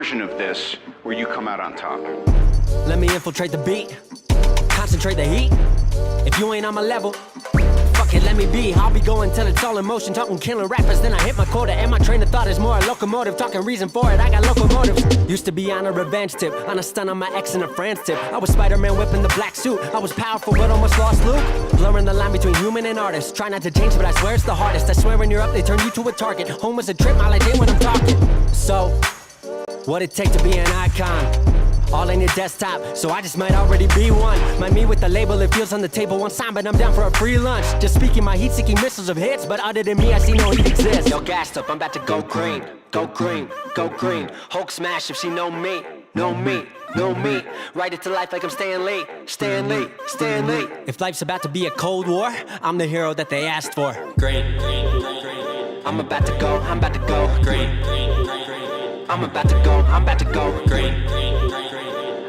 version of this where you come out on top. Let me infiltrate the beat, concentrate the heat. If you ain't on my level, fuck it, let me be. I'll be going till it's all in motion, talking killing rappers, then I hit my quota. And my train of thought is more a locomotive, talking reason for it, I got locomotives. Used to be on a revenge tip, on a stun on my ex in a France tip. I was Spider-Man whipping the black suit, I was powerful but almost lost Luke. Blurring the line between human and artist, try not to change but I swear it's the hardest. I swear when you're up they turn you to a target. Home was a trip, my life ain't when I'm talking. So, what it take to be an icon? All in your desktop, so I just might already be one. My me with the label, it feels on the table one sign, but I'm down for a free lunch. Just speaking my heat-seeking missiles of hits, but other than me, I see no heat exists. Yo, gassed up, I'm about to go green, go green, go green. Hulk smash if she know me, know me, know me. Write it to life like I'm Stan Lee, Stan Lee, Stan Lee. If life's about to be a cold war, I'm the hero that they asked for. Green, I'm about to go green. I'm about to go green.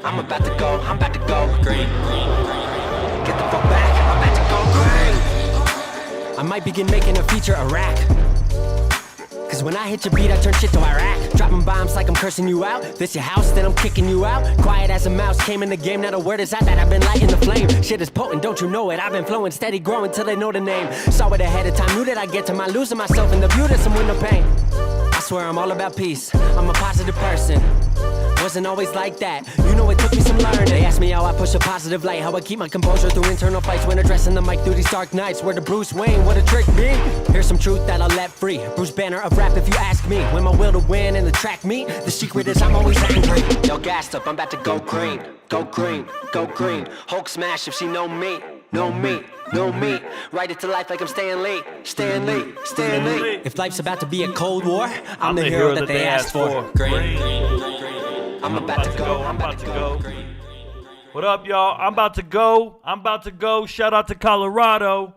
I'm about to go green. Get the fuck back, I'm about to go green. I might begin making a feature Iraq. Cause when I hit your beat, I turn shit to Iraq. Dropping bombs like I'm cursing you out. This your house, then I'm kicking you out. Quiet as a mouse, came in the game, not a word is out that I've been lighting the flame. Shit is potent, don't you know it? I've been flowing steady, growing till they know the name. Saw it ahead of time, knew that I'd get to my losing myself in the view, that's some window pain. I swear I'm all about peace, I'm a positive person. Wasn't always like that, you know it took me some learning. They asked me how I push a positive light, how I keep my composure through internal fights when addressing the mic through these dark nights. Where the Bruce Wayne, what a trick be. Here's some truth that I'll let free. Bruce Banner of rap if you ask me. When my will to win and the track meet, the secret is I'm always angry. Yo, gassed up, I'm about to go green, go green, go green. Hulk smash if she know me, know me, know me. Write it to life like I'm Stan Lee, Stan Lee, Stan Lee. If life's about to be a cold war, I'm the hero that they asked for. Green. I'm about to go. What up, y'all? I'm about to go. Shout out to Colorado.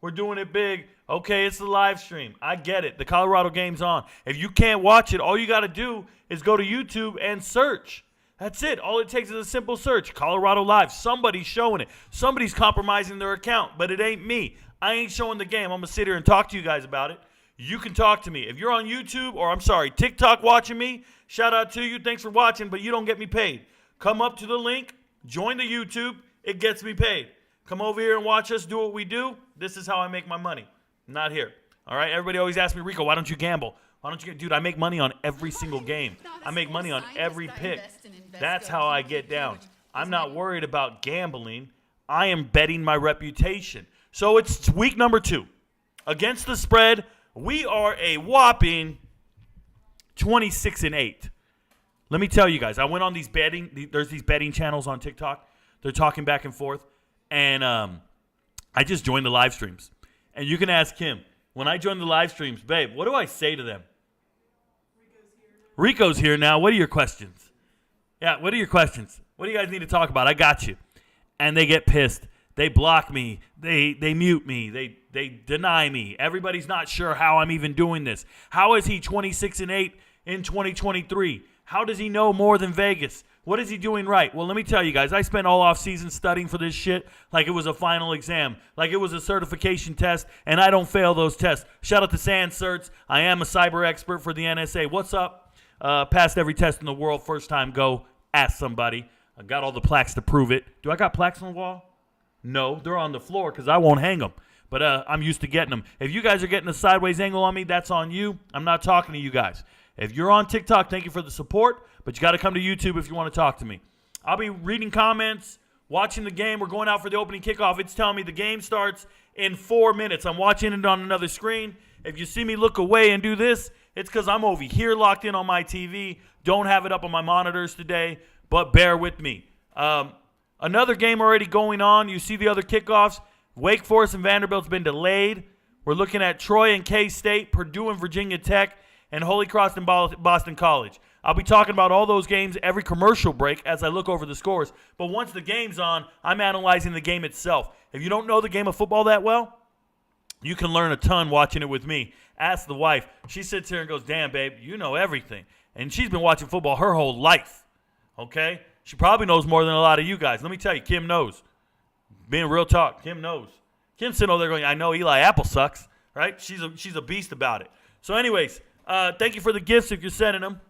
We're doing it big. Okay, it's the live stream. I get it. The Colorado game's on. If you can't watch it, all you got to do is go to YouTube and search. That's it. All it takes is a simple search. Colorado Live. Somebody's showing it. Somebody's compromising their account, but it ain't me. I ain't showing the game. I'm going to sit here and talk to you guys about it. You can talk to me. If you're on YouTube or, TikTok watching me, shout out to you. Thanks for watching, but you don't get me paid. Come up to the link. Join the YouTube. It gets me paid. Come over here and watch us do what we do. This is how I make my money. Not here. All right? Everybody always asks me, Rico, why don't you gamble? Why don't you? Dude, I make money on every single game. I make money on every pick. That's how I get down. I'm not worried about gambling. I am betting my reputation. So it's week number 2. Against the spread, we are a whopping 26-8. Let me tell you guys, I went on these there's these betting channels on TikTok. They're talking back and forth. And I just joined the live streams. And you can ask him, when I join the live streams, babe, what do I say to them? Rico's here now. What are your questions? Yeah, what are your questions? What do you guys need to talk about? I got you. And they get pissed. They block me. They mute me. They deny me. Everybody's not sure how I'm even doing this. How is he 26-8 in 2023? How does he know more than Vegas? What is he doing right? Well, let me tell you guys, I spent all off season studying for this shit like it was a final exam, like it was a certification test, and I don't fail those tests. Shout out to Sand Certs. I am a cyber expert for the NSA. What's up? Passed every test in the world. First time go. Ask somebody. I got all the plaques to prove it. Do I got plaques on the wall? No, they're on the floor because I won't hang them. But I'm used to getting them. If you guys are getting a sideways angle on me, that's on you. I'm not talking to you guys. If you're on TikTok, thank you for the support. But you got to come to YouTube if you want to talk to me. I'll be reading comments, watching the game. We're going out for the opening kickoff. It's telling me the game starts in 4 minutes. I'm watching it on another screen. If you see me look away and do this, it's because I'm over here locked in on my TV. Don't have it up on my monitors today, but bear with me. Another game already going on. You see the other kickoffs. Wake Forest and Vanderbilt's been delayed. We're looking at Troy and K-State, Purdue and Virginia Tech, and Holy Cross and Boston College. I'll be talking about all those games every commercial break as I look over the scores. But once the game's on, I'm analyzing the game itself. If you don't know the game of football that well, you can learn a ton watching it with me. Ask the wife. She sits here and goes, damn, babe, you know everything. And she's been watching football her whole life, okay? She probably knows more than a lot of you guys. Let me tell you, Kim knows. Being real talk, Kim knows. Kim's sitting over there going, I know Eli Apple sucks, right? She's a beast about it. So anyways, thank you for the gifts if you're sending them.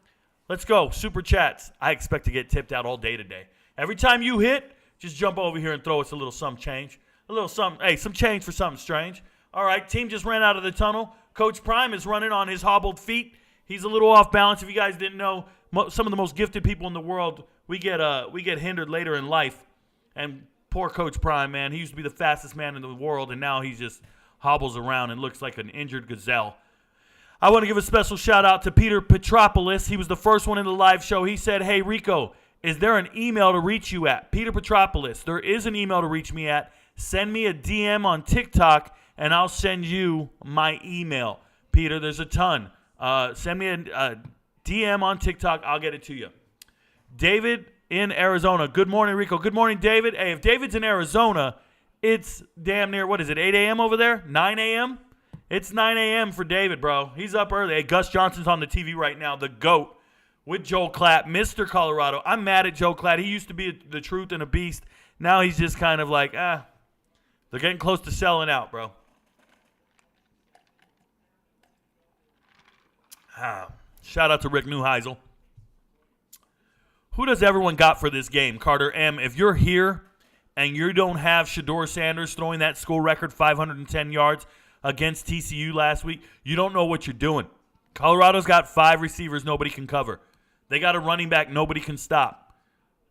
Let's go. Super chats. I expect to get tipped out all day today. Every time you hit, just jump over here and throw us a little some change. A little some, hey, some change for something strange. All right, team just ran out of the tunnel. Coach Prime is running on his hobbled feet. He's a little off balance. If you guys didn't know, some of the most gifted people in the world, we get hindered later in life. And poor Coach Prime, man, he used to be the fastest man in the world, and now he just hobbles around and looks like an injured gazelle. I want to give a special shout out to Peter Petropoulos. He was the first one in the live show. He said, hey, Rico, is there an email to reach you at? Peter Petropoulos, there is an email to reach me at. Send me a DM on TikTok, and I'll send you my email. Peter, there's a ton. Send me a DM on TikTok. I'll get it to you. David in Arizona. Good morning, Rico. Good morning, David. Hey, if David's in Arizona, it's damn near, 8 a.m. over there? 9 a.m.? It's 9 a.m. for David, bro. He's up early. Hey, Gus Johnson's on the TV right now, the GOAT, with Joel Klatt, Mr. Colorado. I'm mad at Joel Klatt. He used to be the truth and a beast. Now he's just kind of like, they're getting close to selling out, bro. Shout out to Rick Neuheisel. Who does everyone got for this game? Carter M. If you're here and you don't have Shedeur Sanders throwing that school record 510 yards against TCU last week, you don't know what you're doing. Colorado's got 5 receivers nobody can cover. They got a running back nobody can stop.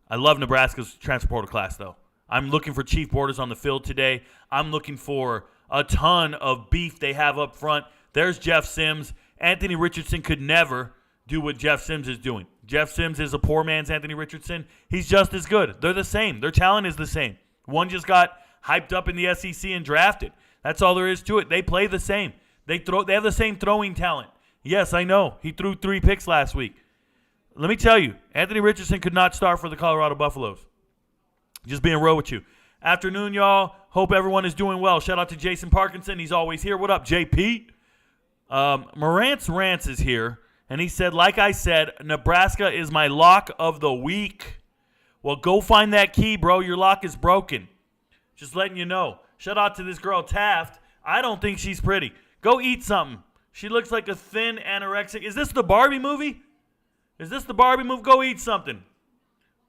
I love Nebraska's transfer portal class, though. I'm looking for Chief Borders on the field today. I'm looking for a ton of beef they have up front. There's Jeff Sims. Anthony Richardson could never do what Jeff Sims is doing. Jeff Sims is a poor man's Anthony Richardson. He's just as good. They're the same. Their talent is the same. One just got hyped up in the SEC and drafted. That's all there is to it. They play the same. They have the same throwing talent. Yes, I know. He threw 3 picks last week. Let me tell you, Anthony Richardson could not start for the Colorado Buffaloes. Just being real with you. Afternoon, y'all. Hope everyone is doing well. Shout out to Jason Parkinson. He's always here. What up, JP? Morant's Rants is here, and he said, like I said, Nebraska is my lock of the week. Well, go find that key, bro. Your lock is broken. Just letting you know. Shout out to this girl, Taft. I don't think she's pretty. Go eat something. She looks like a thin anorexic. Is this the Barbie movie? Go eat something.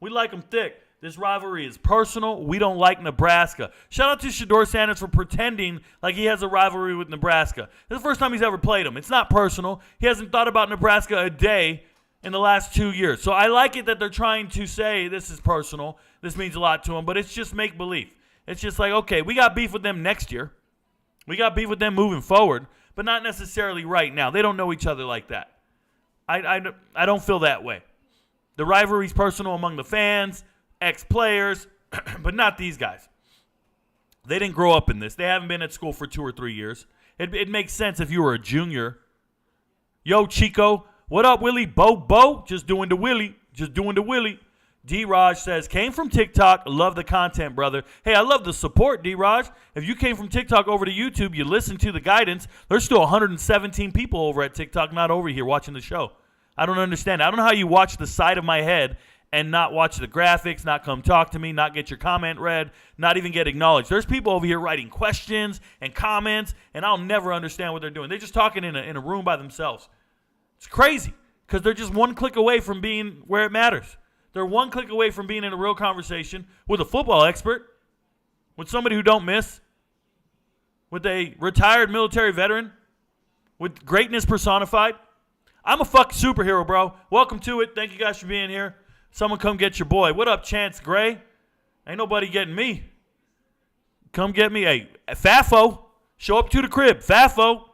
We like them thick. This rivalry is personal. We don't like Nebraska. Shout out to Shedeur Sanders for pretending like he has a rivalry with Nebraska. This is the first time he's ever played them. It's not personal. He hasn't thought about Nebraska a day in the last 2 years. So I like it that they're trying to say this is personal. This means a lot to him, but it's just make-believe. It's just like, okay, we got beef with them next year. We got beef with them moving forward, but not necessarily right now. They don't know each other like that. I don't feel that way. The rivalry's personal among the fans, ex-players, but not these guys. They didn't grow up in this. They haven't been at school for 2 or 3 years. It makes sense if you were a junior. Yo, Chico. What up, Willie? Bo? Just doing the Willie. D-Raj says, came from TikTok. Love the content, brother. Hey, I love the support, D-Raj. If you came from TikTok over to YouTube, you listen to the guidance. There's still 117 people over at TikTok, not over here watching the show. I don't understand. I don't know how you watch the side of my head and not watch the graphics, not come talk to me, not get your comment read, not even get acknowledged. There's people over here writing questions and comments, and I'll never understand what they're doing. They're just talking in a room by themselves. It's crazy because they're just one click away from being where it matters. They're one click away from being in a real conversation with a football expert, with somebody who don't miss, with a retired military veteran, with greatness personified. I'm a fucking superhero, bro. Welcome to it. Thank you guys for being here. Someone come get your boy. What up, Chance Gray? Ain't nobody getting me. Come get me. Hey, Fafo, show up to the crib. Fafo,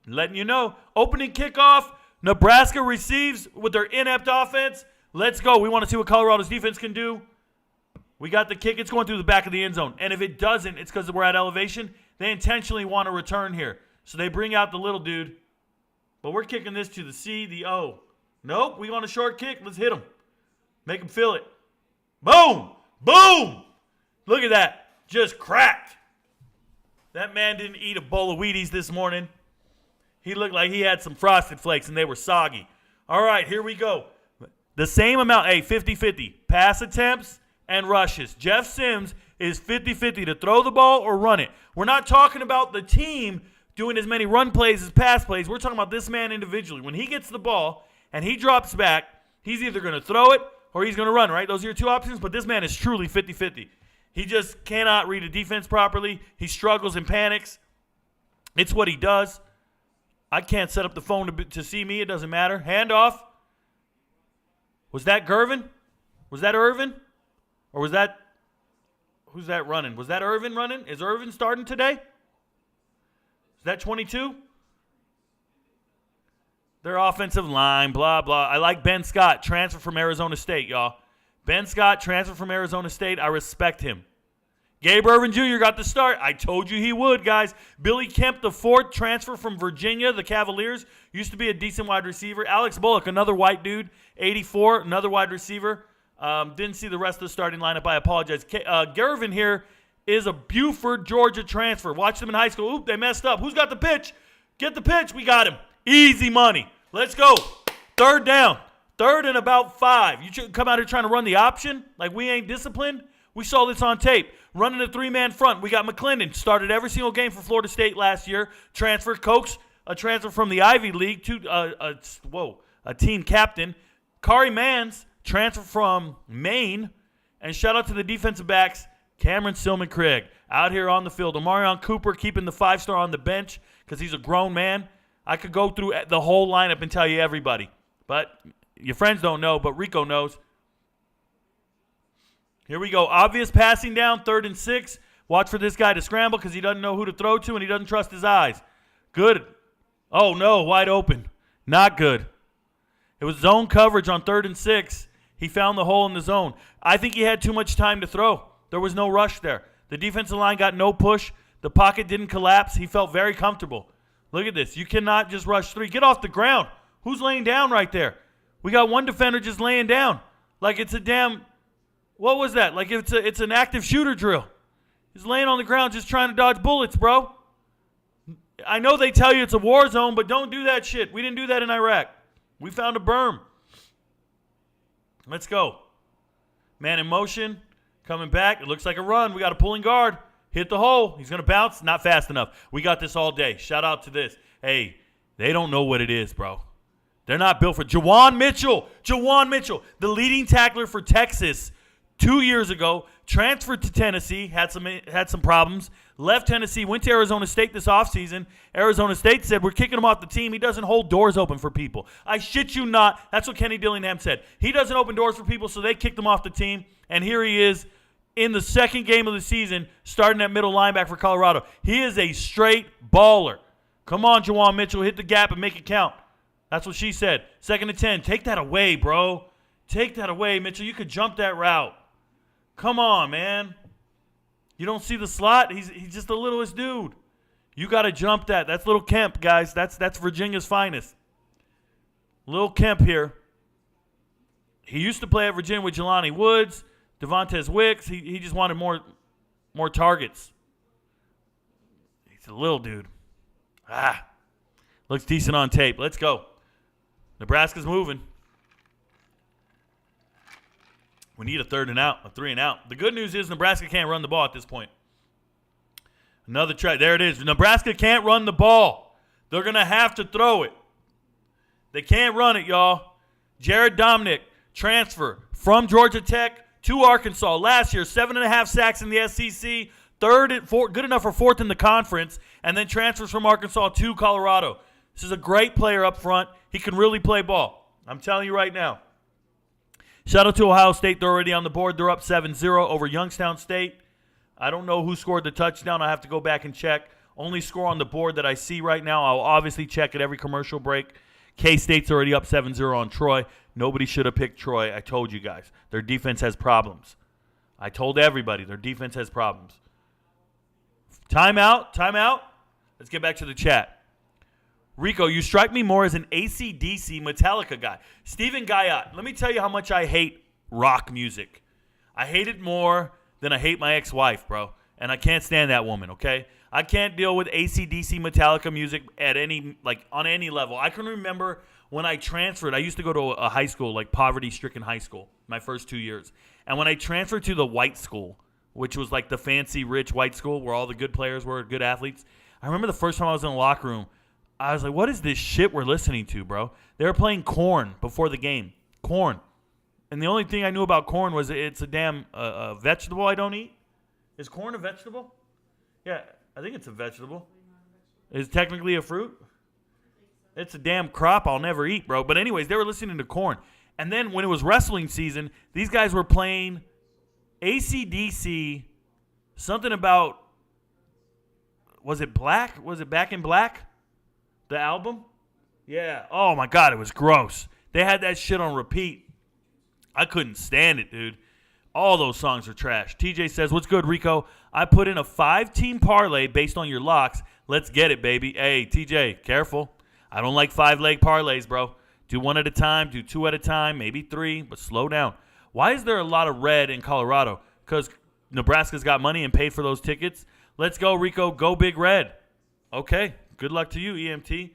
letting you know. Opening kickoff. Nebraska receives with their inept offense. Let's go. We want to see what Colorado's defense can do. We got the kick. It's going through the back of the end zone. And if it doesn't, it's because we're at elevation. They intentionally want to return here. So they bring out the little dude. But we're kicking this to the C, the O. Nope, we want a short kick. Let's hit him. Make him feel it. Boom! Boom! Look at that. Just cracked. That man didn't eat a bowl of Wheaties this morning. He looked like he had some Frosted Flakes and they were soggy. All right, here we go. The same amount, 50-50. Pass attempts and rushes. Jeff Sims is 50-50 to throw the ball or run it. We're not talking about the team doing as many run plays as pass plays. We're talking about this man individually. When he gets the ball and he drops back, he's either going to throw it or he's going to run, right? Those are your two options, but this man is truly 50-50. He just cannot read a defense properly. He struggles and panics. It's what he does. I can't set up the phone to see me. It doesn't matter. Handoff. Was that Gervin? Was that Irvin? Or was that – who's that running? Was that Irvin running? Is Irvin starting today? Is that 22? Their offensive line, blah, blah. I like Ben Scott, transfer from Arizona State, y'all. Ben Scott, transfer from Arizona State. I respect him. Gabe Irvin Jr. got the start. I told you he would, guys. Billy Kemp, the fourth transfer from Virginia, the Cavaliers, used to be a decent wide receiver. Alex Bullock, another white dude, 84, another wide receiver. Didn't see the rest of the starting lineup. I apologize. Gervin here is a Buford, Georgia transfer. Watched him in high school. Oop, they messed up. Who's got the pitch? Get the pitch. We got him. Easy money. Let's go. Third down. Third and about 5. You come out here trying to run the option like we ain't disciplined? We saw this on tape. Running a 3-man front. We got McClendon. Started every single game for Florida State last year. Transfer. Coach, a transfer from the Ivy League to a team captain. Kari Mans, transfer from Maine. And shout out to the defensive backs, Cameron Silman-Craig, out here on the field. Amarion Cooper keeping the 5-star on the bench because he's a grown man. I could go through the whole lineup and tell you everybody. But your friends don't know, but Rico knows. Here we go. Obvious passing down, 3rd and 6. Watch for this guy to scramble because he doesn't know who to throw to and he doesn't trust his eyes. Good. Oh, no, wide open. Not good. It was zone coverage on 3rd and 6. He found the hole in the zone. I think he had too much time to throw. There was no rush there. The defensive line got no push. The pocket didn't collapse. He felt very comfortable. Look at this. You cannot just rush 3. Get off the ground. Who's laying down right there? We got one defender just laying down. Like it's a damn, what was that? Like it's an active shooter drill. He's laying on the ground just trying to dodge bullets, bro. I know they tell you it's a war zone, but don't do that shit. We didn't do that in Iraq. We found a berm. Let's go. Man in motion. Coming back. It looks like a run. We got a pulling guard. Hit the hole. He's going to bounce. Not fast enough. We got this all day. Shout out to this. Hey, they don't know what it is, bro. They're not built for Jawan Mitchell. Jawan Mitchell, the leading tackler for Texas 2 years ago, transferred to Tennessee, had some problems, left Tennessee, went to Arizona State this offseason. Arizona State said, we're kicking him off the team. He doesn't hold doors open for people. I shit you not. That's what Kenny Dillingham said. He doesn't open doors for people, so they kicked him off the team. And here he is in the second game of the season, starting at middle linebacker for Colorado. He is a straight baller. Come on, Jawan Mitchell, hit the gap and make it count. That's what she said. 2nd and 10. Take that away, bro. Take that away, Mitchell. You could jump that route. Come on, man. You don't see the slot? He's just the littlest dude. You got to jump that. That's Little Kemp, guys. That's Virginia's finest. Lil Kemp here. He used to play at Virginia with Jelani Woods, Devontae Wicks. He just wanted more targets. He's a little dude. Looks decent on tape. Let's go. Nebraska's moving. We need a 3rd and out, a 3 and out. The good news is Nebraska can't run the ball at this point. Another try. There it is. Nebraska can't run the ball. They're going to have to throw it. They can't run it, y'all. Jared Dominic, transfer from Georgia Tech to Arkansas. Last year, 7.5 sacks in the SEC, good enough for 4th in the conference, and then transfers from Arkansas to Colorado. This is a great player up front. He can really play ball. I'm telling you right now. Shout out to Ohio State. They're already on the board. They're up 7-0 over Youngstown State. I don't know who scored the touchdown. I have to go back and check. Only score on the board that I see right now. I'll obviously check at every commercial break. K-State's already up 7-0 on Troy. Nobody should have picked Troy. I told you guys. Their defense has problems. I told everybody their defense has problems. Timeout. Let's get back to the chat. Rico, you strike me more as an AC/DC Metallica guy. Stephen Guyot, let me tell you how much I hate rock music. I hate it more than I hate my ex-wife, bro. And I can't stand that woman, okay? I can't deal with AC/DC Metallica music on any level. I can remember when I transferred. I used to go to a high school, like poverty-stricken high school, my first 2 years. And when I transferred to the white school, which was like the fancy, rich white school where all the good players were, good athletes, I remember the first time I was in the locker room, I was like, what is this shit we're listening to, bro? They were playing Corn before the game. Corn. And the only thing I knew about corn was it's a damn vegetable I don't eat. Is corn a vegetable? Yeah, I think it's a vegetable. Is it technically a fruit? It's a damn crop I'll never eat, bro. But anyways, they were listening to Corn. And then when it was wrestling season, these guys were playing AC/DC, something about, was it Black? Was it Back in Black? The album? Yeah. Oh, my God, it was gross. They had that shit on repeat. I couldn't stand it, dude. All those songs are trash. TJ says, what's good, Rico? I put in a 5-team parlay based on your locks. Let's get it, baby. Hey, TJ, careful. I don't like 5-leg parlays, bro. Do one at a time, do 2 at a time, maybe 3, but slow down. Why is there a lot of red in Colorado? Because Nebraska's got money and paid for those tickets. Let's go, Rico. Go Big Red. Okay. Good luck to you, EMT.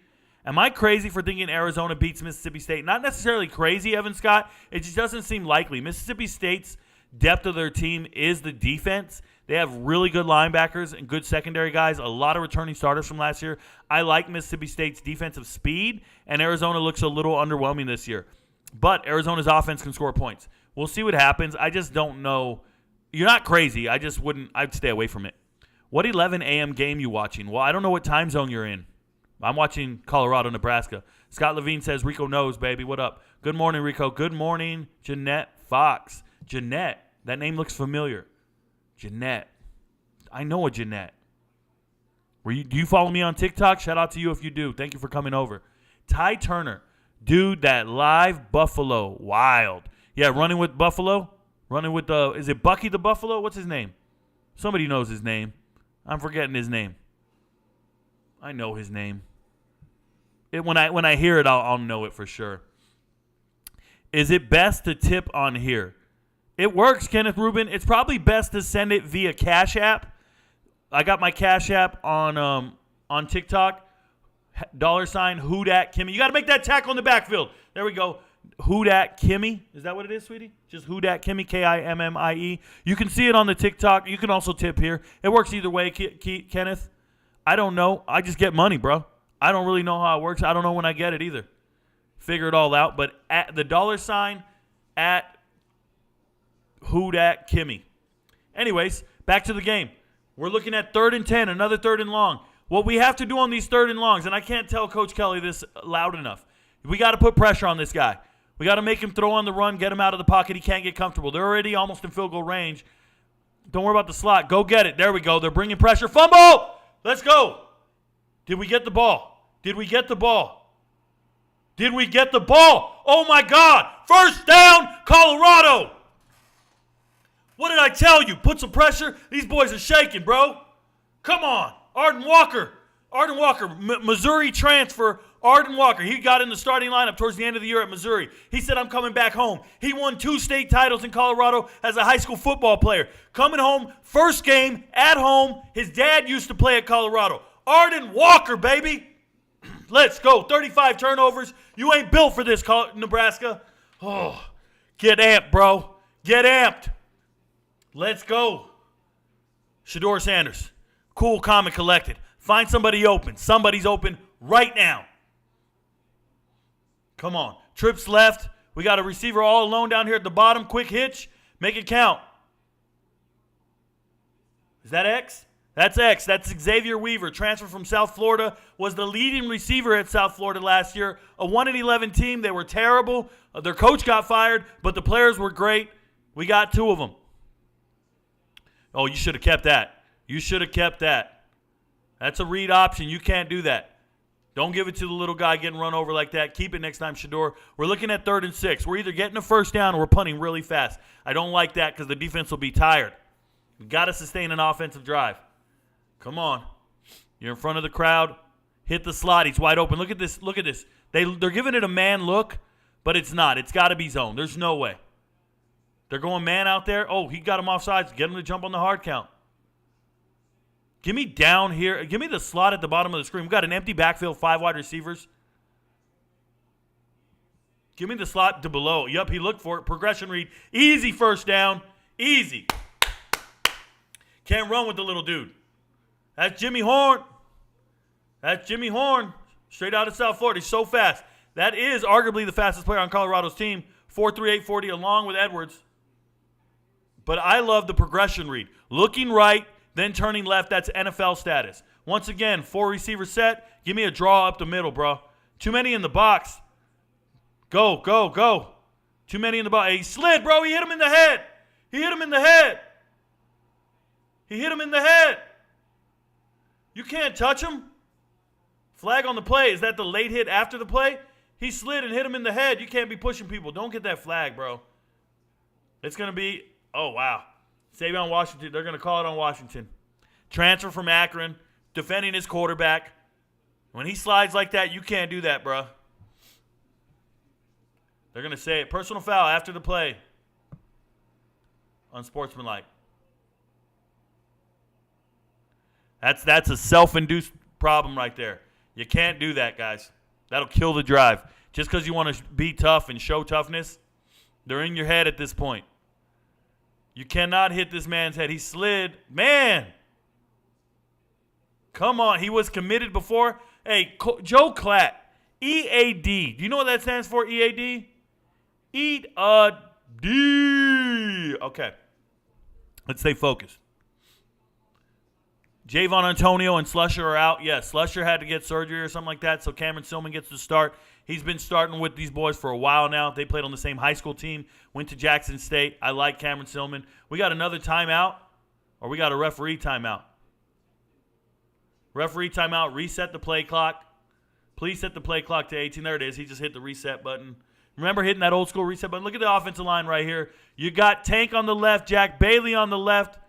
Am I crazy for thinking Arizona beats Mississippi State? Not necessarily crazy, Evan Scott. It just doesn't seem likely. Mississippi State's depth of their team is the defense. They have really good linebackers and good secondary guys, a lot of returning starters from last year. I like Mississippi State's defensive speed, and Arizona looks a little underwhelming this year. But Arizona's offense can score points. We'll see what happens. I just don't know. You're not crazy. I'd stay away from it. What 11 a.m. game you watching? Well, I don't know what time zone you're in. I'm watching Colorado, Nebraska. Scott Levine says, Rico knows, baby. What up? Good morning, Rico. Good morning, Jeanette Fox. Jeanette. That name looks familiar. Jeanette. I know a Jeanette. Do you follow me on TikTok? Shout out to you if you do. Thank you for coming over. Ty Turner. Dude, that live Buffalo. Wild. Yeah, running with Buffalo. Running with is it Bucky the Buffalo? What's his name? Somebody knows his name. I'm forgetting his name. I know his name. When I hear it, I'll know it for sure. Is it best to tip on here? It works, Kenneth Rubin. It's probably best to send it via Cash App. I got my Cash App on TikTok. $ Who Dat Kimmy. You got to make that tackle in the backfield. There we go. Who Dat Kimmy. Is that what it is, sweetie? Just Who Dat Kimmy, Kimmie. You can see it on the TikTok. You can also tip here. It works either way, Kenneth. I don't know. I just get money, bro. I don't really know how it works. I don't know when I get it either. Figure it all out. But at the $ at Who Dat Kimmy. Anyways, back to the game. We're looking at 3rd and 10, another 3rd and long. What we have to do on these 3rd and longs, and I can't tell Coach Kelly this loud enough, we got to put pressure on this guy. We got to make him throw on the run, get him out of the pocket. He can't get comfortable. They're already almost in field goal range. Don't worry about the slot. Go get it. There we go. They're bringing pressure. Fumble! Let's go. Did we get the ball? Did we get the ball? Did we get the ball? Oh, my God. First down, Colorado. What did I tell you? Put some pressure. These boys are shaking, bro. Come on. Arden Walker, Missouri transfer, Arden Walker. He got in the starting lineup towards the end of the year at Missouri. He said, I'm coming back home. He won 2 state titles in Colorado as a high school football player. Coming home, first game at home. His dad used to play at Colorado. Arden Walker, baby. Let's go. 35 turnovers. You ain't built for this, Nebraska. Oh, get amped, bro. Get amped. Let's go. Shedeur Sanders. Cool, calm, and collected. Find somebody open. Somebody's open right now. Come on. Trips left. We got a receiver all alone down here at the bottom. Quick hitch. Make it count. Is that X? That's X. That's Xavier Weaver. Transfer from South Florida. Was the leading receiver at South Florida last year. A 1-11 team. They were terrible. Their coach got fired, but the players were great. We got 2 of them. Oh, you should have kept that. You should have kept that. That's a read option. You can't do that. Don't give it to the little guy getting run over like that. Keep it next time, Shedeur. We're looking at 3rd and 6. We're either getting a first down or we're punting really fast. I don't like that because the defense will be tired. You got to sustain an offensive drive. Come on. You're in front of the crowd. Hit the slot. He's wide open. Look at this. Look at this. They're giving it a man look, but it's not. It's got to be zone. There's no way. They're going man out there. Oh, he got him offsides. Get him to jump on the hard count. Give me down here. Give me the slot at the bottom of the screen. We've got an empty backfield, 5 wide receivers. Give me the slot to below. Yup, he looked for it. Progression read. Easy first down. Easy. Can't run with the little dude. That's Jimmy Horn. That's Jimmy Horn. Straight out of South Florida. He's so fast. That is arguably the fastest player on Colorado's team. 4.38 40 along with Edwards. But I love the progression read. Looking right, then turning left. That's NFL status. Once again, 4 receiver set. Give me a draw up the middle, bro. Too many in the box. Go, go, go. Too many in the box. Hey, he slid, bro. He hit him in the head. He hit him in the head. He hit him in the head. You can't touch him. Flag on the play. Is that the late hit after the play? He slid and hit him in the head. You can't be pushing people. Don't get that flag, bro. It's going to be, oh, wow. Savion Washington. They're going to call it on Washington. Transfer from Akron. Defending his quarterback. When he slides like that, you can't do that, bro. They're going to say it. Personal foul after the play. Unsportsmanlike. That's a self-induced problem right there. You can't do that, guys. That'll kill the drive. Just because you want to be tough and show toughness, they're in your head at this point. You cannot hit this man's head. He slid. Man! Come on. He was committed before. Hey, Joe Klatt, EAD. Do you know what that stands for, EAD? Eat a D. Okay. Let's stay focused. Javon Antonio and Slusher are out. Yes, Slusher had to get surgery or something like that, so Cameron Sillman gets to start. He's been starting with these boys for a while now. They played on the same high school team, went to Jackson State. I like Cameron Sillman. We got another timeout, or we got a referee timeout? Referee timeout, reset the play clock. Please set the play clock to 18. There it is. He just hit the reset button. Remember hitting that old school reset button? Look at the offensive line right here. You got Tank on the left, Jack Bailey on the left.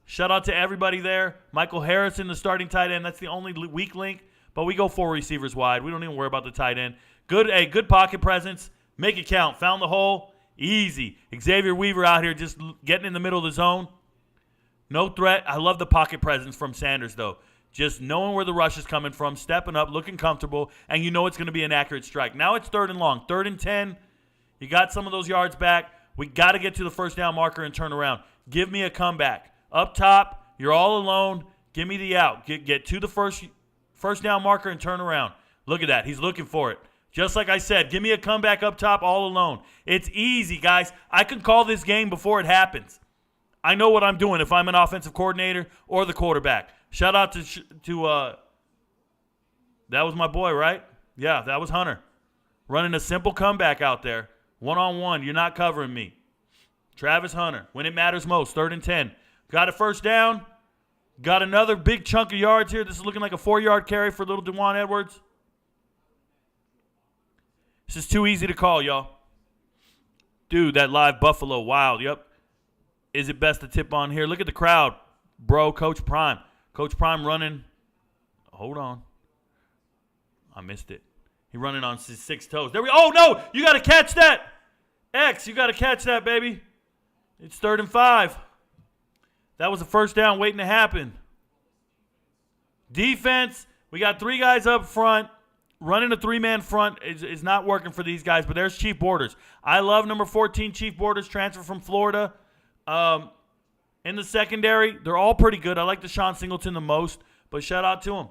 Shout out to everybody there. Michael Harrison, the starting tight end. That's the only weak link. But we go 4 receivers wide. We don't even worry about the tight end. Good pocket presence. Make it count. Found the hole. Easy. Xavier Weaver out here just getting in the middle of the zone. No threat. I love the pocket presence from Sanders, though. Just knowing where the rush is coming from, stepping up, looking comfortable, and you know it's going to be an accurate strike. Now it's 3rd and long. 3rd and 10. You got some of those yards back. We got to get to the first down marker and turn around. Give me a comeback. Up top, you're all alone. Give me the out. Get to the first down marker and turn around. Look at that. He's looking for it. Just like I said, give me a comeback up top all alone. It's easy, guys. I can call this game before it happens. I know what I'm doing if I'm an offensive coordinator or the quarterback. Shout out to that was my boy, right? Yeah, that was Hunter. Running a simple comeback out there. One-on-one. You're not covering me. Travis Hunter. When it matters most. 3rd and 10. Got a first down. Got another big chunk of yards here. This is looking like a 4-yard carry for little DeJuan Edwards. This is too easy to call, y'all. Dude, that live Buffalo, wild. Yep. Is it best to tip on here? Look at the crowd. Bro, Coach Prime. Coach Prime running. Hold on. I missed it. He running on his 6 toes. There we go. Oh, no. You got to catch that. X, you got to catch that, baby. It's 3rd and 5. That was a first down waiting to happen. Defense, we got 3 guys up front. Running a 3-man front is not working for these guys, but there's Chief Borders. I love number 14, Chief Borders, transfer from Florida. In the secondary, they're all pretty good. I like Deshaun Singleton the most, but shout out to him.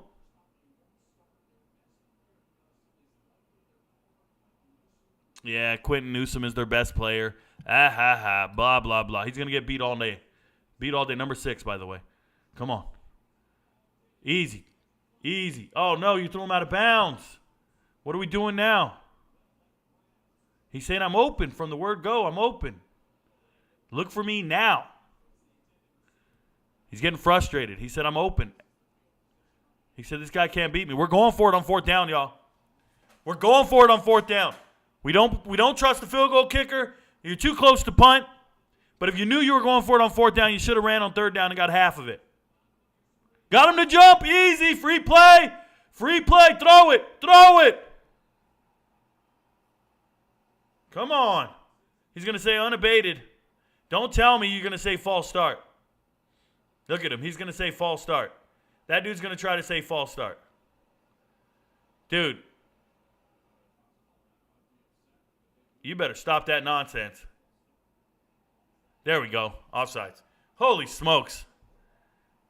Yeah, Quentin Newsom is their best player. Blah, blah, blah. He's going to get beat all day. Beat all day. Number 6, by the way. Come on. Easy. Easy. Oh, no, you threw him out of bounds. What are we doing now? He's saying I'm open from the word go. I'm open. Look for me now. He's getting frustrated. He said I'm open. He said this guy can't beat me. We're going for it on 4th down, y'all. We're going for it on 4th down. We don't trust the field goal kicker. You're too close to punt. But if you knew you were going for it on 4th down, you should have ran on 3rd down and got half of it. Got him to jump. Easy. Free play. Free play. Throw it. Throw it. Come on. He's going to say unabated. Don't tell me you're going to say false start. Look at him. He's going to say false start. That dude's going to try to say false start. Dude. You better stop that nonsense. There we go. Offsides. Holy smokes.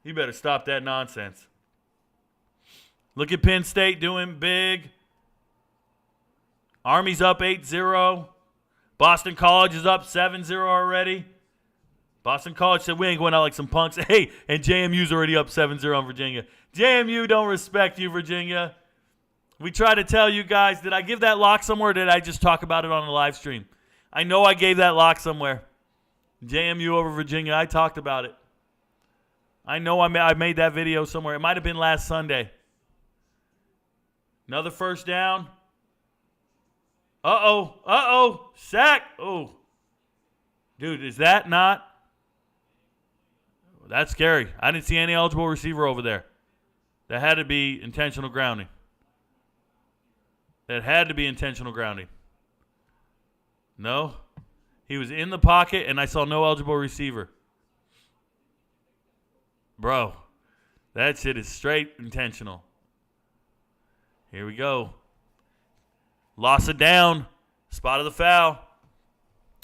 You better stop that nonsense. Look at Penn State doing big. Army's up 8-0. Boston College is up 7-0 already. Boston College said we ain't going out like some punks. Hey, and JMU's already up 7-0 on Virginia. JMU don't respect you, Virginia. We try to tell you guys, did I give that lock somewhere or did I just talk about it on the live stream? I know I gave that lock somewhere. JMU over Virginia, I talked about it. I know I made that video somewhere. It might have been last Sunday. Another first down. Sack. Oh. Dude, is that not? That's scary. I didn't see any eligible receiver over there. That had to be intentional grounding. No. He was in the pocket, and I saw no eligible receiver. Bro, that shit is straight intentional. Here we go. Loss of down. Spot of the foul.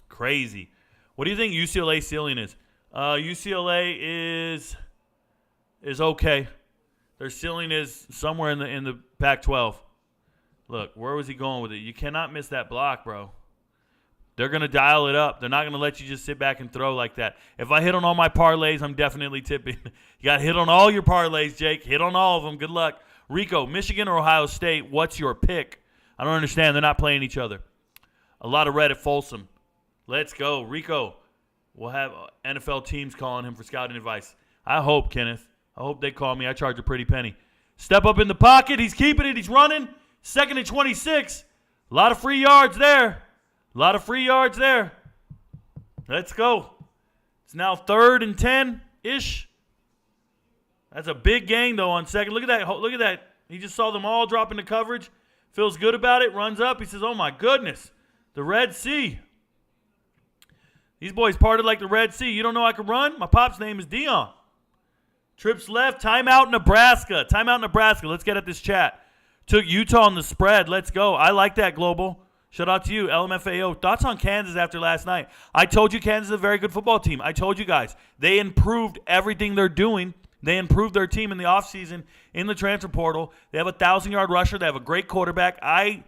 Crazy. What do you think UCLA ceiling is? UCLA is okay. Their ceiling is somewhere in the Pac-12. Look, where was he going with it? You cannot miss that block, bro. They're going to dial it up. They're not going to let you just sit back and throw like that. If I hit on all my parlays, I'm definitely tipping. You got to hit on all your parlays, Jake. Hit on all of them. Good luck. Rico, Michigan or Ohio State, what's your pick? I don't understand. They're not playing each other. A lot of red at Folsom. Let's go. Rico, we'll have NFL teams calling him for scouting advice. I hope, Kenneth. I hope they call me. I charge a pretty penny. Step up in the pocket. He's keeping it. He's running. 2nd and 26. A lot of free yards there. Let's go. It's now 3rd and 10-ish. That's a big gain, though, on second. Look at that. He just saw them all drop into coverage. Feels good about it. Runs up. He says, oh, my goodness. The Red Sea. These boys parted like the Red Sea. You don't know I can run? My pop's name is Dion. Trips left. Timeout, Nebraska. Let's get at this chat. Took Utah on the spread. Let's go. I like that, Global. Shout out to you, LMFAO. Thoughts on Kansas after last night? I told you Kansas is a very good football team. I told you guys. They improved everything they're doing. They improved their team in the offseason in the transfer portal. They have a 1,000-yard rusher. They have a great quarterback. I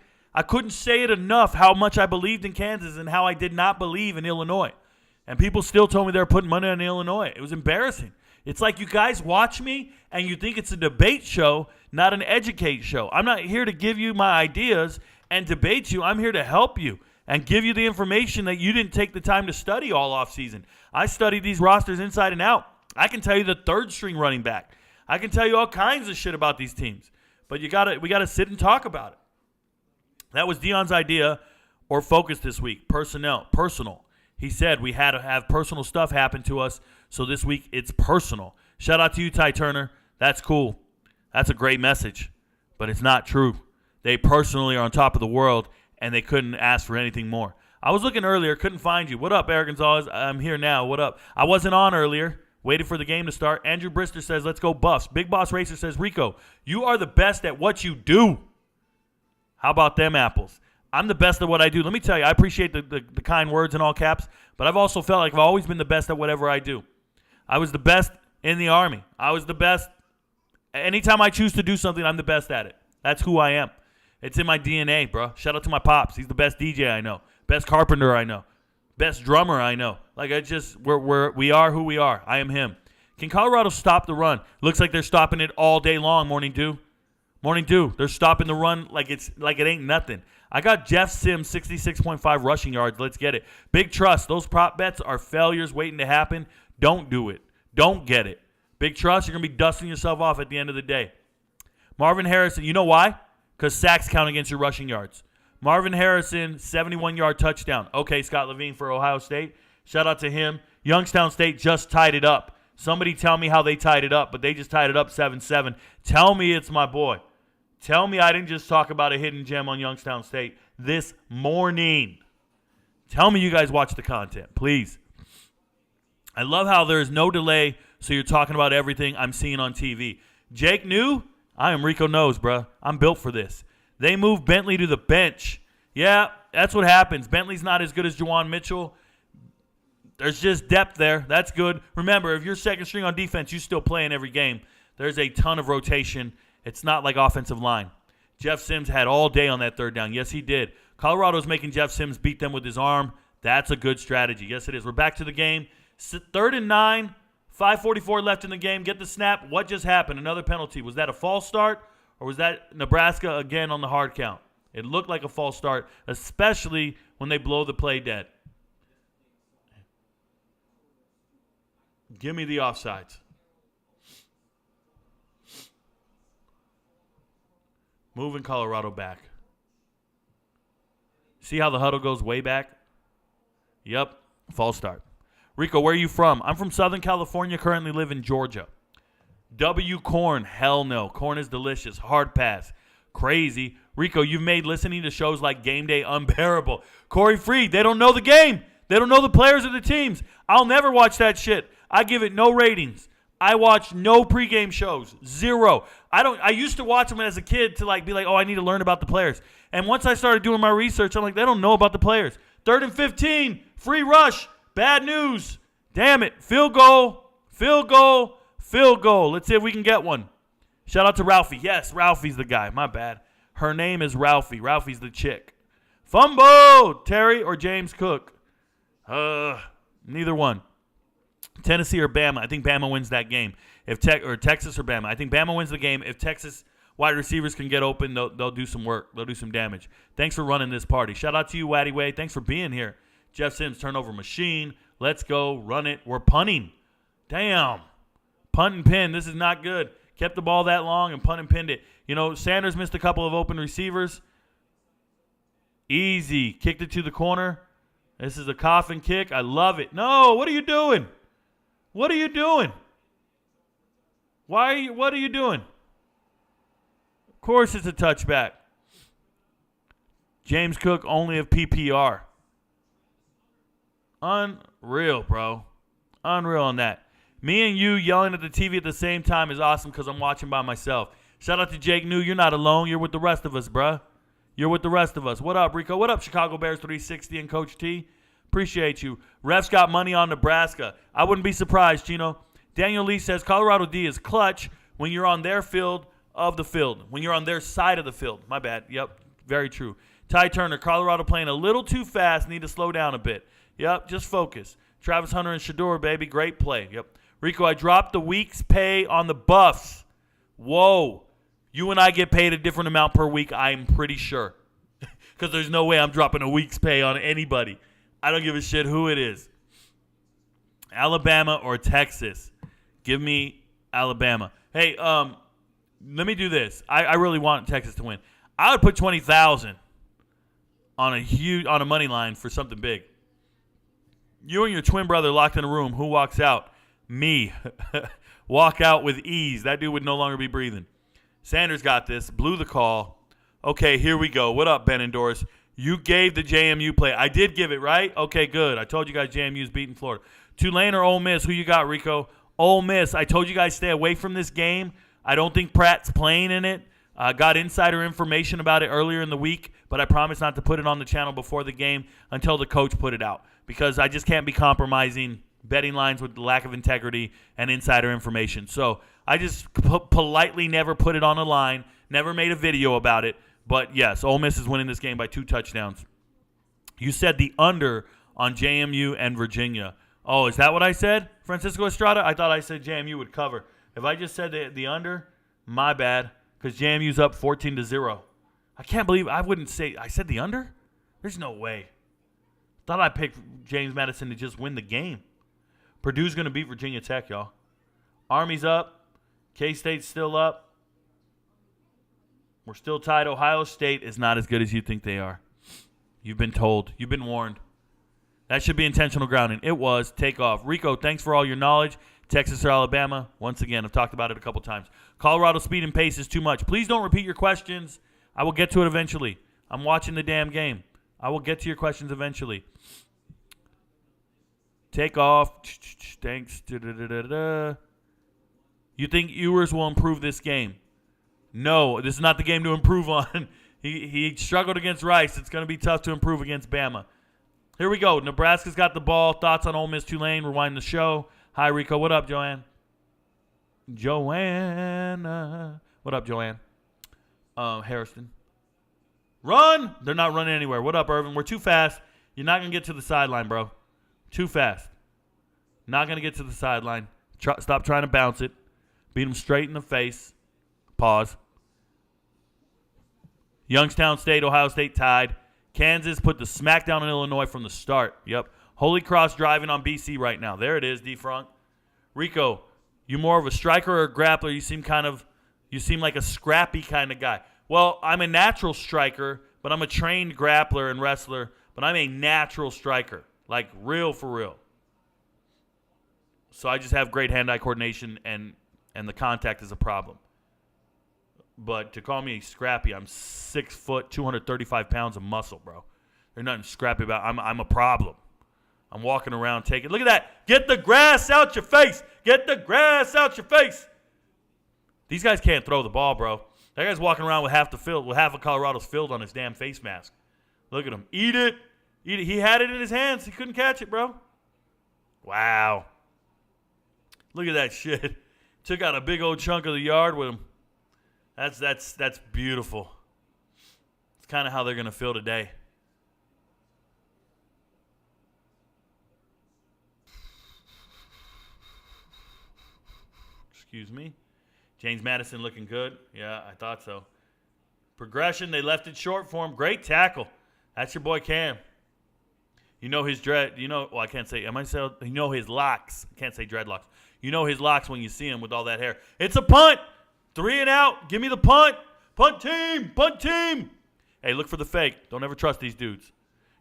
couldn't say it enough how much I believed in Kansas and how I did not believe in Illinois. And people still told me they were putting money on Illinois. It was embarrassing. It's like you guys watch me and you think it's a debate show, not an educate show. I'm not here to give you my ideas and debate you. I'm here to help you and give you the information that you didn't take the time to study all offseason. I studied these rosters inside and out. I can tell you the 3rd-string running back. I can tell you all kinds of shit about these teams. But we gotta sit and talk about it. That was Dion's idea or focus this week. Personal. He said we had to have personal stuff happen to us, so this week it's personal. Shout out to you, Ty Turner. That's cool. That's a great message, but it's not true. They personally are on top of the world, and they couldn't ask for anything more. I was looking earlier, couldn't find you. What up, Eric Gonzalez? I'm here now. What up? I wasn't on earlier. Waited for the game to start. Andrew Brister says, let's go Buffs. Big Boss Racer says, Rico, you are the best at what you do. How about them apples? I'm the best at what I do. Let me tell you, I appreciate the kind words in all caps, but I've also felt like I've always been the best at whatever I do. I was the best in the Army. I was the best. Anytime I choose to do something, I'm the best at it. That's who I am. It's in my DNA, bro. Shout out to my pops. He's the best DJ I know. Best carpenter I know. Best drummer I know. Like, we are who we are. I am him. Can Colorado stop the run? Looks like they're stopping it all day long, Morning Dew. They're stopping the run like it ain't nothing. I got Jeff Sims 66.5 rushing yards. Let's get it. Big trust. Those prop bets are failures waiting to happen. Don't do it. Don't get it. Big trust. You're going to be dusting yourself off at the end of the day. Marvin Harrison. You know why? Because sacks count against your rushing yards. Marvin Harrison, 71-yard touchdown. Okay, Scott Levine for Ohio State. Shout out to him. Youngstown State just tied it up. Somebody tell me how they tied it up, but they just tied it up 7-7. Tell me it's my boy. Tell me I didn't just talk about a hidden gem on Youngstown State this morning. Tell me you guys watch the content, please. I love how there is no delay, so you're talking about everything I'm seeing on TV. Jake New, I am Rico Knows, bro. I'm built for this. They moved Bentley to the bench. Yeah, that's what happens. Bentley's not as good as Juwan Mitchell. There's just depth there. That's good. Remember, if you're second string on defense, you still play in every game. There's a ton of rotation, It's not like offensive line. Jeff Sims had all day on that third down. Yes, he did. Colorado's making Jeff Sims beat them with his arm. That's a good strategy. Yes, it is. We're back to the game. 3rd and 9, 5:44 left in the game. Get the snap. What just happened? Another penalty. Was that a false start, or was that Nebraska again on the hard count? It looked like a false start, especially when they blow the play dead. Give me the offsides. Moving Colorado back. See how the huddle goes way back? Yep, false start. Rico, where are you from? I'm from Southern California, currently live in Georgia. W corn, hell no. Corn is delicious. Hard pass. Crazy. Rico, you've made listening to shows like Game Day unbearable. Corey Freed, they don't know the game. They don't know the players or the teams. I'll never watch that shit. I give it no ratings. I watch no pregame shows. 0. I used to watch them as a kid to be like, oh, I need to learn about the players. And once I started doing my research, I'm like, they don't know about the players. 3rd and 15, free rush, bad news. Damn it, field goal, field goal, field goal. Let's see if we can get one. Shout out to Ralphie. Yes, Ralphie's the guy. My bad. Her name is Ralphie. Ralphie's the chick. Fumble, Terry or James Cook. Neither one. Tennessee or Bama. I think Bama wins that game. Or Texas or Bama. I think Bama wins the game. If Texas wide receivers can get open, they'll do some work. They'll do some damage. Thanks for running this party. Shout out to you, Waddy Way. Thanks for being here. Jeff Sims, turnover machine. Let's go. Run it. We're punting. Damn. Punt and pin. This is not good. Kept the ball that long and punt and pinned it. Sanders missed a couple of open receivers. Easy. Kicked it to the corner. This is a coffin kick. I love it. No, what are you doing? What are you doing? What are you doing? Of course it's a touchback. James Cook only of PPR. Unreal, bro. Unreal on that. Me and you yelling at the TV at the same time is awesome because I'm watching by myself. Shout out to Jake New. You're not alone. You're with the rest of us, bruh. You're with the rest of us. What up, Rico? What up, Chicago Bears 360 and Coach T? Appreciate you. Refs got money on Nebraska. I wouldn't be surprised, Chino. Daniel Lee says Colorado D is clutch when you're on their field of the field. When you're on their side of the field. My bad. Yep. Very true. Ty Turner, Colorado playing a little too fast. Need to slow down a bit. Yep. Just focus. Travis Hunter and Shador, baby. Great play. Yep. Rico, I dropped the week's pay on the Buffs. Whoa. You and I get paid a different amount per week, I'm pretty sure. Because there's no way I'm dropping a week's pay on anybody. I don't give a shit who it is. Alabama or Texas. Give me Alabama. Hey, let me do this. I really want Texas to win. I would put $20,000 on a money line for something big. You and your twin brother locked in a room. Who walks out? Me. Walk out with ease. That dude would no longer be breathing. Sanders got this. Blew the call. Okay, here we go. What up, Ben and Doris? You gave the JMU play. I did give it, right? Okay, good. I told you guys JMU's beating Florida. Tulane or Ole Miss? Who you got, Rico? Ole Miss. I told you guys stay away from this game. I don't think Pratt's playing in it. I got insider information about it earlier in the week, but I promised not to put it on the channel before the game until the coach put it out because I just can't be compromising betting lines with the lack of integrity and insider information. So I just politely never put it on the line, never made a video about it. But, yes, Ole Miss is winning this game by 2 touchdowns. You said the under on JMU and Virginia. Oh, is that what I said, Francisco Estrada? I thought I said JMU would cover. If I just said the under, my bad, because JMU's up 14-0. I can't believe I wouldn't say – I said the under? There's no way. Thought I picked James Madison to just win the game. Purdue's going to beat Virginia Tech, y'all. Army's up. K-State's still up. We're still tied. Ohio State is not as good as you think they are. You've been told. You've been warned. That should be intentional grounding. It was. Take off. Rico, thanks for all your knowledge. Texas or Alabama? Once again, I've talked about it a couple times. Colorado speed and pace is too much. Please don't repeat your questions. I will get to it eventually. I'm watching the damn game. I will get to your questions eventually. Take off. Thanks. You think Ewers will improve this game? No, this is not the game to improve on. He struggled against Rice. It's going to be tough to improve against Bama. Here we go. Nebraska's got the ball. Thoughts on Ole Miss Tulane? Rewind the show. Hi, Rico. What up, Joanne? Joanna. What What up, Joanne? Harrison. Run! They're not running anywhere. What up, Irvin? We're too fast. You're not going to get to the sideline, bro. Too fast. Not going to get to the sideline. Stop trying to bounce it. Beat them straight in the face. Pause. Youngstown State, Ohio State tied. Kansas put the smackdown on Illinois from the start. Yep. Holy Cross driving on BC right now. There it is, D-Front. Rico, you more of a striker or a grappler? You seem like a scrappy kind of guy. Well, I'm a natural striker, but I'm a trained grappler and wrestler, but I'm a natural striker, like real for real. So I just have great hand-eye coordination, and the contact is a problem. But to call me scrappy, I'm 6 foot, 235 pounds of muscle, bro. There's nothing scrappy about it. I'm a problem. I'm walking around taking, look at that. Get the grass out your face. Get the grass out your face. These guys can't throw the ball, bro. That guy's walking around with half of Colorado's field on his damn face mask. Look at him. Eat it. Eat it. He had it in his hands. He couldn't catch it, bro. Wow. Look at that shit. Took out a big old chunk of the yard with him. That's beautiful. It's kind of how they're going to feel today. Excuse me. James Madison looking good. Yeah, I thought so. Progression, they left it short for him. Great tackle. That's your boy Cam. You know his I can't say, you know his locks. I can't say dreadlocks. You know his locks when you see him with all that hair. It's a punt. 3 and out. Give me the punt. Punt team. Punt team. Hey, look for the fake. Don't ever trust these dudes.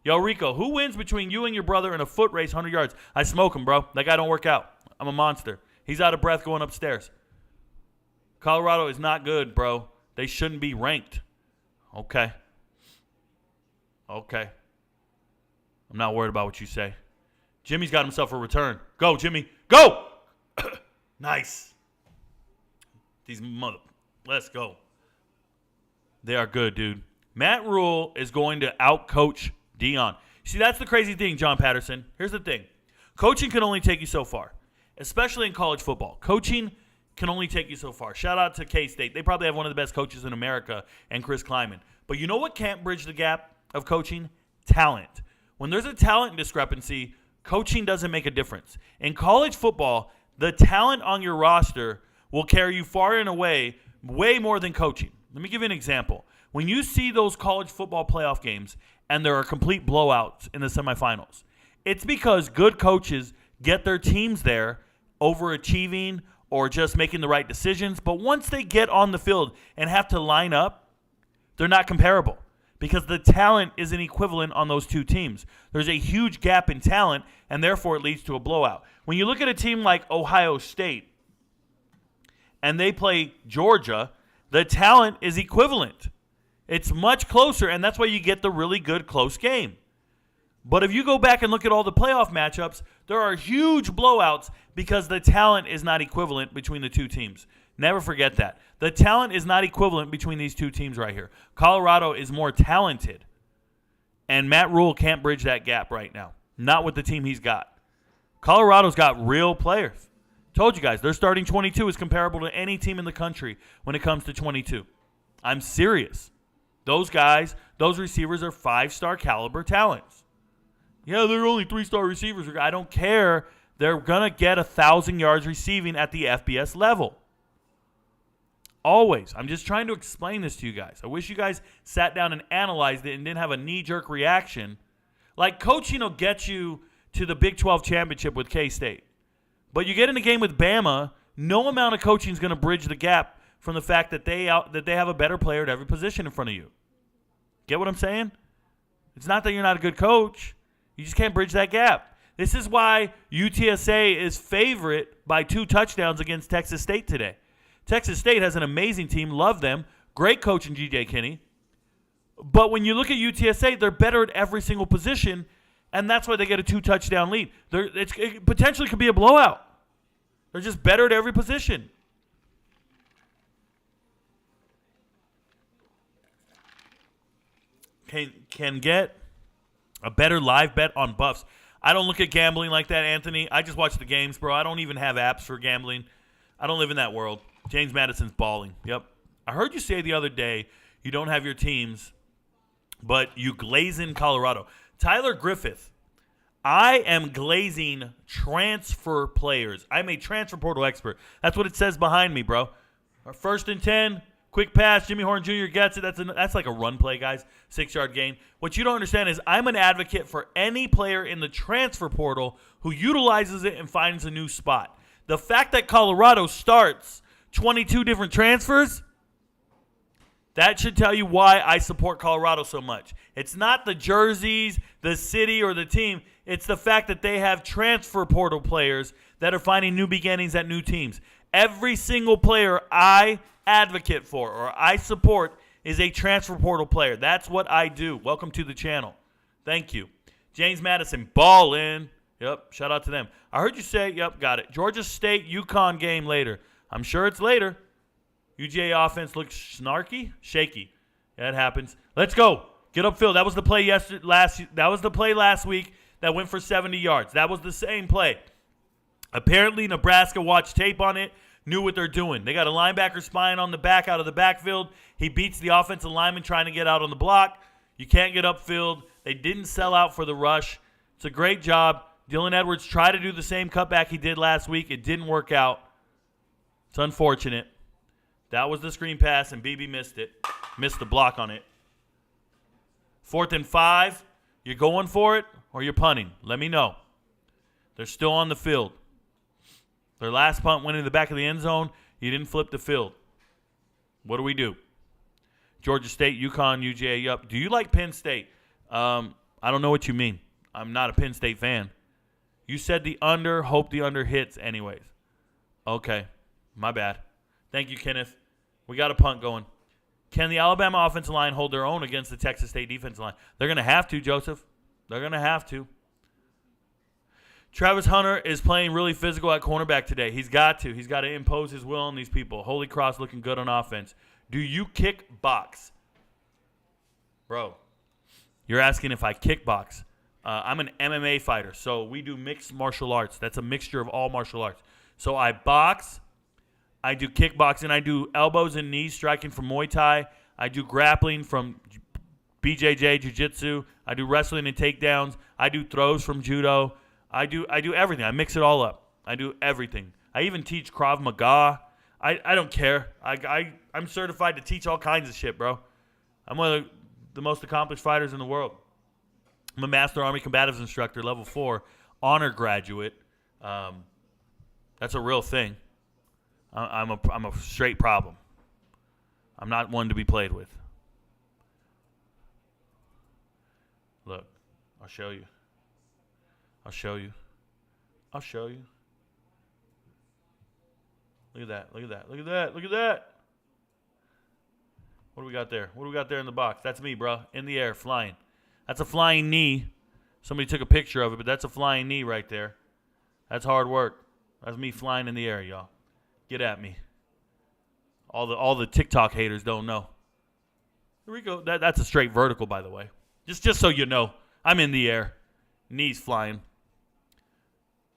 Yo, Rico, who wins between you and your brother in a foot race 100 yards? I smoke him, bro. That guy don't work out. I'm a monster. He's out of breath going upstairs. Colorado is not good, bro. They shouldn't be ranked. Okay. I'm not worried about what you say. Jimmy's got himself a return. Go, Jimmy. Go! Nice. Let's go. They are good, dude. Matt Rule is going to outcoach Dion. See, that's the crazy thing, John Patterson. Here's the thing. Coaching can only take you so far, especially in college football. Coaching can only take you so far. Shout out to K-State. They probably have one of the best coaches in America, and Chris Kleiman. But you know what can't bridge the gap of coaching? Talent. When there's a talent discrepancy, coaching doesn't make a difference. In college football, the talent on your roster will carry you far and away, way more than coaching. Let me give you an example. When you see those college football playoff games and there are complete blowouts in the semifinals, it's because good coaches get their teams there overachieving or just making the right decisions. But once they get on the field and have to line up, they're not comparable because the talent isn't equivalent on those two teams. There's a huge gap in talent, and therefore it leads to a blowout. When you look at a team like Ohio State and they play Georgia, the talent is equivalent. It's much closer, and that's why you get the really good close game. But if you go back and look at all the playoff matchups, there are huge blowouts because the talent is not equivalent between the two teams. Never forget that. The talent is not equivalent between these two teams right here. Colorado is more talented, and Matt Rule can't bridge that gap right now. Not with the team he's got. Colorado's got real players. Told you guys, their starting 22 is comparable to any team in the country when it comes to 22. I'm serious. Those guys, those receivers are 5-star caliber talents. Yeah, they're only 3-star receivers. I don't care. They're going to get 1,000 yards receiving at the FBS level. Always. I'm just trying to explain this to you guys. I wish you guys sat down and analyzed it and didn't have a knee-jerk reaction. Like, coaching will get you to the Big 12 championship with K-State. But you get in a game with Bama, no amount of coaching is going to bridge the gap from the fact that they have a better player at every position in front of you. Get what I'm saying? It's not that you're not a good coach. You just can't bridge that gap. This is why UTSA is favorite by 2 touchdowns against Texas State today. Texas State has an amazing team. Love them. Great coach in G.J. Kinney. But when you look at UTSA, they're better at every single position, and that's why they get a 2-touchdown lead. It potentially could be a blowout. They're just better at every position. Can get a better live bet on buffs. I don't look at gambling like that, Anthony. I just watch the games, bro. I don't even have apps for gambling. I don't live in that world. James Madison's balling. Yep. I heard you say the other day you don't have your teams, but you glaze in Colorado. Tyler Griffith, I am glazing transfer players. I'm a transfer portal expert. That's what it says behind me, bro. Our 1st and 10, quick pass. Jimmy Horn Jr. gets it. That's like a run play, guys. 6-yard gain. What you don't understand is I'm an advocate for any player in the transfer portal who utilizes it and finds a new spot. The fact that Colorado starts 22 different transfers, that should tell you why I support Colorado so much. It's not the jerseys, the city, or the team. It's the fact that they have transfer portal players that are finding new beginnings at new teams. Every single player I advocate for or I support is a transfer portal player. That's what I do. Welcome to the channel. Thank you. James Madison, ball in. Yep, shout out to them. I heard you say, yep, got it. Georgia State, UConn game later. I'm sure it's later. UGA offense looks snarky, shaky. Yeah, it happens. Let's go. Get upfield. That was the play last week that went for 70 yards. That was the same play. Apparently, Nebraska watched tape on it, knew what they're doing. They got a linebacker spying on the back out of the backfield. He beats the offensive lineman trying to get out on the block. You can't get upfield. They didn't sell out for the rush. It's a great job. Dylan Edwards tried to do the same cutback he did last week. It didn't work out. It's unfortunate. That was the screen pass, and BB missed it. Missed the block on it. 4th and 5. You're going for it or you're punting? Let me know. They're still on the field. Their last punt went in the back of the end zone. You didn't flip the field. What do we do? Georgia State, UConn, UGA, yup. Do you like Penn State? I don't know what you mean. I'm not a Penn State fan. You said the under. Hope the under hits anyways. Okay. My bad. Thank you, Kenneth. We got a punt going. Can the Alabama offensive line hold their own against the Texas State defensive line? They're going to have to, Joseph. They're going to have to. Travis Hunter is playing really physical at cornerback today. He's got to. He's got to impose his will on these people. Holy Cross looking good on offense. Do you kick box? Bro, you're asking if I kickbox. I'm an MMA fighter, so we do mixed martial arts. That's a mixture of all martial arts. So I box. I do kickboxing. I do elbows and knees striking from Muay Thai. I do grappling from BJJ Jiu-Jitsu. I do wrestling and takedowns. I do throws from judo. I do everything. I mix it all up. I do everything. I even teach Krav Maga. I don't care. I'm certified to teach all kinds of shit, bro. I'm one of the most accomplished fighters in the world. I'm a Master Army Combatives Instructor, level 4, honor graduate. That's a real thing. I'm a straight problem. I'm not one to be played with. Look, I'll show you. I'll show you. I'll show you. Look at that. Look at that. Look at that. Look at that. What do we got there? What do we got there in the box? That's me, bro. In the air, flying. That's a flying knee. Somebody took a picture of it, but that's a flying knee right there. That's hard work. That's me flying in the air, y'all. Get at me. All the TikTok haters don't know. Rico, that's a straight vertical, by the way. Just so you know, I'm in the air. Knees flying.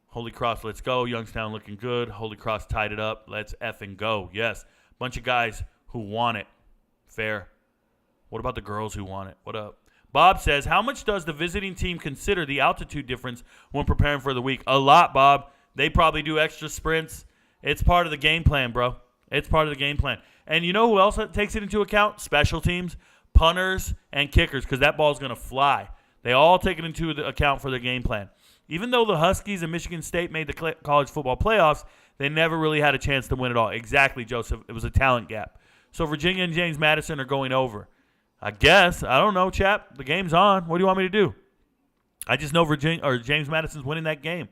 Holy Cross, let's go. Youngstown looking good. Holy Cross tied it up. Let's effing go. Yes. Bunch of guys who want it. Fair. What about the girls who want it? What up? Bob says, how much does the visiting team consider the altitude difference when preparing for the week? A lot, Bob. They probably do extra sprints. It's part of the game plan, bro. It's part of the game plan. And you know who else takes it into account? Special teams, punters, and kickers, because that ball's going to fly. They all take it into account for their game plan. Even though the Huskies and Michigan State made the college football playoffs, they never really had a chance to win it all. Exactly, Joseph. It was a talent gap. So Virginia and James Madison are going over. I guess. I don't know, chap. The game's on. What do you want me to do? I just know James Madison's winning that game.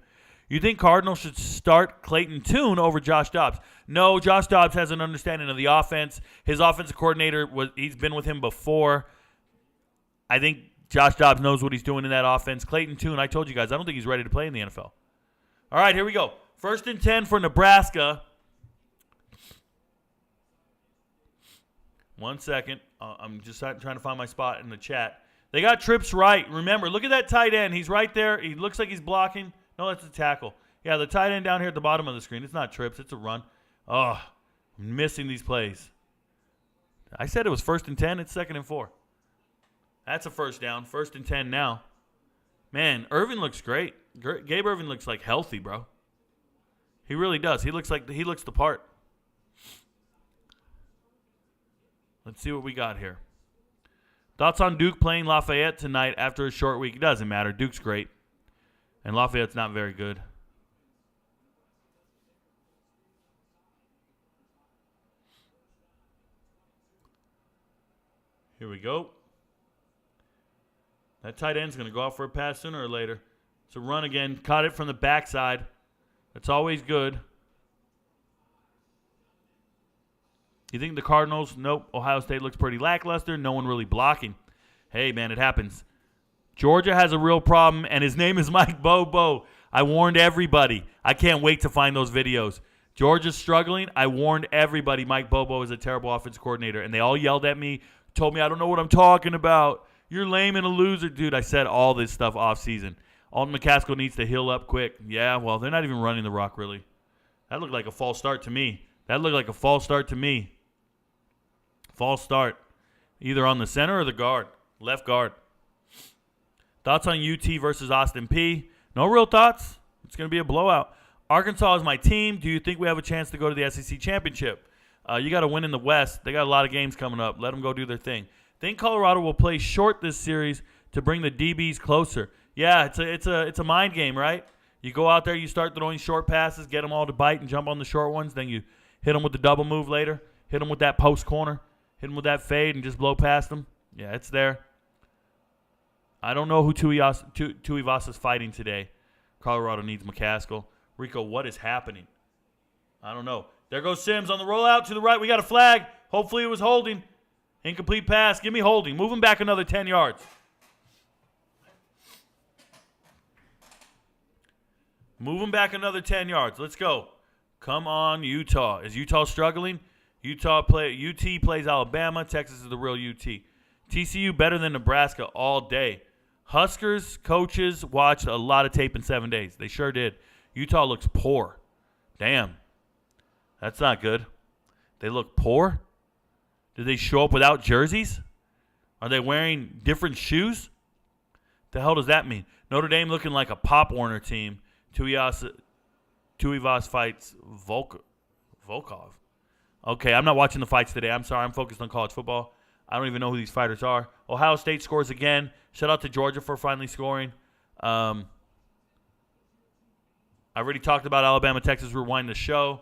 You think Cardinals should start Clayton Tune over Josh Dobbs? No, Josh Dobbs has an understanding of the offense. His offensive coordinator, he's been with him before. I think Josh Dobbs knows what he's doing in that offense. Clayton Tune, I told you guys, I don't think he's ready to play in the NFL. All right, here we go. 1st and 10 for Nebraska. 1 second. I'm just trying to find my spot in the chat. They got trips right. Remember, look at that tight end. He's right there. He looks like he's blocking. No, that's a tackle. Yeah, the tight end down here at the bottom of the screen. It's not trips. It's a run. Oh, I'm missing these plays. I said it was 1st and 10. It's 2nd and 4. That's a first down. 1st and 10 now. Man, Irvin looks great. Gabe Irvin looks like healthy, bro. He really does. He looks the part. Let's see what we got here. Thoughts on Duke playing Lafayette tonight after a short week? It doesn't matter. Duke's great. And Lafayette's not very good. Here we go. That tight end's going to go out for a pass sooner or later. It's a run again. Caught it from the backside. That's always good. You think the Cardinals? Nope. Ohio State looks pretty lackluster. No one really blocking. Hey, man, it happens. Georgia has a real problem, and his name is Mike Bobo. I warned everybody. I can't wait to find those videos. Georgia's struggling. I warned everybody Mike Bobo is a terrible offensive coordinator, and they all yelled at me, told me I don't know what I'm talking about. You're lame and a loser. Dude, I said all this stuff off season. Alton McCaskill needs to heal up quick. Yeah, well, they're not even running the rock, really. That looked like a false start to me. False start. Either on the center or the guard. Left guard. Thoughts on UT versus Austin P? No real thoughts. It's going to be a blowout. Arkansas is my team. Do you think we have a chance to go to the SEC championship? You got to win in the West. They got a lot of games coming up. Let them go do their thing. Think Colorado will play short this series to bring the DBs closer. Yeah, it's a mind game, right? You go out there, you start throwing short passes, get them all to bite and jump on the short ones. Then you hit them with the double move later. Hit them with that post corner. Hit them with that fade and just blow past them. Yeah, it's there. I don't know who Tuivasa's fighting today. Colorado needs McCaskill. Rico, what is happening? I don't know. There goes Sims on the rollout to the right. We got a flag. Hopefully it was holding. Incomplete pass. Give me holding. Move him back another 10 yards. Move him back another 10 yards. Let's go. Come on, Utah. Is Utah struggling? UT plays Alabama. Texas is the real UT. TCU better than Nebraska all day. Huskers coaches watched a lot of tape in 7 days. They sure did. Utah looks poor. Damn. That's not good. They look poor? Did they show up without jerseys? Are they wearing different shoes? The hell does that mean? Notre Dame looking like a Pop Warner team. Tuivas fights Volkov. Okay, I'm not watching the fights today. I'm sorry. I'm focused on college football. I don't even know who these fighters are. Ohio State scores again. Shout out to Georgia for finally scoring. I already talked about Alabama, Texas. Rewind the show.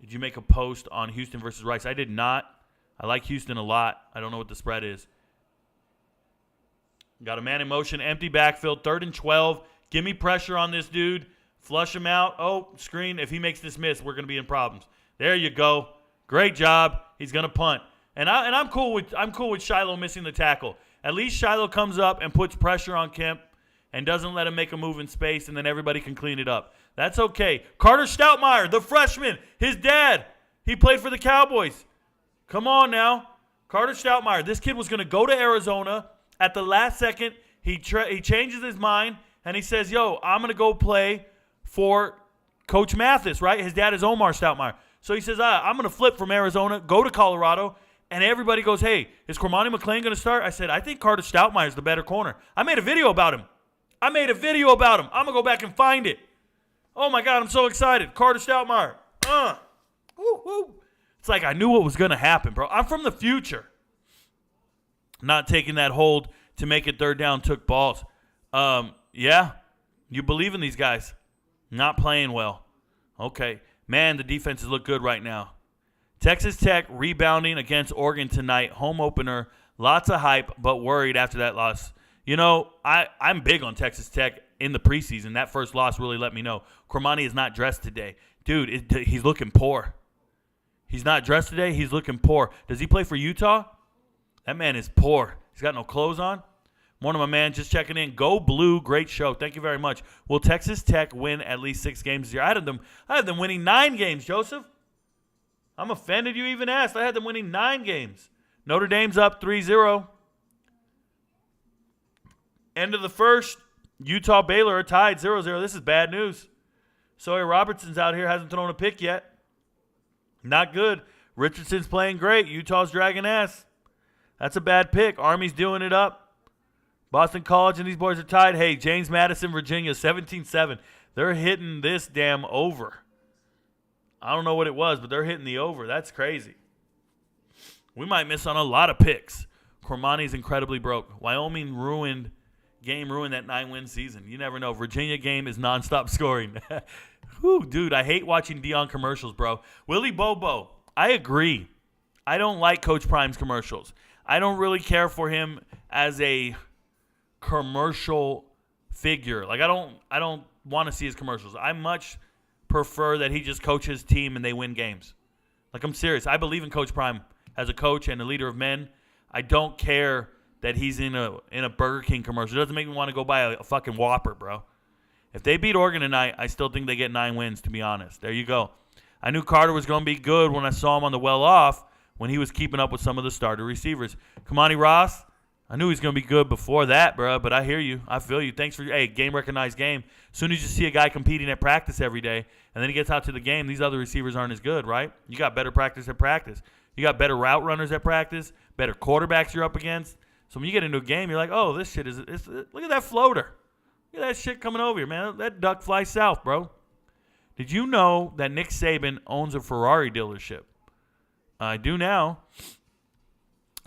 Did you make a post on Houston versus Rice? I did not. I like Houston a lot. I don't know what the spread is. Got a man in motion. Empty backfield. 3rd and 12. Give me pressure on this dude. Flush him out. Oh, screen. If he makes this miss, we're going to be in problems. There you go. Great job. He's going to punt. And I'm cool with Shiloh missing the tackle. At least Shiloh comes up and puts pressure on Kemp and doesn't let him make a move in space, and then everybody can clean it up. That's okay. Carter Stoutmeyer, the freshman, his dad, he played for the Cowboys. Come on now. Carter Stoutmeyer, this kid was going to go to Arizona. At the last second, he changes his mind, and he says, yo, I'm going to go play for Coach Mathis, right? His dad is Omar Stoutmeyer. So he says, I'm going to flip from Arizona, go to Colorado. And everybody goes, hey, is Cormani McClain going to start? I said, I think Carter Stoutmeyer is the better corner. I made a video about him. I'm going to go back and find it. Oh, my God, I'm so excited. Carter Stoutmeyer. Woo, woo. It's like I knew what was going to happen, bro. I'm from the future. Not taking that hold to make it 3rd down, took balls. Yeah, you believe in these guys. Not playing well. Okay. Man, the defenses look good right now. Texas Tech rebounding against Oregon tonight. Home opener. Lots of hype, but worried after that loss. You know, I'm big on Texas Tech in the preseason. That first loss really let me know. Cormani is not dressed today. Dude, he's looking poor. He's not dressed today. He's looking poor. Does he play for Utah? That man is poor. He's got no clothes on. One of my man just checking in. Go Blue. Great show. Thank you very much. Will Texas Tech win at least 6 games this year? I had them winning 9 games, Joseph. I'm offended you even asked. I had them winning 9 games. Notre Dame's up 3-0. End of the first. Utah Baylor are tied 0-0. This is bad news. Sawyer Robertson's out here. Hasn't thrown a pick yet. Not good. Richardson's playing great. Utah's dragging ass. That's a bad pick. Army's doing it up. Boston College and these boys are tied. Hey, James Madison, Virginia, 17-7. They're hitting this damn over. I don't know what it was, but they're hitting the over. That's crazy. We might miss on a lot of picks. Cormani's incredibly broke. Wyoming ruined that 9-win season. You never know. Virginia game is nonstop scoring. Whew, dude, I hate watching Dion commercials, bro. Willie Bobo, I agree. I don't like Coach Prime's commercials. I don't really care for him as a commercial figure. Like I don't want to see his commercials. I much prefer that he just coaches his team and they win games. Like I'm serious. I believe in Coach Prime as a coach and a leader of men. I don't care that he's in a Burger King commercial. It doesn't make me want to go buy a fucking Whopper, bro. If they beat Oregon tonight, I still think they get 9 wins, to be honest. There you go. I knew Carter was going to be good when I saw him on the well off when he was keeping up with some of the starter receivers. Kamani Ross, I knew he was going to be good before that, bro, but I hear you. I feel you. Thanks for, game recognized game. As soon as you see a guy competing at practice every day and then he gets out to the game, these other receivers aren't as good, right? You got better practice at practice. You got better route runners at practice, better quarterbacks you're up against. So when you get into a game, you're like, oh, this shit look at that floater. Look at that shit coming over here, man. That duck flies south, bro. Did you know that Nick Saban owns a Ferrari dealership? I do now.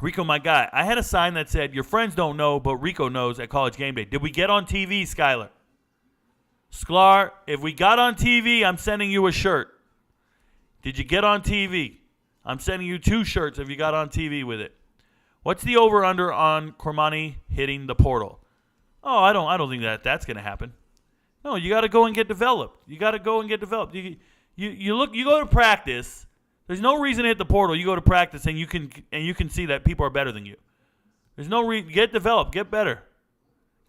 Rico, my guy, I had a sign that said, your friends don't know, but Rico knows at College Game Day. Did we get on TV, Skylar? Sklar, if we got on TV, I'm sending you a shirt. Did you get on TV? I'm sending you 2 shirts if you got on TV with it. What's the over-under on Cormani hitting the portal? Oh, I don't think that's going to happen. No, you got to go and get developed. You got to go and get developed. You go to practice. There's no reason to hit the portal. You go to practice and you can see that people are better than you. There's no reason. Get developed. Get better.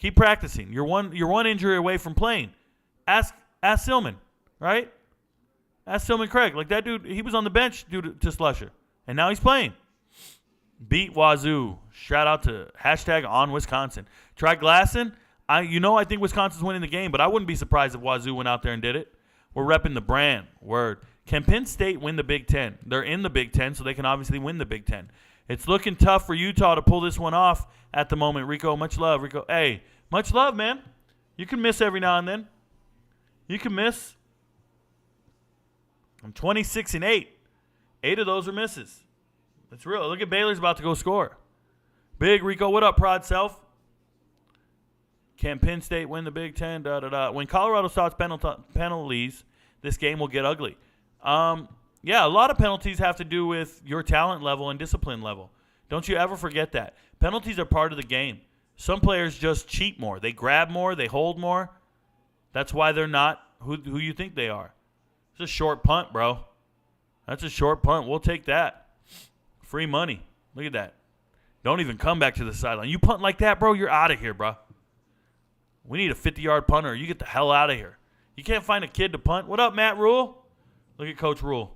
Keep practicing. You're one injury away from playing. Ask Silman, right? Ask Silman Craig. Like that dude, he was on the bench due to Slusher, and now he's playing. Beat Wazoo. Shout out to #OnWisconsin. Try Glasson. I think Wisconsin's winning the game, but I wouldn't be surprised if Wazoo went out there and did it. We're repping the brand. Word. Can Penn State win the Big Ten? They're in the Big Ten, so they can obviously win the Big Ten. It's looking tough for Utah to pull this one off at the moment. Rico, much love. Rico, hey, much love, man. You can miss every now and then. You can miss. I'm 26-8. 8 of those are misses. That's real. Look at Baylor's about to go score. Big Rico, what up, Prod Self? Can Penn State win the Big Ten? When Colorado starts penalties, this game will get ugly. Yeah, a lot of penalties have to do with your talent level and discipline level. Don't you ever forget that. Penalties are part of the game. Some players just cheat more. They grab more. They hold more. That's why they're not who you think they are. It's a short punt, bro. That's a short punt. We'll take that. Free money. Look at that. Don't even come back to the sideline. You punt like that, bro, you're out of here, bro. We need a 50-yard punter. You get the hell out of here. You can't find a kid to punt. What up, Matt Rule? Look at Coach Rule.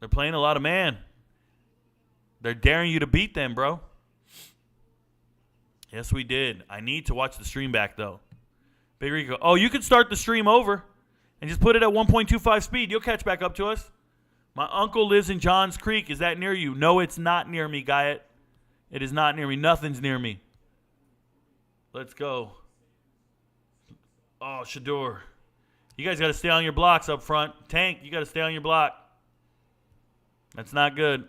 They're playing a lot of man. They're daring you to beat them, bro. Yes, we did. I need to watch the stream back, though. Big Rico. Oh, you can start the stream over and just put it at 1.25 speed. You'll catch back up to us. My uncle lives in Johns Creek. Is that near you? No, it's not near me, Guyet. It is not near me. Nothing's near me. Let's go. Oh, Shador. You guys got to stay on your blocks up front. Tank, you got to stay on your block. That's not good.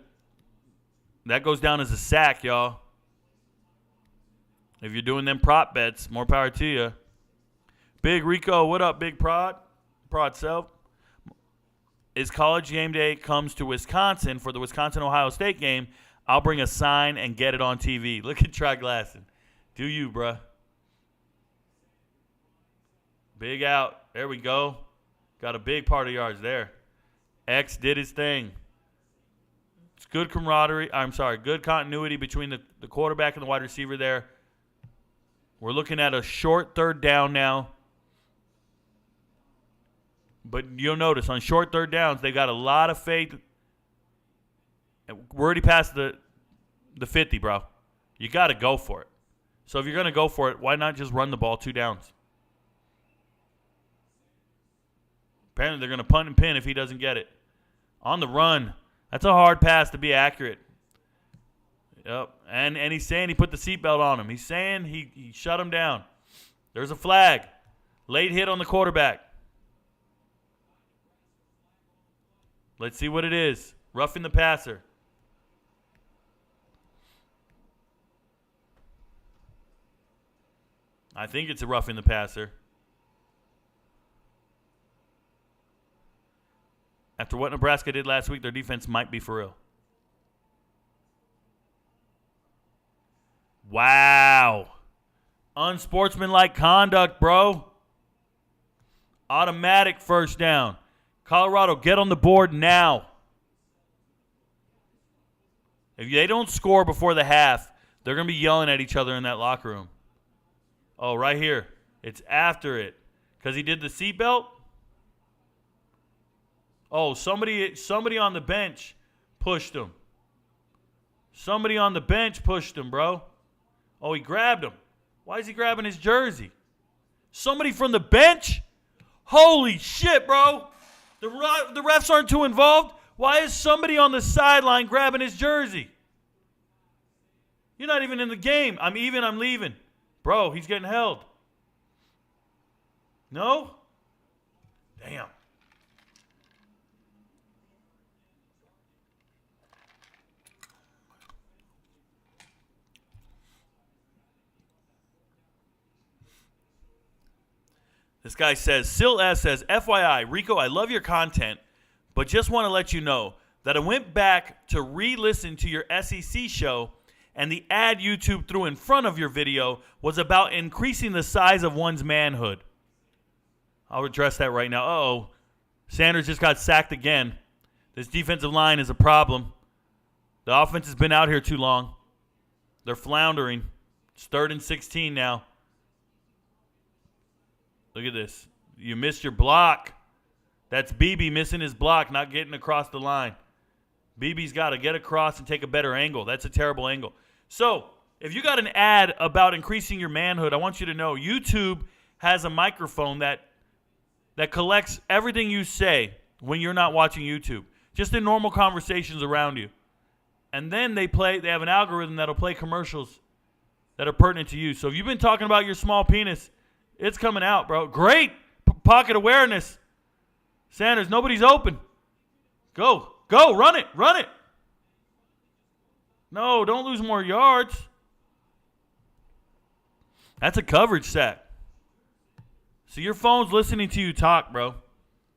That goes down as a sack, y'all. If you're doing them prop bets, more power to you. Big Rico, what up, Big Prod? Prod self. Is College Game Day comes to Wisconsin for the Wisconsin-Ohio State game, I'll bring a sign and get it on TV. Look at Try Glasson. Do you, bruh. Big out. There we go. Got a big part of yards there. X did his thing. It's good camaraderie. Good continuity between the quarterback and the wide receiver there. We're looking at a short third down now. But you'll notice on short third downs, they've got a lot of faith. We're already past the 50, bro. You got to go for it. So if you're going to go for it, why not just run the ball 2 downs? Apparently they're going to punt and pin if he doesn't get it. On the run. That's a hard pass to be accurate. Yep. And he's saying he put the seatbelt on him. He's saying he shut him down. There's a flag. Late hit on the quarterback. Let's see what it is. Roughing the passer. I think it's a roughing the passer. After what Nebraska did last week, their defense might be for real. Wow. Unsportsmanlike conduct, bro. Automatic first down. Colorado, get on the board now. If they don't score before the half, they're going to be yelling at each other in that locker room. Oh, right here. It's after it. Because he did the seatbelt? Oh, somebody on the bench pushed him. Somebody on the bench pushed him, bro. Oh, he grabbed him. Why is he grabbing his jersey? Somebody from the bench? Holy shit, bro. The refs aren't too involved. Why is somebody on the sideline grabbing his jersey? You're not even in the game. I'm leaving. Bro, he's getting held. No? Damn. This guy says, Sil S says, FYI, Rico, I love your content, but just want to let you know that I went back to re-listen to your SEC show, and the ad YouTube threw in front of your video was about increasing the size of one's manhood. I'll address that right now. Uh-oh. Sanders just got sacked again. This defensive line is a problem. The offense has been out here too long. They're floundering. It's 3rd and 16 now. Look at this. You missed your block. That's BB missing his block, not getting across the line. BB's got to get across and take a better angle. That's a terrible angle. So, if you got an ad about increasing your manhood, I want you to know YouTube has a microphone that collects everything you say when you're not watching YouTube, just in normal conversations around you. And then they have an algorithm that'll play commercials that are pertinent to you. So if you've been talking about your small penis, it's coming out, bro. Great pocket awareness. Sanders, nobody's open. Go, run it. No, don't lose more yards. That's a coverage sack. So your phone's listening to you talk, bro.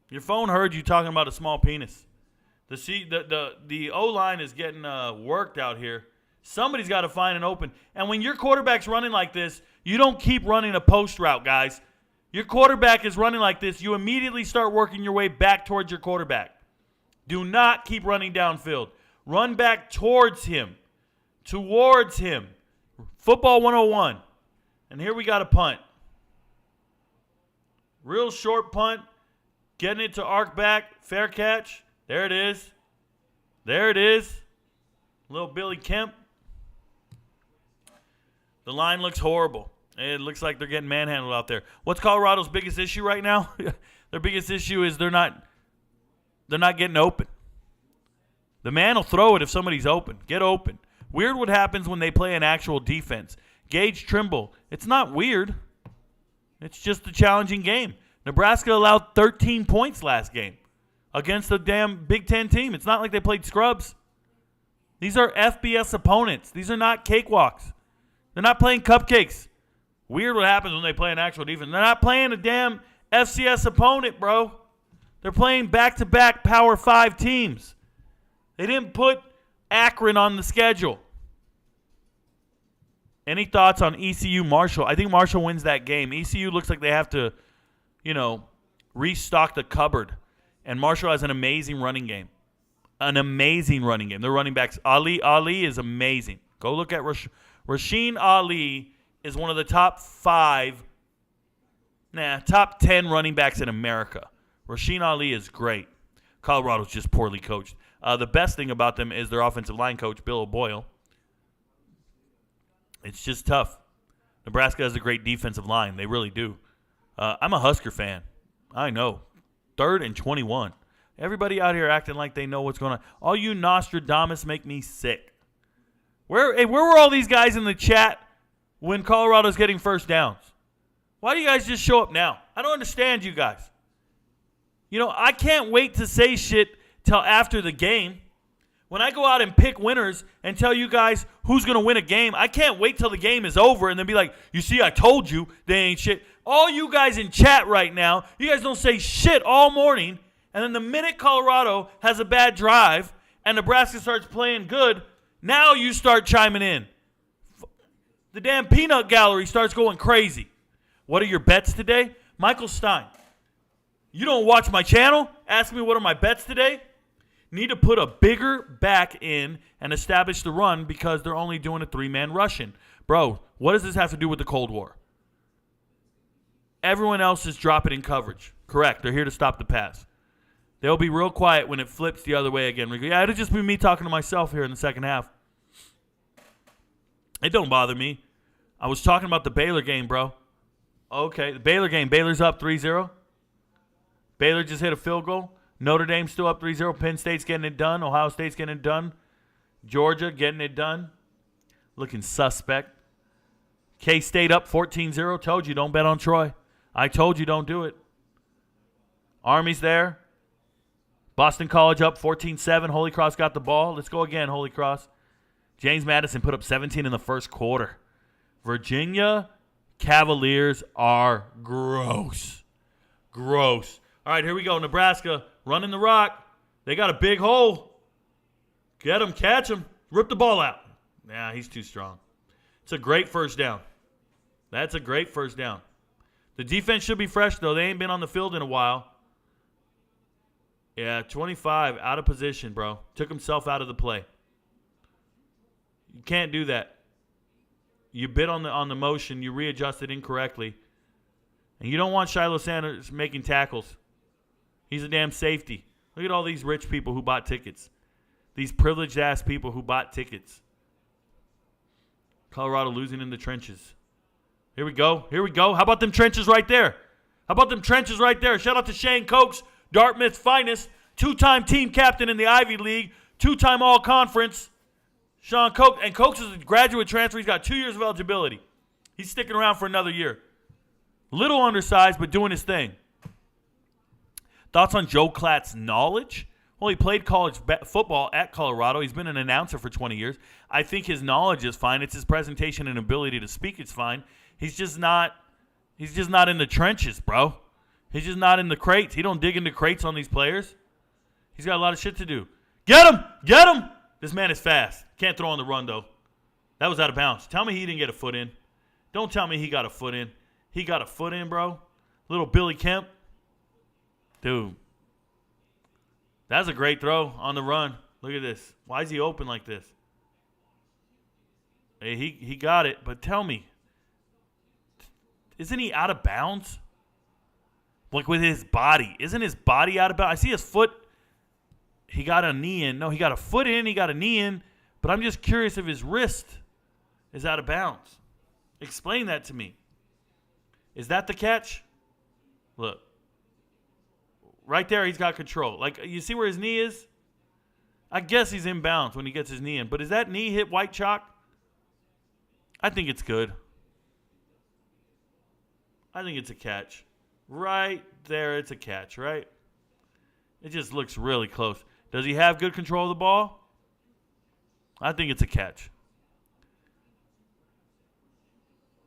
Your phone heard you talking about a small penis. The O-line is getting worked out here. Somebody's got to find an open. And when your quarterback's running like this, you don't keep running a post route, guys. Your quarterback is running like this. You immediately start working your way back towards your quarterback. Do not keep running downfield. Run back towards him. Towards him. Football 101. And here we got a punt. Real short punt. Getting it to arc back. Fair catch. There it is. Little Billy Kemp. The line looks horrible. It looks like they're getting manhandled out there. What's Colorado's biggest issue right now? Their biggest issue is they're not getting open. The man will throw it if somebody's open. Get open. Weird what happens when they play an actual defense. Gage Trimble. It's not weird. It's just a challenging game. Nebraska allowed 13 points last game against a damn Big Ten team. It's not like they played scrubs. These are FBS opponents. These are not cakewalks. They're not playing cupcakes. Weird what happens when they play an actual defense. They're not playing a damn FCS opponent, bro. They're playing back-to-back Power 5 teams. They didn't put Akron on the schedule. Any thoughts on ECU Marshall? I think Marshall wins that game. ECU looks like they have to, restock the cupboard. And Marshall has an amazing running game. Their running backs. Ali is amazing. Go look at Rasheen Ali is one of the top 10 running backs in America. Rasheen Ali is great. Colorado's just poorly coached. The best thing about them is their offensive line coach, Bill O'Boyle. It's just tough. Nebraska has a great defensive line. They really do. I'm a Husker fan. I know. 3rd and 21. Everybody out here acting like they know what's going on. All you Nostradamus make me sick. Where were all these guys in the chat when Colorado's getting first downs? Why do you guys just show up now? I don't understand you guys. You know, I can't wait to say shit till after the game. When I go out and pick winners and tell you guys who's going to win a game, I can't wait till the game is over and then be like, you see, I told you they ain't shit. All you guys in chat right now, you guys don't say shit all morning. And then the minute Colorado has a bad drive and Nebraska starts playing good, now you start chiming in. The damn peanut gallery starts going crazy. What are your bets today? Michael Stein. You don't watch my channel? Ask me what are my bets today? Need to put a bigger back in and establish the run because they're only doing a 3-man rushing. Bro, what does this have to do with the Cold War? Everyone else is dropping in coverage. Correct. They're here to stop the pass. They'll be real quiet when it flips the other way again. Yeah, it'll just be me talking to myself here in the second half. It don't bother me. I was talking about the Baylor game, bro. Okay, the Baylor game. Baylor's up 3-0. Baylor just hit a field goal. Notre Dame's still up 3-0. Penn State's getting it done. Ohio State's getting it done. Georgia getting it done. Looking suspect. K-State up 14-0. Told you, don't bet on Troy. I told you, don't do it. Army's there. Boston College up 14-7. Holy Cross got the ball. Let's go again, Holy Cross. James Madison put up 17 in the first quarter. Virginia Cavaliers are gross. Gross. All right, here we go. Nebraska running the rock. They got a big hole. Get him, catch him, rip the ball out. Nah, he's too strong. It's a great first down. That's a great first down. The defense should be fresh, though. They ain't been on the field in a while. Yeah, 25, out of position, bro. Took himself out of the play. You can't do that. You bit on the motion. You readjusted incorrectly. And you don't want Shiloh Sanders making tackles. He's a damn safety. Look at all these rich people who bought tickets. These privileged-ass people who bought tickets. Colorado losing in the trenches. Here we go. Here we go. How about them trenches right there? How about them trenches right there? Shout out to Shane Cokes, Dartmouth's finest, 2-time team captain in the Ivy League, 2-time all-conference. Sean Cokes. And Cokes is a graduate transfer. He's got 2 years of eligibility. He's sticking around for another year. Little undersized, but doing his thing. Thoughts on Joe Klatt's knowledge? Well, he played college football at Colorado. He's been an announcer for 20 years. I think his knowledge is fine. It's his presentation and ability to speak is fine. He's just not in the trenches, bro. He's just not in the crates. He don't dig into crates on these players. He's got a lot of shit to do. Get him! Get him! This man is fast. Can't throw on the run, though. That was out of bounds. Tell me he didn't get a foot in. Don't tell me he got a foot in. He got a foot in, bro. Little Billy Kemp. Dude. That's a great throw on the run. Look at this. Why is he open like this? Hey, he got it, but tell me. Isn't he out of bounds? Like with his body. Isn't his body out of bounds? I see his foot. He got a knee in. No, he got a foot in. He got a knee in. But I'm just curious if his wrist is out of bounds. Explain that to me. Is that the catch? Look. Right there, he's got control. Like, you see where his knee is? I guess he's in bounds when he gets his knee in. But is that knee hit white chalk? I think it's good. I think it's a catch. Right there, it's a catch, right? It just looks really close. Does he have good control of the ball? I think it's a catch.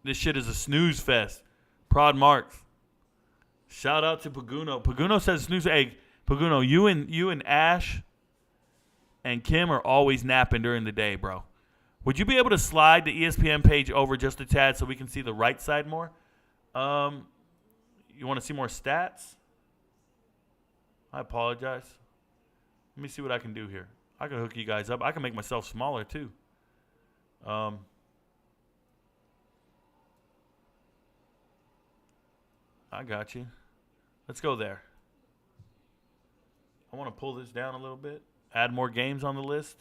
This shit is a snooze fest. Prod Marks. Shout out to Paguno. Paguno says snooze. Hey, Paguno, you and Ash and Kim are always napping during the day, bro. Would you be able to slide the ESPN page over just a tad so we can see the right side more? You want to see more stats? I apologize. Let me see what I can do here. I can hook you guys up. I can make myself smaller too. I got you. Let's go there. I want to pull this down a little bit. Add more games on the list.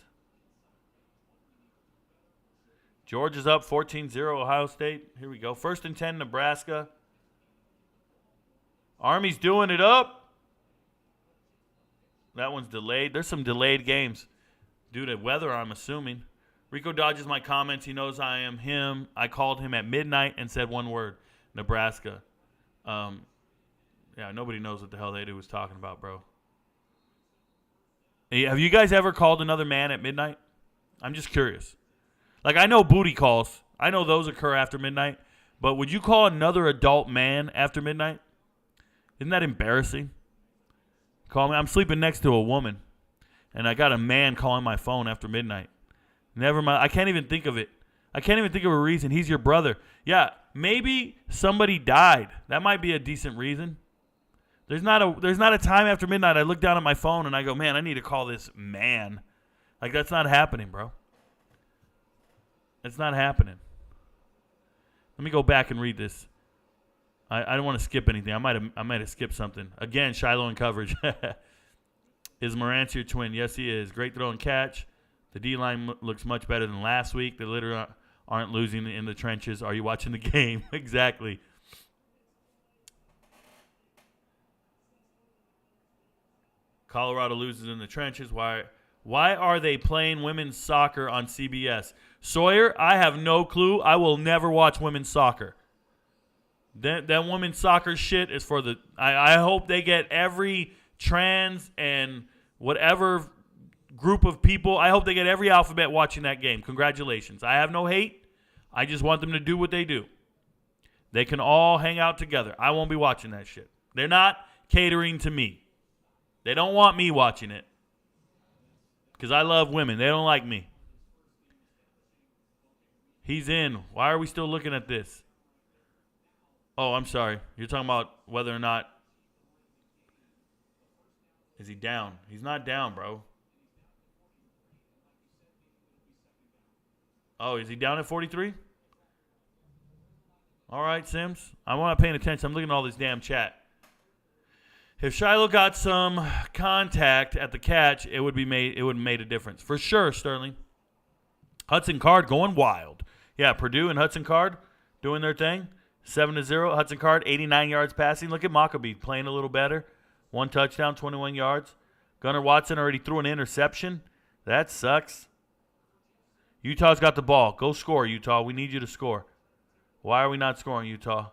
Georgia's up 14-0, Ohio State. Here we go. 1st and 10, Nebraska. Army's doing it up. That one's delayed. There's some delayed games due to weather, I'm assuming. Rico dodges my comments. He knows I am him. I called him at midnight and said one word, Nebraska. Yeah, nobody knows what the hell that dude was talking about, bro. Hey, have you guys ever called another man at midnight? I'm just curious. Like, I know booty calls. I know those occur after midnight. But would you call another adult man after midnight? Isn't that embarrassing? Call me. I'm sleeping next to a woman, and I got a man calling my phone after midnight. Never mind. I can't even think of it. I can't even think of a reason. He's your brother. Yeah, maybe somebody died. That might be a decent reason. There's not a time after midnight I look down at my phone and I go, man, I need to call this man. Like, that's not happening, bro. It's not happening. Let me go back and read this. I don't want to skip anything. I might have skipped something. Again, Shiloh in coverage. Is Morantz your twin? Yes, he is. Great throw and catch. The D-line looks much better than last week. They literally aren't losing in the trenches. Are you watching the game? Exactly. Colorado loses in the trenches. Why are they playing women's soccer on CBS? Sawyer, I have no clue. I will never watch women's soccer. That women's soccer shit is for the... I hope they get every trans and whatever group of people. I hope they get every alphabet watching that game. Congratulations. I have no hate. I just want them to do what they do. They can all hang out together. I won't be watching that shit. They're not catering to me. They don't want me watching it. Because I love women. They don't like me. He's in. Why are we still looking at this? Oh, I'm sorry. You're talking about whether or not... Is he down? He's not down, bro. Oh, is he down at 43? All right, Sims. I'm not paying attention. I'm looking at all this damn chat. If Shiloh got some contact at the catch, it would have made a difference. For sure, Sterling. Hudson Card going wild. Yeah, Purdue and Hudson Card doing their thing. 7-0. Hudson Card, 89 yards passing. Look at Maccabee playing a little better. 1 touchdown, 21 yards. Gunnar Watson already threw an interception. That sucks. Utah's got the ball. Go score, Utah. We need you to score. Why are we not scoring, Utah?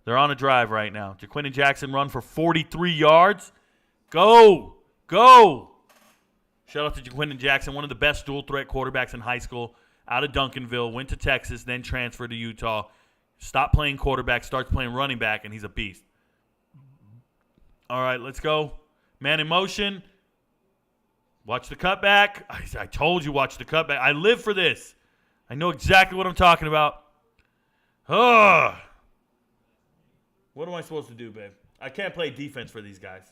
They're on a drive right now. Jaquindon Jackson run for 43 yards. Go. Go. Shout out to Jaquindon Jackson, one of the best dual-threat quarterbacks in high school. Out of Duncanville, went to Texas, then transferred to Utah. Stopped playing quarterback, starts playing running back, and he's a beast. All right, let's go. Man in motion. Watch the cutback. I told you watch the cutback. I live for this. I know exactly what I'm talking about. Ugh. What am I supposed to do, babe? I can't play defense for these guys.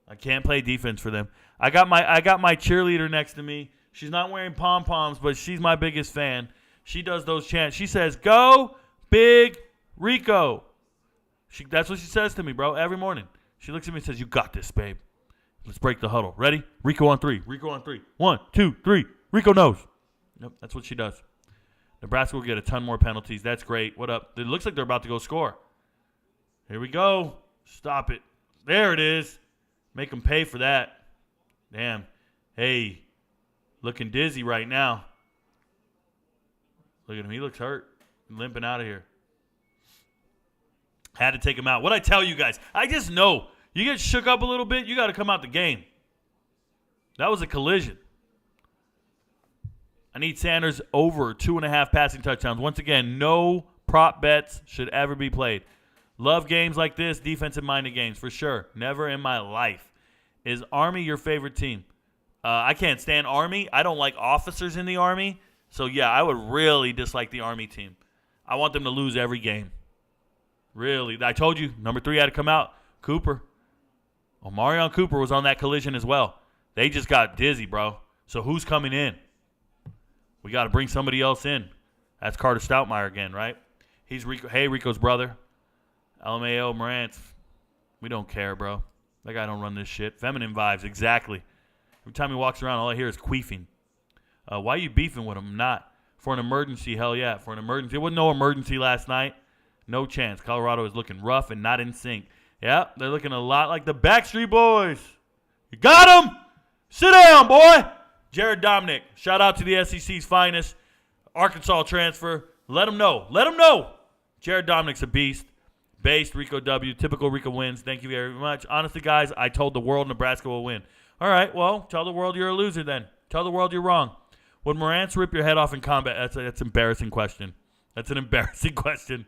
I can't play defense for them. I got my cheerleader next to me. She's not wearing pom-poms, but she's my biggest fan. She does those chants. She says, "Go, Big Rico." That's what she says to me, bro, every morning. She looks at me and says, "You got this, babe. Let's break the huddle. Ready? Rico on 3. Rico on 3. 1, 2, 3. Rico knows." Yep, that's what she does. Nebraska will get a ton more penalties. That's great. What up? It looks like they're about to go score. Here we go. Stop it. There it is. Make them pay for that. Damn. Hey, looking dizzy right now. Look at him. He looks hurt. Limping out of here. Had to take him out. What'd I tell you guys? I just know. You get shook up a little bit, you got to come out the game. That was a collision. I need Sanders over 2.5 passing touchdowns. Once again, no prop bets should ever be played. Love games like this, defensive-minded games, for sure. Never in my life. Is Army your favorite team? I can't stand Army. I don't like officers in the Army. So, yeah, I would really dislike the Army team. I want them to lose every game. Really. I told you, number 3 had to come out. Cooper. Omarion Cooper was on that collision as well. They just got dizzy, bro. So who's coming in? We got to bring somebody else in. That's Carter Stoutmeyer again, right? He's Rico. Hey, Rico's brother. LMAO Morantz. We don't care, bro. That guy don't run this shit. Feminine vibes, exactly. Every time he walks around, all I hear is queefing. Why are you beefing with him? Not. For an emergency, hell yeah. For an emergency. It wasn't no emergency last night. No chance. Colorado is looking rough and not in sync. Yeah, they're looking a lot like the Backstreet Boys. You got him? Sit down, boy. Jared Dominic, shout out to the SEC's finest. Arkansas transfer. Let him know. Let him know. Jared Dominic's a beast. Based, Rico W. Typical Rico wins. Thank you very much. Honestly, guys, I told the world Nebraska will win. All right, well, tell the world you're a loser then. Tell the world you're wrong. Would Morantz rip your head off in combat? That's an embarrassing question. That's an embarrassing question.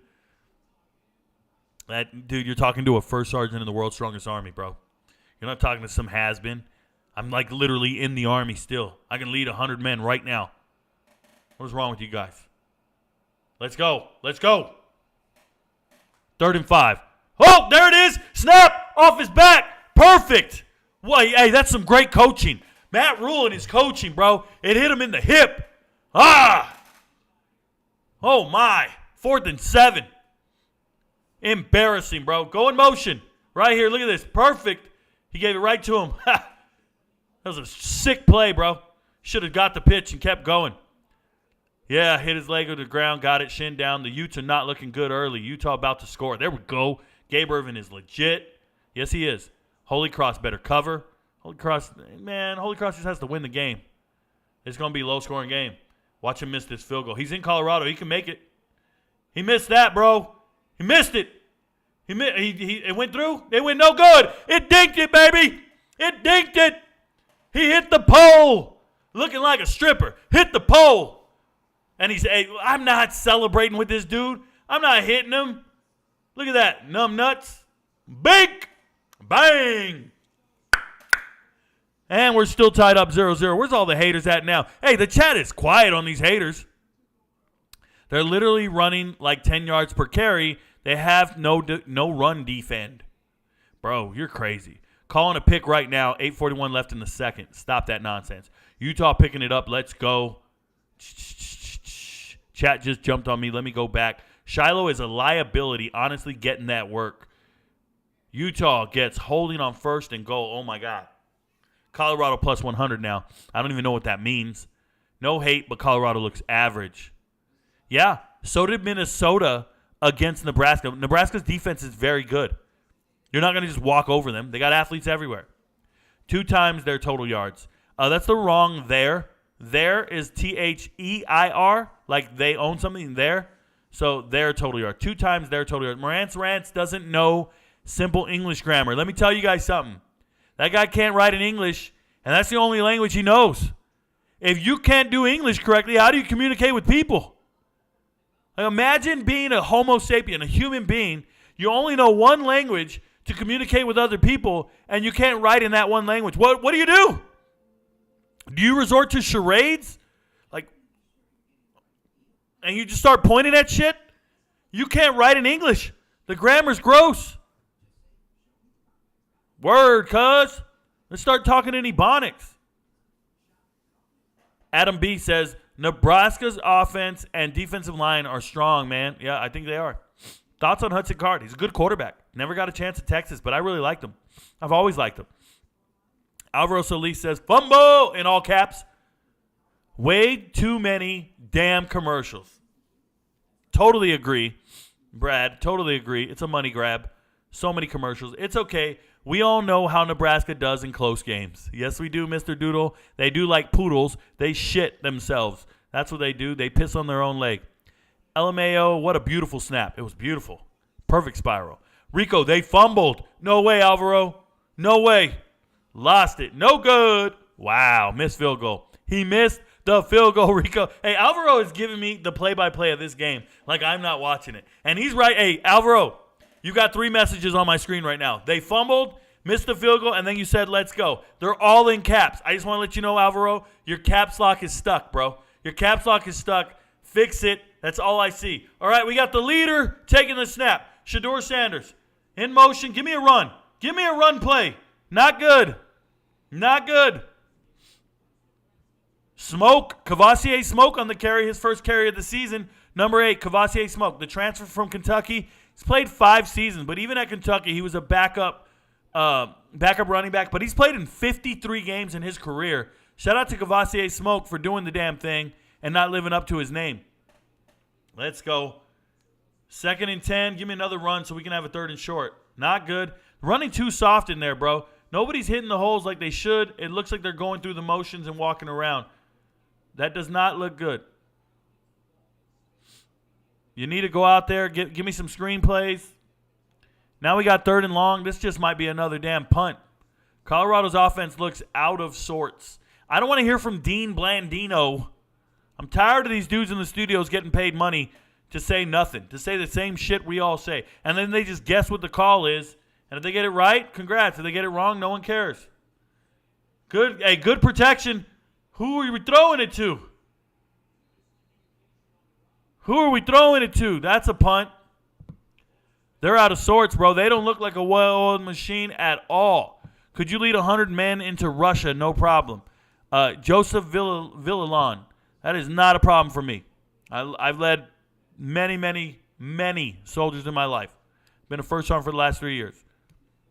Dude, you're talking to a first sergeant in the world's strongest army, bro. You're not talking to some has-been. I'm like literally in the army still. I can lead 100 men right now. What is wrong with you guys? Let's go. Let's go. 3rd and 5. Oh, there it is. Snap off his back. Perfect. Well, hey, that's some great coaching. Matt Rule and his coaching, bro. It hit him in the hip. Ah. Oh, my. 4th and 7. Embarrassing, bro. Go in motion. Right here. Look at this. Perfect. He gave it right to him. That was a sick play, bro. Should have got the pitch and kept going. Yeah, hit his leg to the ground, got it, shin down. The Utes are not looking good early. Utah about to score. There we go. Gabe Irvin is legit. Yes, he is. Holy Cross better cover. Holy Cross just has to win the game. It's going to be a low-scoring game. Watch him miss this field goal. He's in Colorado. He can make it. He missed that, bro. He missed it. It went through. It went no good. It dinked it, baby. It dinked it. He hit the pole. Looking like a stripper. Hit the pole. And he said, hey, I'm not celebrating with this dude. I'm not hitting him. Look at that. Numb nuts. Bink. Bang. And we're still tied up 0-0. Where's all the haters at now? Hey, the chat is quiet on these haters. They're literally running like 10 yards per carry. They have no run defend. Bro, you're crazy. Calling a pick right now. 8:41 left in the second. Stop that nonsense. Utah picking it up. Let's go. Chat just jumped on me. Let me go back. Shiloh is a liability, honestly, getting that work. Utah gets holding on first and goal. Oh, my God. Colorado plus 100 now. I don't even know what that means. No hate, but Colorado looks average. Yeah, so did Minnesota against Nebraska. Nebraska's defense is very good. You're not going to just walk over them. They got athletes everywhere. 2 times their total yards. That's the wrong there. There is Their, like they own something there. So their total yard. 2 times their total yard. Morantz Rants doesn't know simple English grammar. Let me tell you guys something. That guy can't write in English, and that's the only language he knows. If you can't do English correctly, how do you communicate with people? Like imagine being a homo sapien, a human being. You only know one language to communicate with other people, and you can't write in that one language. What do you do? Do you resort to charades? And you just start pointing at shit? You can't write in English. The grammar's gross. Word, cuz. Let's start talking in Ebonics. Adam B says, Nebraska's offense and defensive line are strong, man. Yeah, I think they are. Thoughts on Hudson Card? He's a good quarterback. Never got a chance at Texas, but I really liked him. I've always liked him. Alvaro Solis says, fumble in all caps. Way too many damn commercials. Totally agree, Brad. Totally agree. It's a money grab. So many commercials. It's okay. We all know how Nebraska does in close games. Yes, we do, Mr. Doodle. They do like poodles. They shit themselves. That's what they do. They piss on their own leg. LMAO, what a beautiful snap. It was beautiful. Perfect spiral. Rico, they fumbled. No way, Alvaro. No way. Lost it. No good. Wow, missed field goal. He missed the field goal, Rico. Hey, Alvaro is giving me the play-by-play of this game like I'm not watching it. And he's right. Hey, Alvaro, you got 3 messages on my screen right now. They fumbled, missed the field goal, and then you said, let's go. They're all in caps. I just want to let you know, Alvaro, your caps lock is stuck, bro. Your caps lock is stuck. Fix it. That's all I see. All right, we got the leader taking the snap. Shedeur Sanders in motion. Give me a run. Give me a run play. Not good. Not good. Smoke. Cavassier Smoke on the carry. His first carry of the season. Number 8, Cavassier Smoke. The transfer from Kentucky. He's played 5 seasons, but even at Kentucky, he was a backup running back. But he's played in 53 games in his career. Shout out to Cavassier Smoke for doing the damn thing and not living up to his name. Let's go. 2nd and 10. Give me another run so we can have a 3rd and short. Not good. Running too soft in there, bro. Nobody's hitting the holes like they should. It looks like they're going through the motions and walking around. That does not look good. You need to go out there, give me some screenplays. Now we got 3rd and long. This just might be another damn punt. Colorado's offense looks out of sorts. I don't want to hear from Dean Blandino. I'm tired of these dudes in the studios getting paid money to say nothing, to say the same shit we all say. And then they just guess what the call is. And if they get it right, congrats. If they get it wrong, no one cares. Good protection. Who are we throwing it to? Who are we throwing it to? That's a punt. They're out of sorts, bro. They don't look like a well-oiled machine at all. Could you lead 100 men into Russia? No problem. Joseph Villalon. That is not a problem for me. I've led many soldiers in my life. Been a first sergeant for the last 3 years.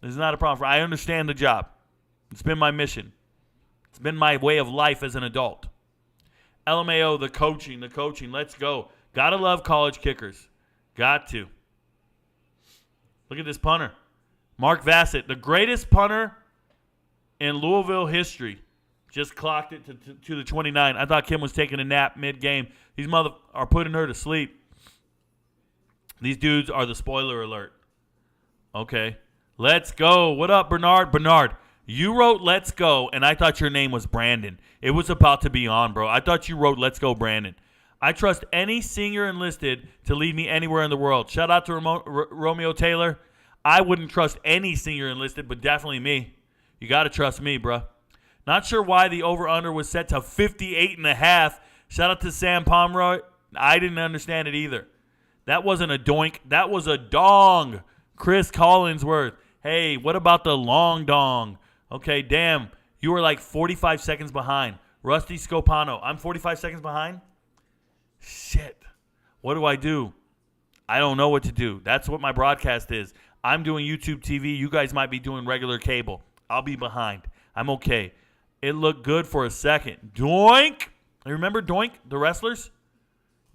This is not a problem. I understand the job. It's been my mission. It's been my way of life as an adult. LMAO, the coaching. Let's go. Gotta love college kickers. Got to. Look at this punter. Mark Vassett, the greatest punter in Louisville history. Just clocked it to the 29. I thought Kim was taking a nap mid-game. These mother are putting her to sleep. These dudes are the spoiler alert. Okay. Let's go. What up, Bernard? Bernard, you wrote let's go, and I thought your name was Brandon. It was about to be on, bro. I thought you wrote let's go, Brandon. I trust any senior enlisted to lead me anywhere in the world. Shout out to Romeo Taylor. I wouldn't trust any senior enlisted, but definitely me. You got to trust me, bro. Not sure why the over-under was set to 58.5. Shout out to Sam Pomeroy. I didn't understand it either. That wasn't a doink. That was a dong. Chris Collinsworth. Hey, what about the long dong? Okay, damn. You were like 45 seconds behind. Rusty Scopano. I'm 45 seconds behind? Shit. What do? I don't know what to do. That's what my broadcast is. I'm doing YouTube TV. You guys might be doing regular cable. I'll be behind. I'm okay. It looked good for a second. Doink. You remember Doink, the wrestlers?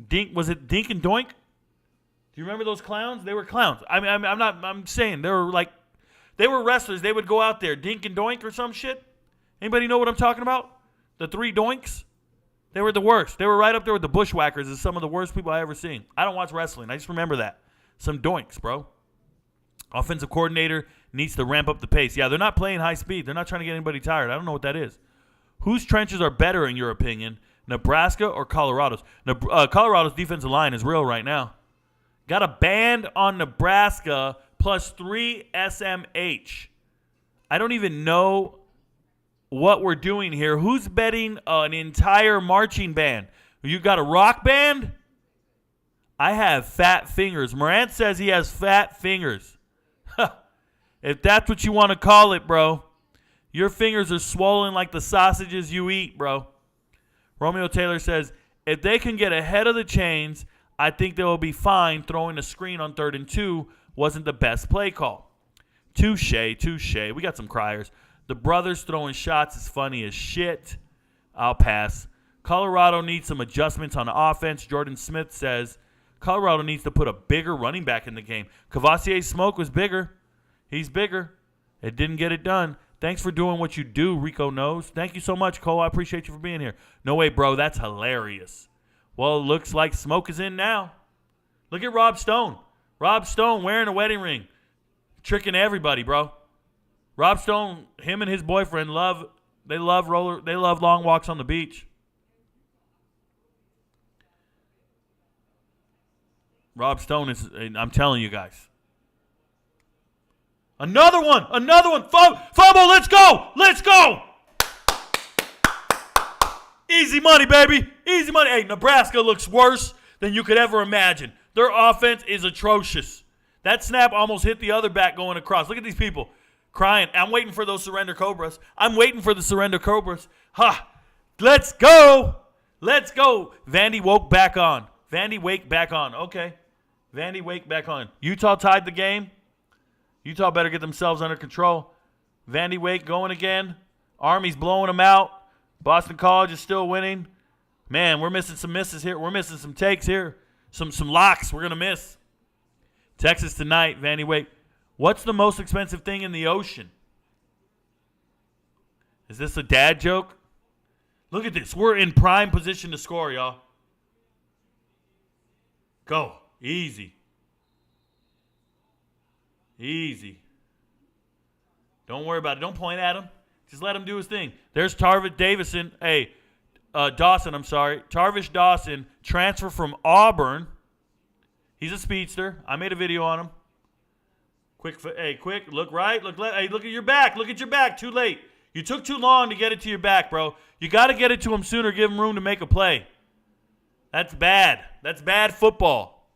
Dink, was it Dink and Doink? Do you remember those clowns? They were clowns. I'm saying they were wrestlers. They would go out there, Dink and Doink or some shit. Anybody know what I'm talking about? The 3 Doinks? They were the worst. They were right up there with the Bushwhackers as some of the worst people I ever seen. I don't watch wrestling. I just remember that. Some Doinks, bro. Offensive coordinator needs to ramp up the pace. Yeah, they're not playing high speed. They're not trying to get anybody tired. I don't know what that is. Whose trenches are better, in your opinion, Nebraska or Colorado's? Colorado's defensive line is real right now. Got a band on Nebraska plus 3 SMH. I don't even know what we're doing here. Who's betting an entire marching band? You got a rock band? I have fat fingers. Morant says he has fat fingers. If that's what you want to call it, bro. Your fingers are swollen like the sausages you eat, bro. Romeo Taylor says, if they can get ahead of the chains, I think they will be fine. Throwing a screen on 3rd and 2 wasn't the best play call. Touche. We got some criers. The brothers throwing shots is funny as shit. I'll pass. Colorado needs some adjustments on offense. Jordan Smith says Colorado needs to put a bigger running back in the game. Cavassier's smoke was bigger. He's bigger. It didn't get it done. Thanks for doing what you do, Rico Knows. Thank you so much, Cole. I appreciate you for being here. No way, bro. That's hilarious. Well, it looks like smoke is in now. Look at Rob Stone. Rob Stone wearing a wedding ring. Tricking everybody, bro. Rob Stone, him and his boyfriend love long walks on the beach. Rob Stone is, I'm telling you guys. Another one. Fumble, let's go. Easy money, baby. Easy money. Hey, Nebraska looks worse than you could ever imagine. Their offense is atrocious. That snap almost hit the other back going across. Look at these people crying. I'm waiting for those surrender Cobras. Ha! Let's go. Vandy Wake back on. Okay. Vandy Wake back on. Utah tied the game. Utah better get themselves under control. Vandy Wake going again. Army's blowing them out. Boston College is still winning. Man, we're missing some misses here. We're missing some takes here. Some locks we're going to miss. Texas tonight, Vandy Wake. What's the most expensive thing in the ocean? Is this a dad joke? Look at this. We're in prime position to score, y'all. Go. Easy. Easy. Don't worry about it. Don't point at him. Just let him do his thing. There's Tarvish Davison. Dawson, I'm sorry. Tarvish Dawson, transfer from Auburn. He's a speedster. I made a video on him. Quick. Look right. Look left. Hey, look at your back. Look at your back. Too late. You took too long to get it to your back, bro. You got to get it to him sooner. Give him room to make a play. That's bad. That's bad football.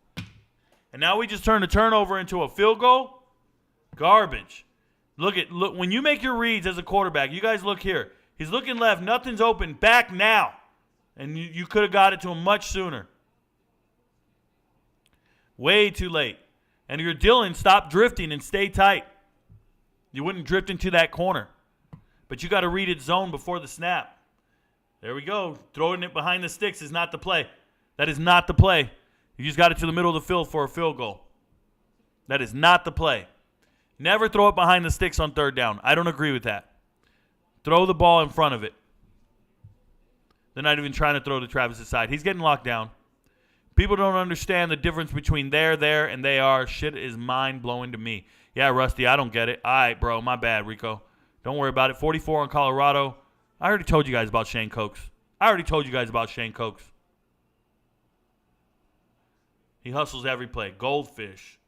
And now we just turned a turnover into a field goal? Garbage. Look, when you make your reads as a quarterback, you guys look here. He's looking left. Nothing's open. Back now. And you could have got it to him much sooner. Way too late. And if you're Dylan, stop drifting and stay tight. You wouldn't drift into that corner. But you got to read its zone before the snap. There we go. Throwing it behind the sticks is not the play. That is not the play. You just got it to the middle of the field for a field goal. That is not the play. Never throw it behind the sticks on third down. I don't agree with that. Throw the ball in front of it. They're not even trying to throw to Travis's side. He's getting locked down. People don't understand the difference between there, and they are. Shit is mind-blowing to me. Yeah, Rusty, I don't get it. All right, bro, my bad, Rico. Don't worry about it. 44 on Colorado. I already told you guys about Shane Cokes. He hustles every play. Goldfish.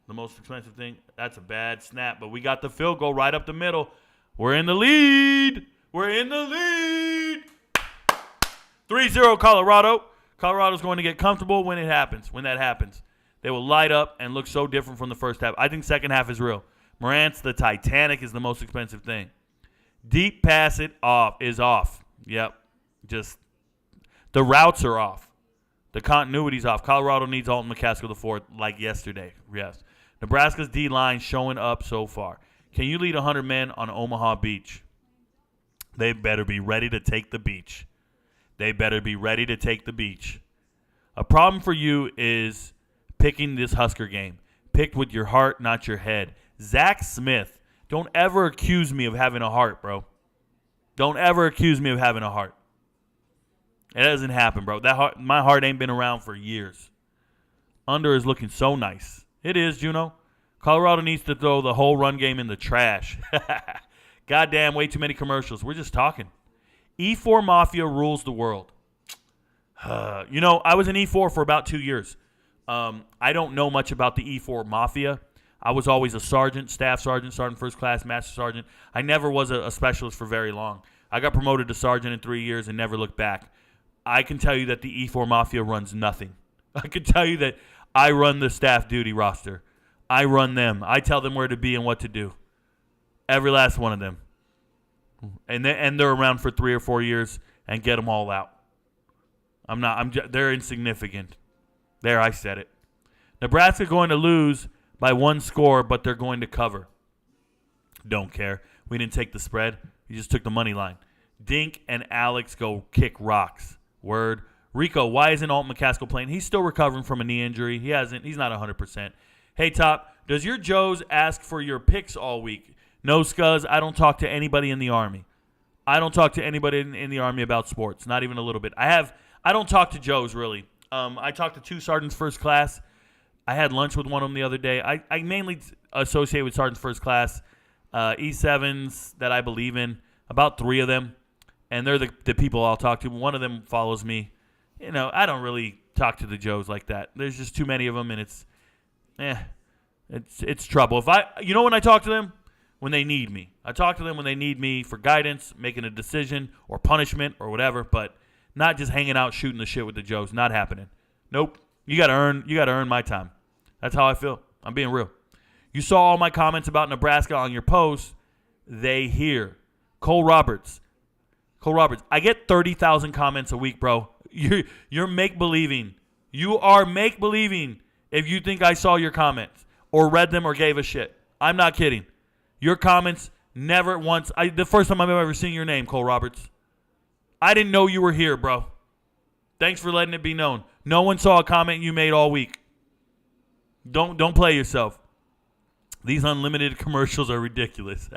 The most expensive thing. That's a bad snap, but we got the field goal right up the middle. We're in the lead. 3-0 Colorado. Colorado's going to get comfortable when that happens. They will light up and look so different from the first half. I think second half is real. Morant's the Titanic is the most expensive thing. Deep pass is off. Yep. Just the routes are off. The continuity's off. Colorado needs Alton McCaskill IV like yesterday. Yes. Nebraska's D-line showing up so far. Can you lead 100 men on Omaha Beach? They better be ready to take the beach. A problem for you is picking this Husker game. Picked with your heart, not your head. Zach Smith, don't ever accuse me of having a heart, bro. Don't ever accuse me of having a heart. It doesn't happen, bro. My heart ain't been around for years. Under is looking so nice. It is, Juno. Colorado needs to throw the whole run game in the trash. Goddamn, way too many commercials. We're just talking. E4 Mafia rules the world. I was in E4 for about 2 years. I don't know much about the E4 Mafia. I was always a sergeant, staff sergeant, sergeant first class, master sergeant. I never was a specialist for very long. I got promoted to sergeant in 3 years and never looked back. I can tell you that the E4 Mafia runs nothing. I can tell you that I run the staff duty roster. I run them. I tell them where to be and what to do. Every last one of them. And they're around for 3 or 4 years and get them all out. They're insignificant. There, I said it. Nebraska going to lose by 1 score, but they're going to cover. Don't care. We didn't take the spread. We just took the money line. Dink and Alex go kick rocks. Word. Rico, why isn't Alton McCaskill playing? He's still recovering from a knee injury. He's not 100%. Hey, Top, does your Joes ask for your picks all week? No, Scuzz, I don't talk to anybody in the Army. I don't talk to anybody in the Army about sports, not even a little bit. I don't talk to Joes, really. I talked to 2 sergeants first class. I had lunch with one of them the other day. I mainly associate with sergeants first class, E7s that I believe in, about 3 of them, and they're the people I'll talk to. One of them follows me. I don't really talk to the Joes like that. There's just too many of them, and it's trouble. When I talk to them? When they need me. I talk to them when they need me for guidance, making a decision or punishment or whatever, but not just hanging out shooting the shit with the Joes. Not happening. Nope. You gotta earn my time. That's how I feel. I'm being real. You saw all my comments about Nebraska on your post. They hear. Cole Roberts. I get 30,000 comments a week, bro. You're make-believing. You are make-believing if you think I saw your comments or read them or gave a shit. I'm not kidding. Your comments never once. The first time I've ever seen your name, Cole Roberts. I didn't know you were here, bro. Thanks for letting it be known. No one saw a comment you made all week. Don't play yourself. These unlimited commercials are ridiculous.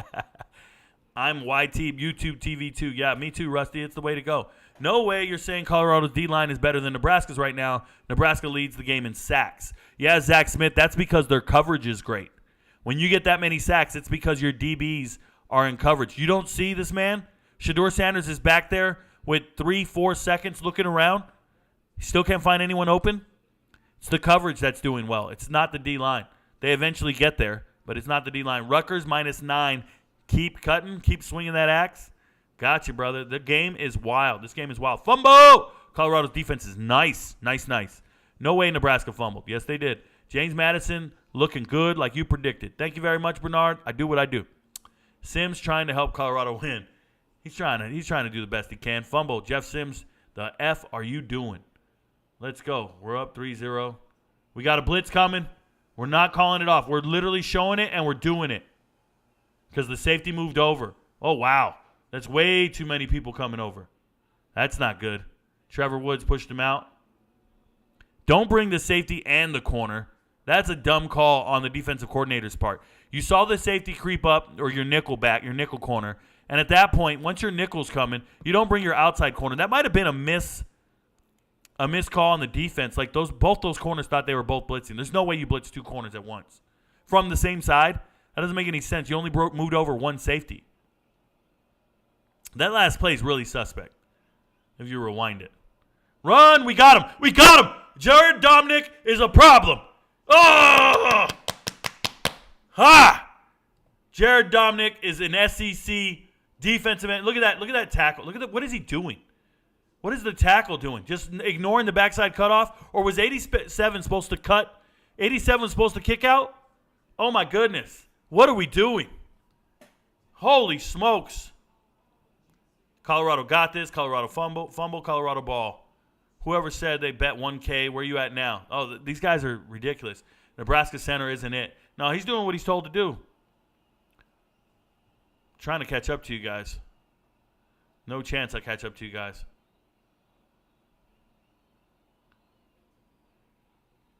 I'm YT, YouTube TV too. Yeah, me too, Rusty. It's the way to go. No way you're saying Colorado's D-line is better than Nebraska's right now. Nebraska leads the game in sacks. Yeah, Zach Smith, that's because their coverage is great. When you get that many sacks, it's because your DBs are in coverage. You don't see this man? Shedeur Sanders is back there with 3-4 seconds looking around. He still can't find anyone open. It's the coverage that's doing well. It's not the D-line. They eventually get there, but it's not the D-line. Rutgers -9. Keep cutting. Keep swinging that axe. Gotcha, brother. The game is wild. This game is wild. Fumble! Colorado's defense is nice. Nice. No way Nebraska fumbled. Yes, they did. James Madison looking good like you predicted. Thank you very much, Bernard. I do what I do. Sims trying to help Colorado win. He's trying to do the best he can. Fumble. Jeff Sims, the F are you doing? Let's go. We're up 3-0. We got a blitz coming. We're not calling it off. We're literally showing it, and we're doing it because the safety moved over. Oh, wow. That's way too many people coming over. That's not good. Trevor Woods pushed him out. Don't bring the safety and the corner. That's a dumb call on the defensive coordinator's part. You saw the safety creep up or your nickel back, your nickel corner. And at that point, once your nickel's coming, you don't bring your outside corner. That might have been a missed call on the defense. Like both those corners thought they were both blitzing. There's no way you blitz two corners at once. From the same side, that doesn't make any sense. You only moved over one safety. That last play is really suspect if you rewind it. Run! We got him! Jared Dominic is a problem. Oh! Ha! Jared Dominic is an SEC defensive end. Look at that tackle. What is he doing? What is the tackle doing? Just ignoring the backside cutoff? Or was 87 supposed to cut? 87 was supposed to kick out? Oh my goodness. What are we doing? Holy smokes. Colorado got this. Colorado fumble, Colorado ball. Whoever said they bet 1K, where you at now? Oh, these guys are ridiculous. Nebraska center isn't it. No, he's doing what he's told to do. Trying to catch up to you guys. No chance I catch up to you guys.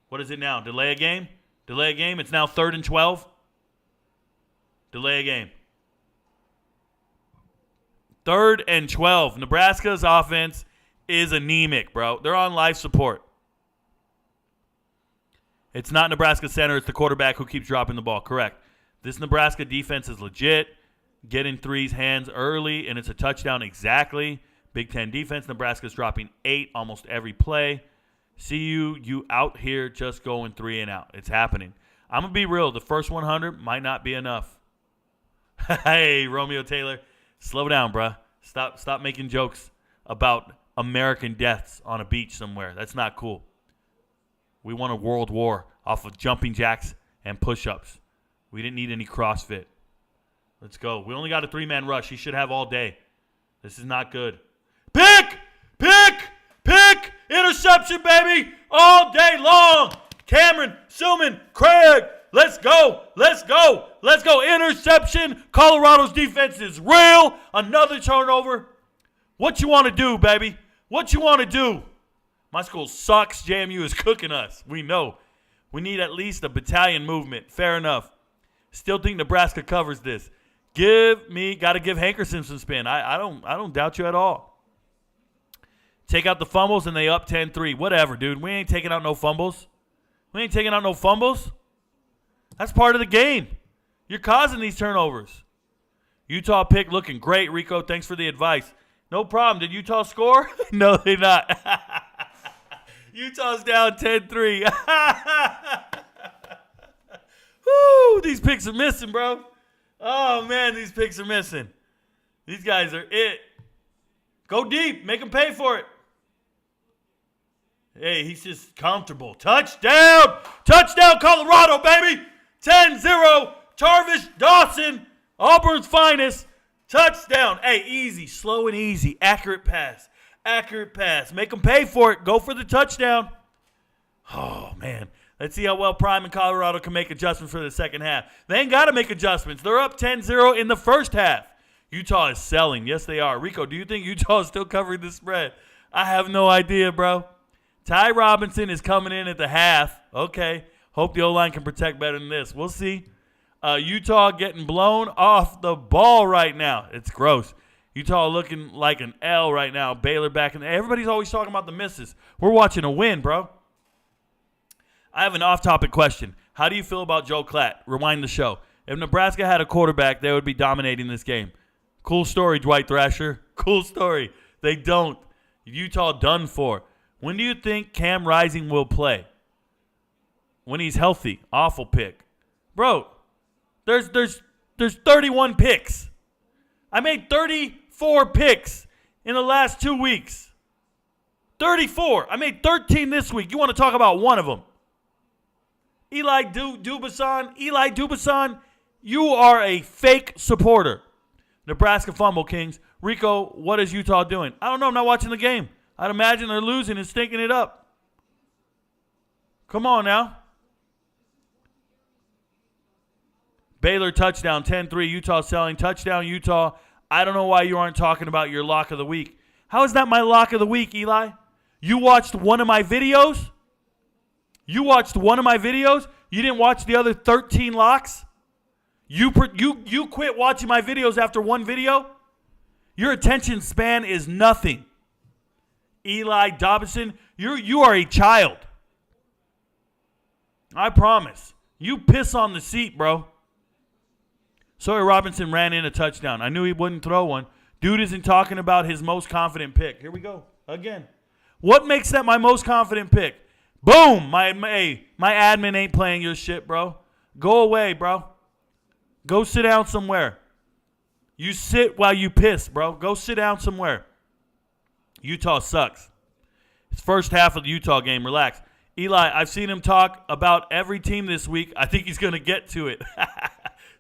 What is it now? Delay a game? It's now 3rd and 12. Delay a game. 3rd and 12. Nebraska's offense is anemic, bro. They're on life support. It's not Nebraska center. It's the quarterback who keeps dropping the ball. Correct. This Nebraska defense is legit. Getting threes hands early, and it's a touchdown exactly. Big Ten defense. Nebraska's dropping 8 almost every play. See you out here just going 3 and out. It's happening. I'm going to be real. The first 100 might not be enough. Hey, Romeo Taylor. Slow down, bruh. Stop making jokes about American deaths on a beach somewhere. That's not cool. We won a world war off of jumping jacks and push-ups. We didn't need any CrossFit. Let's go. We only got a 3-man rush. He should have all day. This is not good. Pick! Interception, baby! All day long! Cameron, Suman, Craig, let's go! Interception! Colorado's defense is real! Another turnover. What you want to do, baby? What you want to do? My school sucks. JMU is cooking us. We know. We need at least a battalion movement. Fair enough. Still think Nebraska covers this. Got to give Hankerson some spin. I don't doubt you at all. Take out the fumbles and they up 10-3. Whatever, dude. We ain't taking out no fumbles. That's part of the game. You're causing these turnovers. Utah pick looking great, Rico. Thanks for the advice. No problem. Did Utah score? No, they not. Utah's down 10-3. Woo, these picks are missing, bro. Oh, man, these picks are missing. These guys are it. Go deep. Make them pay for it. Hey, he's just comfortable. Touchdown, Colorado, baby. 10-0. Tarvish Dawson, Auburn's finest. Touchdown. Hey, easy, slow and easy. Accurate pass. Make them pay for it. Go for the touchdown. Oh, man. Let's see how well Prime and Colorado can make adjustments for the second half. They ain't got to make adjustments. They're up 10-0 in the first half. Utah is selling. Yes, they are. Rico, do you think Utah is still covering the spread? I have no idea, bro. Ty Robinson is coming in at the half. Okay. Hope the O-line can protect better than this. We'll see. Utah getting blown off the ball right now. It's gross. Utah looking like an L right now. Baylor back in there. Everybody's always talking about the misses. We're watching a win, bro. I have an off-topic question. How do you feel about Joe Klatt? Rewind the show. If Nebraska had a quarterback, they would be dominating this game. Cool story, Dwight Thrasher. Cool story. They don't. Utah done for. When do you think Cam Rising will play? When he's healthy. Awful pick. Bro, there's 31 picks. I made 34 picks in the last 2 weeks. 34. I made 13 this week. You want to talk about one of them? Eli Dubuisson, you are a fake supporter. Nebraska fumble, Kings. Rico, what is Utah doing? I don't know. I'm not watching the game. I'd imagine they're losing and stinking it up. Come on now. Baylor touchdown, 10-3. Utah selling. Touchdown, Utah. I don't know why you aren't talking about your lock of the week. How is that my lock of the week, Eli? You watched one of my videos? You didn't watch the other 13 locks? You quit watching my videos after one video? Your attention span is nothing. Eli Dobson, you are a child. I promise. You piss on the seat, bro. Sawyer Robinson ran in a touchdown. I knew he wouldn't throw one. Dude isn't talking about his most confident pick. Here we go. Again. What makes that my most confident pick? Boom! My admin ain't playing your shit, bro. Go away, bro. Go sit down somewhere. You sit while you piss, bro. Go sit down somewhere. Utah sucks. It's first half of the Utah game. Relax. Eli, I've seen him talk about every team this week. I think he's going to get to it.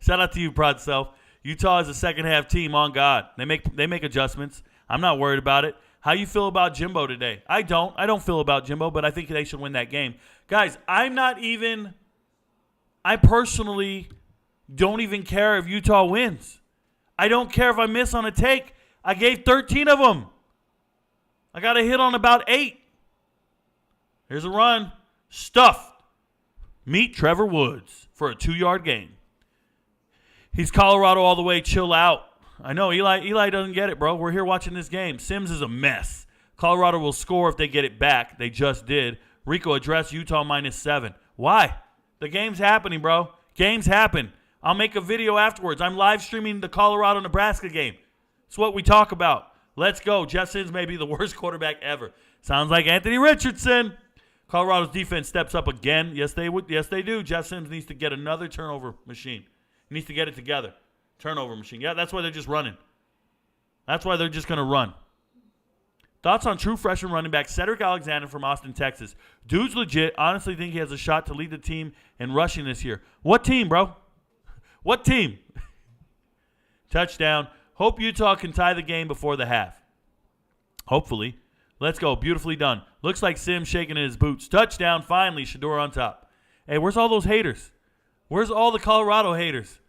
Shout out to you, proud self. Utah is a second half team, on God. They make adjustments. I'm not worried about it. How you feel about Jimbo today? I don't feel about Jimbo, but I think they should win that game. Guys, I personally don't even care if Utah wins. I don't care if I miss on a take. I gave 13 of them. I got a hit on about 8. Here's a run. Stuffed. Meet Trevor Woods for a 2-yard gain. He's Colorado all the way. Chill out. I know, Eli doesn't get it, bro. We're here watching this game. Sims is a mess. Colorado will score if they get it back. They just did. Rico addressed Utah -7. Why? The game's happening, bro. Games happen. I'll make a video afterwards. I'm live streaming the Colorado-Nebraska game. It's what we talk about. Let's go. Jeff Sims may be the worst quarterback ever. Sounds like Anthony Richardson. Colorado's defense steps up again. Yes, they would. Yes, they do. Jeff Sims needs to get another turnover machine. He needs to get it together. Turnover machine. Yeah, that's why they're just running. That's why they're just going to run. Thoughts on true freshman running back Cedric Alexander from Austin, Texas. Dude's legit. Honestly think he has a shot to lead the team in rushing this year. What team, bro? What team? Touchdown. Hope Utah can tie the game before the half. Hopefully. Let's go. Beautifully done. Looks like Sims shaking in his boots. Touchdown. Finally. Shador on top. Hey, where's all those haters? Where's all the Colorado haters?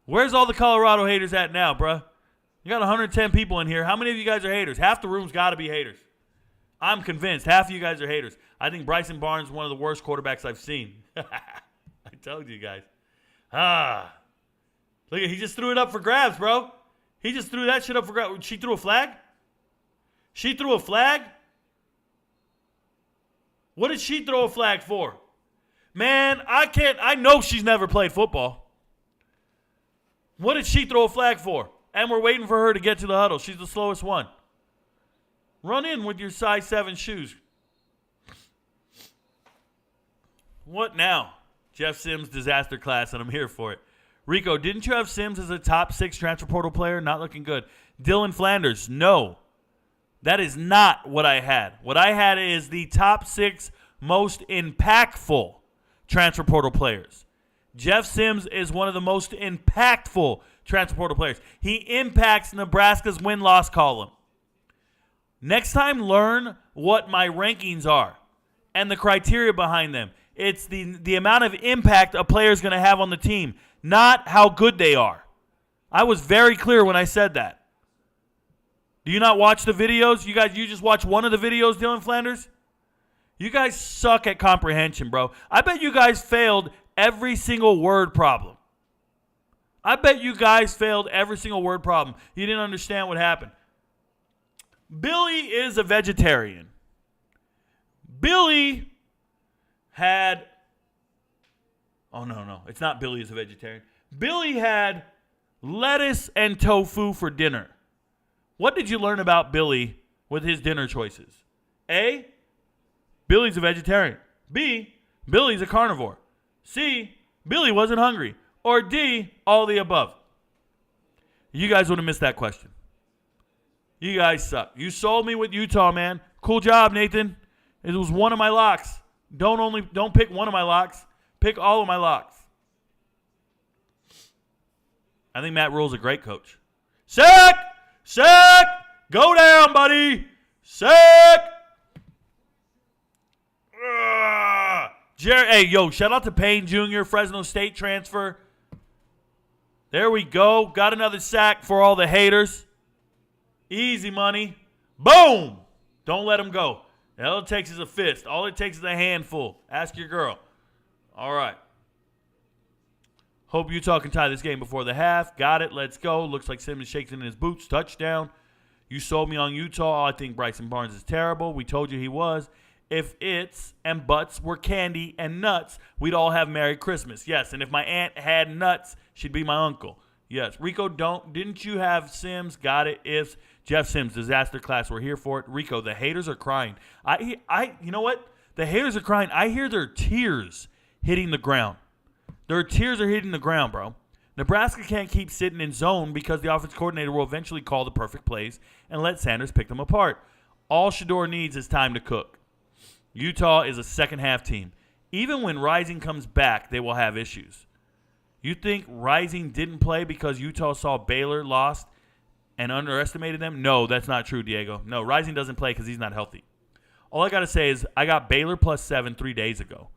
Where's all the Colorado haters at now, bruh? You got 110 people in here. How many of you guys are haters? Half the room's got to be haters. I'm convinced half of you guys are haters. I think Bryson Barnes is one of the worst quarterbacks I've seen. I told you guys. Look, he just threw it up for grabs, bro. He just threw that shit up for grabs. She threw a flag? She threw a flag? What did she throw a flag for? Man, I know she's never played football. What did she throw a flag for? And we're waiting for her to get to the huddle. She's the slowest one. Run in with your size 7 shoes. What now? Jeff Sims disaster class, and I'm here for it. Rico, didn't you have Sims as a top 6 transfer portal player? Not looking good. Dylan Flanders, no. That is not what I had. What I had is the top 6 most impactful transfer portal players. Jeff Sims is one of the most impactful transfer portal players. He impacts Nebraska's win-loss column. Next time, learn what my rankings are and the criteria behind them. It's the amount of impact a player is going to have on the team, not how good they are. I was very clear when I said that. Do you not watch the videos? You just watch one of the videos, Dylan Flanders? You guys suck at comprehension, bro. I bet you guys failed every single word problem. I bet you guys failed every single word problem. You didn't understand what happened. Billy is a vegetarian. Billy had... Oh, no. It's not Billy is a vegetarian. Billy had lettuce and tofu for dinner. What did you learn about Billy with his dinner choices? A, Billy's a vegetarian. B, Billy's a carnivore. C, Billy wasn't hungry. Or D, all the above. You guys would have missed that question. You guys suck. You sold me with Utah, man. Cool job, Nathan. It was one of my locks. Don't pick one of my locks. Pick all of my locks. I think Matt Rule's a great coach. Sack! Go down, buddy! Sack! Hey, yo, shout out to Payne Jr., Fresno State transfer. There we go. Got another sack for all the haters. Easy money. Boom! Don't let him go. All it takes is a fist. All it takes is a handful. Ask your girl. All right. Hope Utah can tie this game before the half. Got it. Let's go. Looks like Simmons shakes it in his boots. Touchdown. You sold me on Utah. I think Bryson Barnes is terrible. We told you he was. If its and buts were candy and nuts, we'd all have Merry Christmas. Yes, and if my aunt had nuts, she'd be my uncle. Yes. Rico, didn't you have Sims? Got it. Ifs. Jeff Sims, disaster class. We're here for it. Rico, the haters are crying. You know what? The haters are crying. I hear their tears hitting the ground. Their tears are hitting the ground, bro. Nebraska can't keep sitting in zone because the offense coordinator will eventually call the perfect plays and let Sanders pick them apart. All Shador needs is time to cook. Utah is a second-half team. Even when Rising comes back, they will have issues. You think Rising didn't play because Utah saw Baylor lost and underestimated them? No, that's not true, Diego. No, Rising doesn't play because he's not healthy. All I got to say is I got Baylor +7 3 days ago.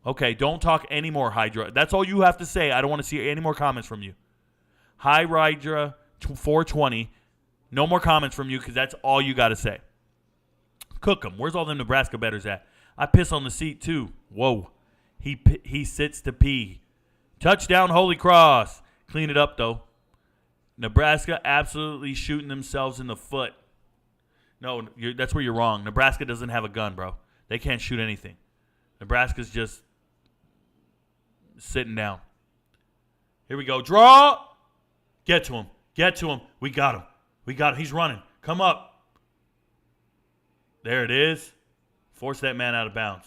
Okay, don't talk anymore, Hydra. That's all you have to say. I don't want to see any more comments from you. Hi, Hydra 420. No more comments from you because that's all you got to say. Cook them. Where's all the Nebraska bettors at? I piss on the seat, too. Whoa. He sits to pee. Touchdown, Holy Cross. Clean it up, though. Nebraska absolutely shooting themselves in the foot. No, that's where you're wrong. Nebraska doesn't have a gun, bro. They can't shoot anything. Nebraska's just sitting down. Here we go. Draw. Get to him. Get to him. We got him. He's running. Come up. There it is. Force that man out of bounds.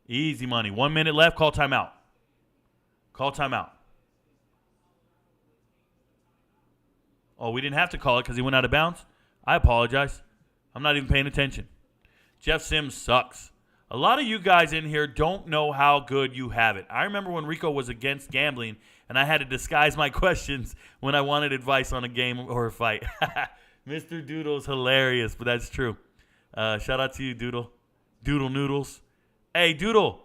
Easy money. 1 minute left. Call timeout. Oh, we didn't have to call it because he went out of bounds? I apologize. I'm not even paying attention. Jeff Sims sucks. A lot of you guys in here don't know how good you have it. I remember when Rico was against gambling, and I had to disguise my questions when I wanted advice on a game or a fight. Mr. Doodle's hilarious, but that's true. Shout out to you, Doodle. Doodle Noodles. Hey, Doodle,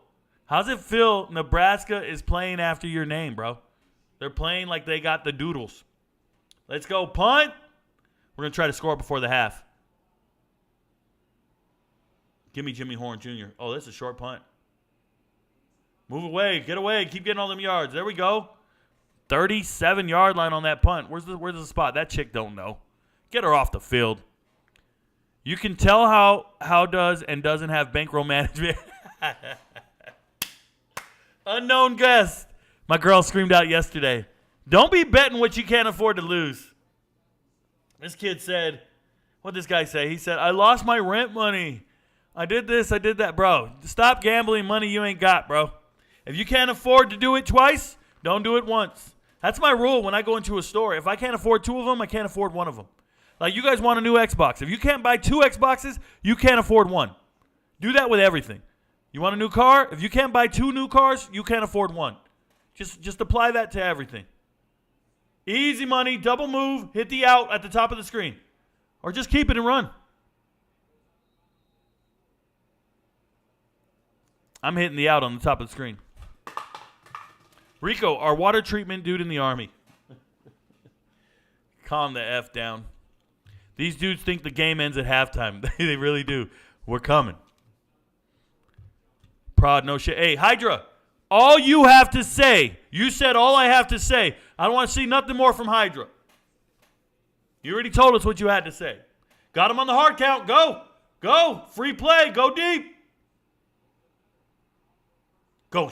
how's it feel Nebraska is playing after your name, bro? They're playing like they got the Doodles. Let's go, punt. We're going to try to score before the half. Give me Jimmy Horn Jr. Oh, that's a short punt. Move away. Get away. Keep getting all them yards. There we go. 37-yard line on that punt. Where's the spot? That chick don't know. Get her off the field. You can tell how does and doesn't have bankroll management. Unknown guest. My girl screamed out yesterday. Don't be betting what you can't afford to lose. This kid said, what'd this guy say? He said, I lost my rent money. I did this, I did that. Bro, stop gambling money you ain't got, bro. If you can't afford to do it twice, don't do it once. That's my rule when I go into a store. If I can't afford two of them, I can't afford one of them. Like, you guys want a new Xbox. If you can't buy two Xboxes, you can't afford one. Do that with everything. You want a new car? If you can't buy two new cars, you can't afford one. Just apply that to everything. Easy money, double move, hit the out at the top of the screen. Or just keep it and run. I'm hitting the out on the top of the screen. Rico, our water treatment dude in the Army. Calm the F down. These dudes think the game ends at halftime. They really do. We're coming. Prod, no shit. Hey, Hydra, all you have to say, you said all I have to say. I don't want to see nothing more from Hydra. You already told us what you had to say. Got him on the hard count. Go. Go. Free play. Go deep. Go.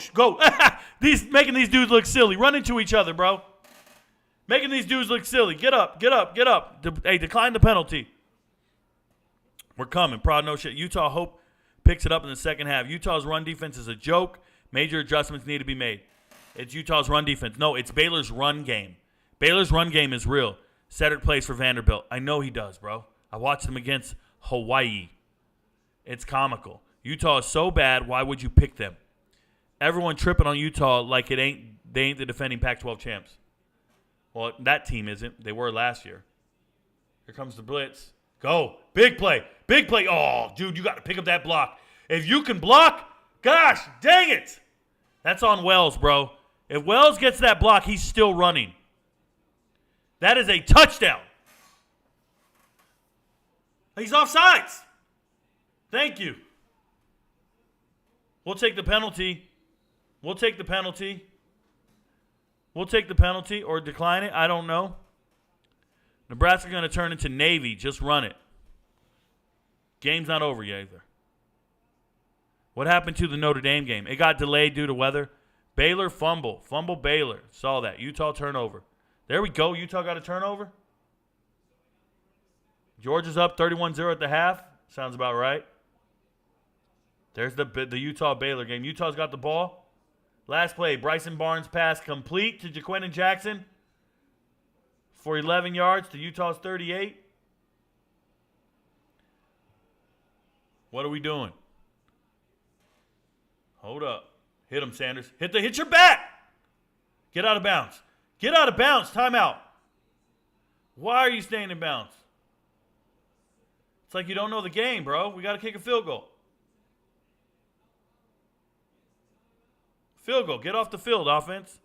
Making these dudes look silly. Run into each other, bro. Making these dudes look silly. Get up. Hey, decline the penalty. We're coming. Proud no shit. Utah hope picks it up in the second half. Utah's run defense is a joke. Major adjustments need to be made. It's Utah's run defense. No, it's Baylor's run game. Baylor's run game is real. Cedric plays for Vanderbilt. I know he does, bro. I watched him against Hawaii. It's comical. Utah is so bad, why would you pick them? Everyone tripping on Utah like they ain't the defending Pac-12 champs. Well, that team isn't. They were last year. Here comes the blitz. Go. Big play. Big play. Oh, dude, you got to pick up that block. If you can block, gosh, dang it. That's on Wells, bro. If Wells gets that block, he's still running. That is a touchdown. He's offsides. Thank you. We'll take the penalty. We'll take the penalty or decline it. I don't know. Nebraska going to turn into Navy. Just run it. Game's not over yet either. What happened to the Notre Dame game? It got delayed due to weather. Baylor fumble. Fumble Baylor. Saw that. Utah turnover. There we go. Utah got a turnover. Georgia's up 31-0 at the half. Sounds about right. There's the Utah-Baylor game. Utah's got the ball. Last play. Bryson Barnes pass complete to Jaquindon Jackson for 11 yards to Utah's 38. What are we doing? Hold up. Hit him, Sanders. Hit your back. Get out of bounds. Get out of bounds. Timeout. Why are you staying in bounds? It's like you don't know the game, bro. We got to kick a field goal. Field goal. Get off the field, offense.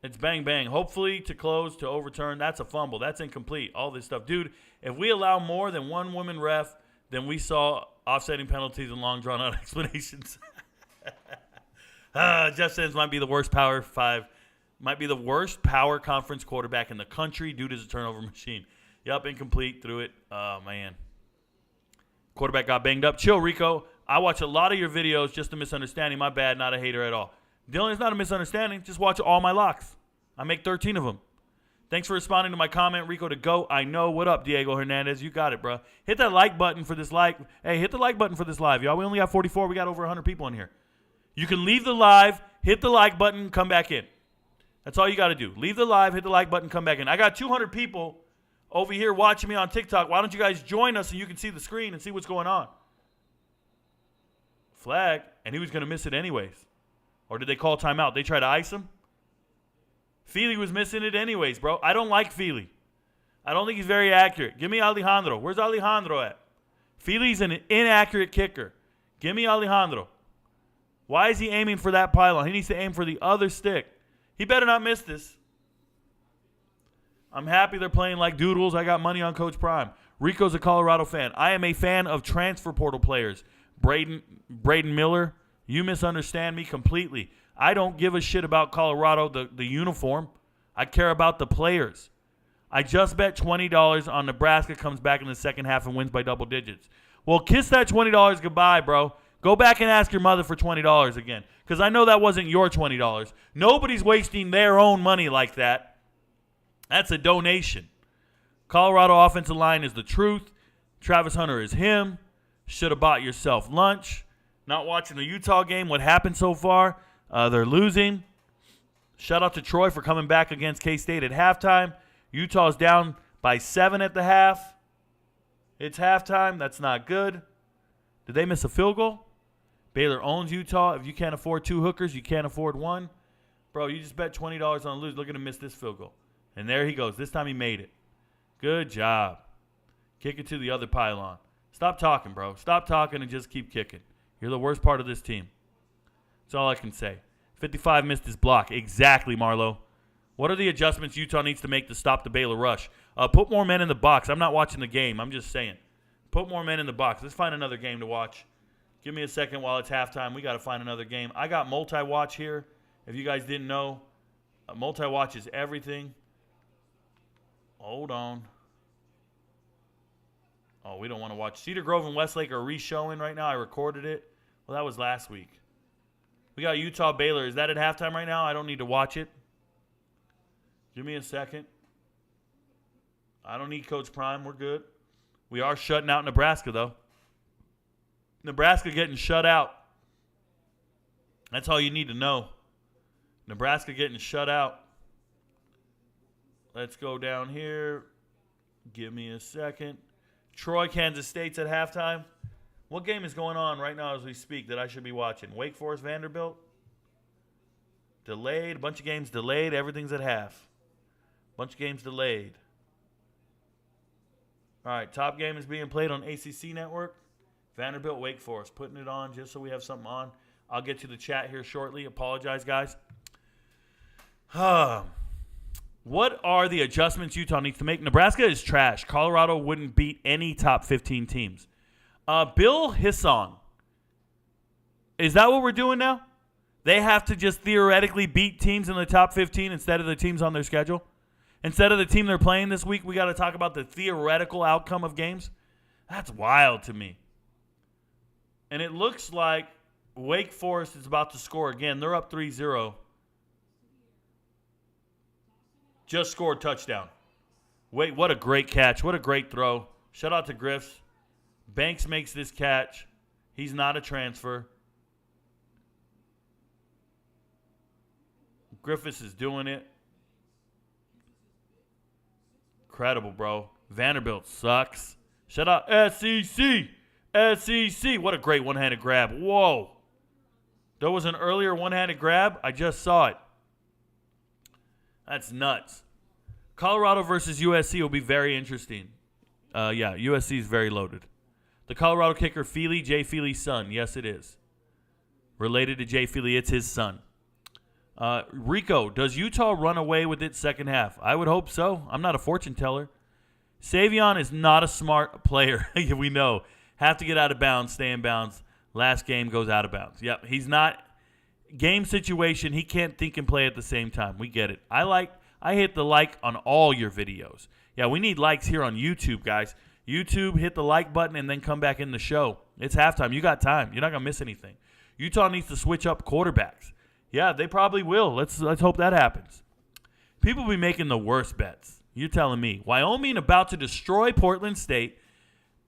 It's bang, bang. Hopefully to close, to overturn. That's a fumble. That's incomplete. All this stuff. Dude, if we allow more than one woman ref, then we saw offsetting penalties and long drawn-out explanations. Jeff Sims might be the worst Power 5. Might be the worst power conference quarterback in the country. Dude is a turnover machine. Yup, incomplete. Threw it. Oh, man. Quarterback got banged up. Chill, Rico. I watch a lot of your videos. Just a misunderstanding. My bad. Not a hater at all. Dylan, it's not a misunderstanding. Just watch all my locks. I make 13 of them. Thanks for responding to my comment, Rico to go. I know. What up, Diego Hernandez? You got it, bro. Hit that like button for this like. Hey, hit the like button for this live, y'all. We only got 44. We got over 100 people in here. You can leave the live, hit the like button, come back in. That's all you got to do. Leave the live, hit the like button, come back in. I got 200 people over here watching me on TikTok. Why don't you guys join us so you can see the screen and see what's going on? Flag, and he was going to miss it anyways. Or did they call timeout? They try to ice him? Feely was missing it anyways, bro. I don't like Feely. I don't think he's very accurate. Give me Alejandro. Where's Alejandro at? Feely's an inaccurate kicker. Give me Alejandro. Why is he aiming for that pylon? He needs to aim for the other stick. He better not miss this. I'm happy they're playing like doodles. I got money on Coach Prime. Rico's a Colorado fan. I am a fan of transfer portal players. Braden Miller, you misunderstand me completely. I don't give a shit about Colorado, the uniform. I care about the players. I just bet $20 on Nebraska comes back in the second half and wins by double digits. Well, kiss that $20 goodbye, bro. Go back and ask your mother for $20 again, because I know that wasn't your $20. Nobody's wasting their own money like that. That's a donation. Colorado offensive line is the truth. Travis Hunter is him. Should have bought yourself lunch. Not watching the Utah game. What happened so far? They're losing. Shout out to Troy for coming back against K-State at halftime. Utah's down by 7 at the half. It's halftime. That's not good. Did they miss a field goal? Baylor owns Utah. If you can't afford 2 hookers, you can't afford 1. Bro, you just bet $20 on lose. Look at him miss this field goal. And there he goes. This time he made it. Good job. Kick it to the other pylon. Stop talking, bro. Stop talking and just keep kicking. You're the worst part of this team. That's all I can say. 55 missed his block. Exactly, Marlo. What are the adjustments Utah needs to make to stop the Baylor rush? Put more men in the box. I'm not watching the game. I'm just saying. Put more men in the box. Let's find another game to watch. Give me a second while it's halftime. We got to find another game. I got multi-watch here. If you guys didn't know, Multi-watch is everything. Hold on. Oh, we don't want to watch. Cedar Grove and Westlake are re-showing right now. I recorded it. Well, that was last week. We got Utah Baylor. Is that at halftime right now? I don't need to watch it. Give me a second. I don't need Coach Prime. We're good. We are shutting out Nebraska, though. Nebraska getting shut out. That's all you need to know. Nebraska getting shut out. Let's go down here. Give me a second. Troy, Kansas State's at halftime. What game is going on right now as we speak that I should be watching? Wake Forest, Vanderbilt? Delayed. A bunch of games delayed. Everything's at half. Bunch of games delayed. All right, top game is being played on ACC Network. Vanderbilt, Wake Forest. Putting it on just so we have something on. I'll get to the chat here shortly. Apologize, guys. What are the adjustments Utah needs to make? Nebraska is trash. Colorado wouldn't beat any top 15 teams. Bill Hissong. Is that what we're doing now? They have to just theoretically beat teams in the top 15 instead of the teams on their schedule? Instead of the team they're playing this week, we got to talk about the theoretical outcome of games? That's wild to me. And it looks like Wake Forest is about to score again. They're up 3-0. Just scored touchdown. Wait, what a great catch. What a great throw. Shout out to Griffs. Banks makes this catch. He's not a transfer. Griffiths is doing it. Incredible, bro. Vanderbilt sucks. Shout out SEC. SEC. What a great one-handed grab. Whoa. There was an earlier one-handed grab. I just saw it. That's nuts. Colorado versus USC will be very interesting. USC is very loaded. The Colorado kicker, Feely, Jay Feely's son. Yes, it is. Related to Jay Feely, it's his son. Rico, does Utah run away with it second half? I would hope so. I'm not a fortune teller. Savion is not a smart player. We know. Have to get out of bounds, stay in bounds. Last game goes out of bounds. Yep, he's not. Game situation, he can't think and play at the same time. We get it. I hit the like on all your videos. Yeah, we need likes here on YouTube, guys. YouTube, hit the like button and then come back in the show. It's halftime. You got time. You're not going to miss anything. Utah needs to switch up quarterbacks. Yeah, they probably will. Let's hope that happens. People be making the worst bets. You're telling me. Wyoming about to destroy Portland State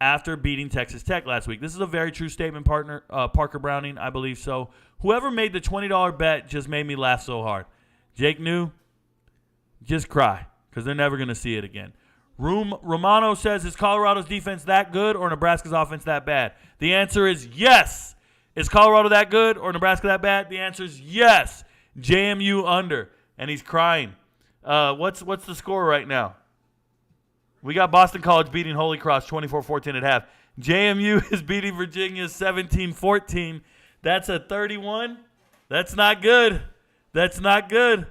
after beating Texas Tech last week. This is a very true statement, partner. Parker Browning, I believe so. Whoever made the $20 bet just made me laugh so hard. Jake New, just cry because they're never going to see it again. Romano says, is Colorado's defense that good or Nebraska's offense that bad? The answer is yes. Is Colorado that good or Nebraska that bad? The answer is yes. JMU under. And he's crying. What's the score right now? We got Boston College beating Holy Cross 24-14 at half. JMU is beating Virginia 17-14. That's a 31. That's not good. That's not good.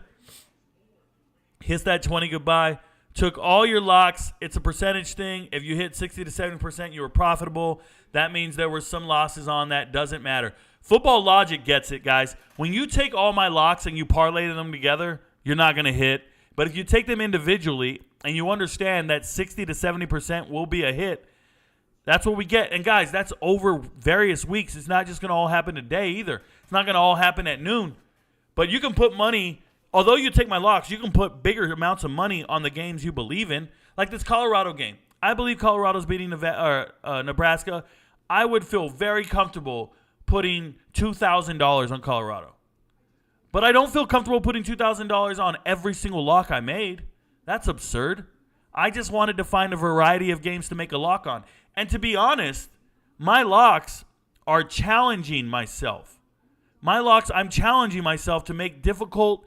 Hiss that 20 goodbye. Took all your locks. It's a percentage thing. If you hit 60 to 70%, you were profitable. That means there were some losses on that. Doesn't matter. Football logic gets it, guys. When you take all my locks and you parlay them together, you're not going to hit. But if you take them individually and you understand that 60 to 70% will be a hit, that's what we get. And, guys, that's over various weeks. It's not just going to all happen today either. It's not going to all happen at noon. But you can put money. Although you take my locks, you can put bigger amounts of money on the games you believe in, like this Colorado game. I believe Colorado's beating Nebraska. I would feel very comfortable putting $2,000 on Colorado. But I don't feel comfortable putting $2,000 on every single lock I made. That's absurd. I just wanted to find a variety of games to make a lock on. And to be honest, my locks are challenging myself. I'm challenging myself to make difficult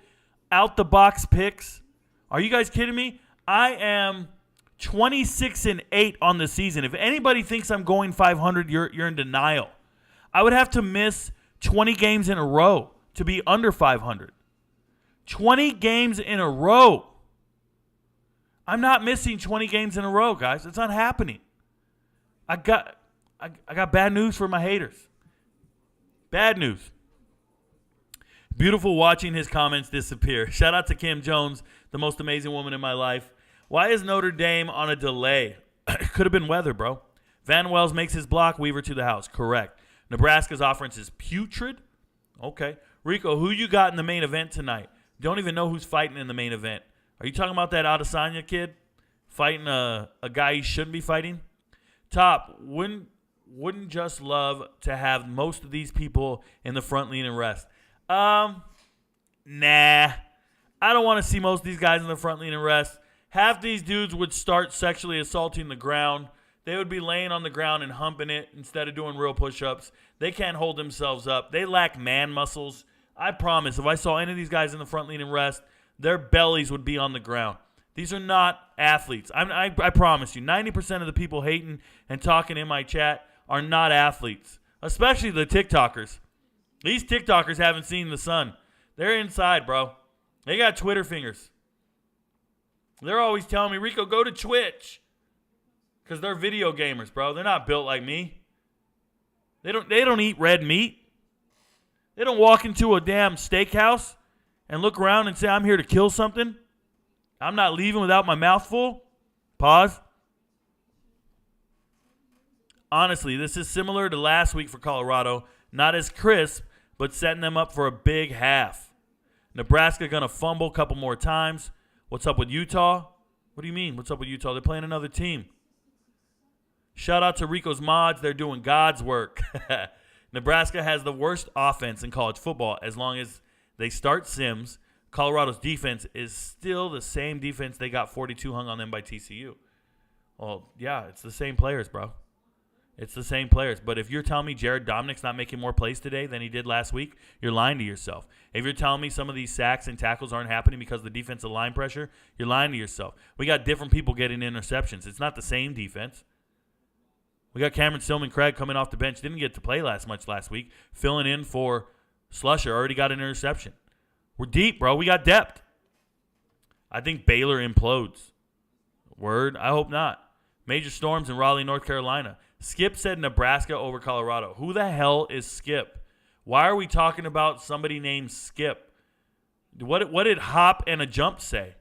out-the-box picks. Are you guys kidding me? I am 26-8 on the season. If anybody thinks I'm going 500, you're in denial. I would have to miss 20 games in a row to be under 500. 20 games in a row. I'm not missing 20 games in a row, guys. It's not happening. I got bad news for my haters. Bad news. Beautiful watching his comments disappear. Shout out to Kim Jones, the most amazing woman in my life. Why is Notre Dame on a delay? Could have been weather, bro. Van Wells makes his block, Weaver to the house. Correct. Nebraska's offense is putrid. Okay. Rico, who you got in the main event tonight? Don't even know who's fighting in the main event. Are you talking about that Adesanya kid fighting a guy he shouldn't be fighting? Top, wouldn't just love to have most of these people in the front lean and rest. Nah. I don't want to see most of these guys in the front lean and rest. Half these dudes would start sexually assaulting the ground. They would be laying on the ground and humping it instead of doing real push-ups. They can't hold themselves up. They lack man muscles. I promise, if I saw any of these guys in the front lean and rest, their bellies would be on the ground. These are not athletes. I promise you, 90% of the people hating and talking in my chat are not athletes, especially the TikTokers. These TikTokers haven't seen the sun. They're inside, bro. They got Twitter fingers. They're always telling me, Rico, go to Twitch. Because they're video gamers, bro. They're not built like me. They don't eat red meat. They don't walk into a damn steakhouse and look around and say, I'm here to kill something. I'm not leaving without my mouth full. Pause. Honestly, this is similar to last week for Colorado. Not as crisp, but setting them up for a big half. Nebraska going to fumble a couple more times. What's up with Utah? What do you mean? What's up with Utah? They're playing another team. Shout out to Rico's mods. They're doing God's work. Nebraska has the worst offense in college football. As long as they start Sims, Colorado's defense is still the same defense they got 42 hung on them by TCU. Well, yeah, it's the same players, bro. It's the same players. But if you're telling me Jared Dominic's not making more plays today than he did last week, you're lying to yourself. If you're telling me some of these sacks and tackles aren't happening because of the defensive line pressure, you're lying to yourself. We got different people getting interceptions. It's not the same defense. We got Cameron Stillman Craig coming off the bench. Didn't get to play much last week. Filling in for Slusher. Already got an interception. We're deep, bro. We got depth. I think Baylor implodes. Word? I hope not. Major storms in Raleigh, North Carolina. Skip said Nebraska over Colorado. Who the hell is Skip? Why are we talking about somebody named Skip? What did Hop and a Jump say?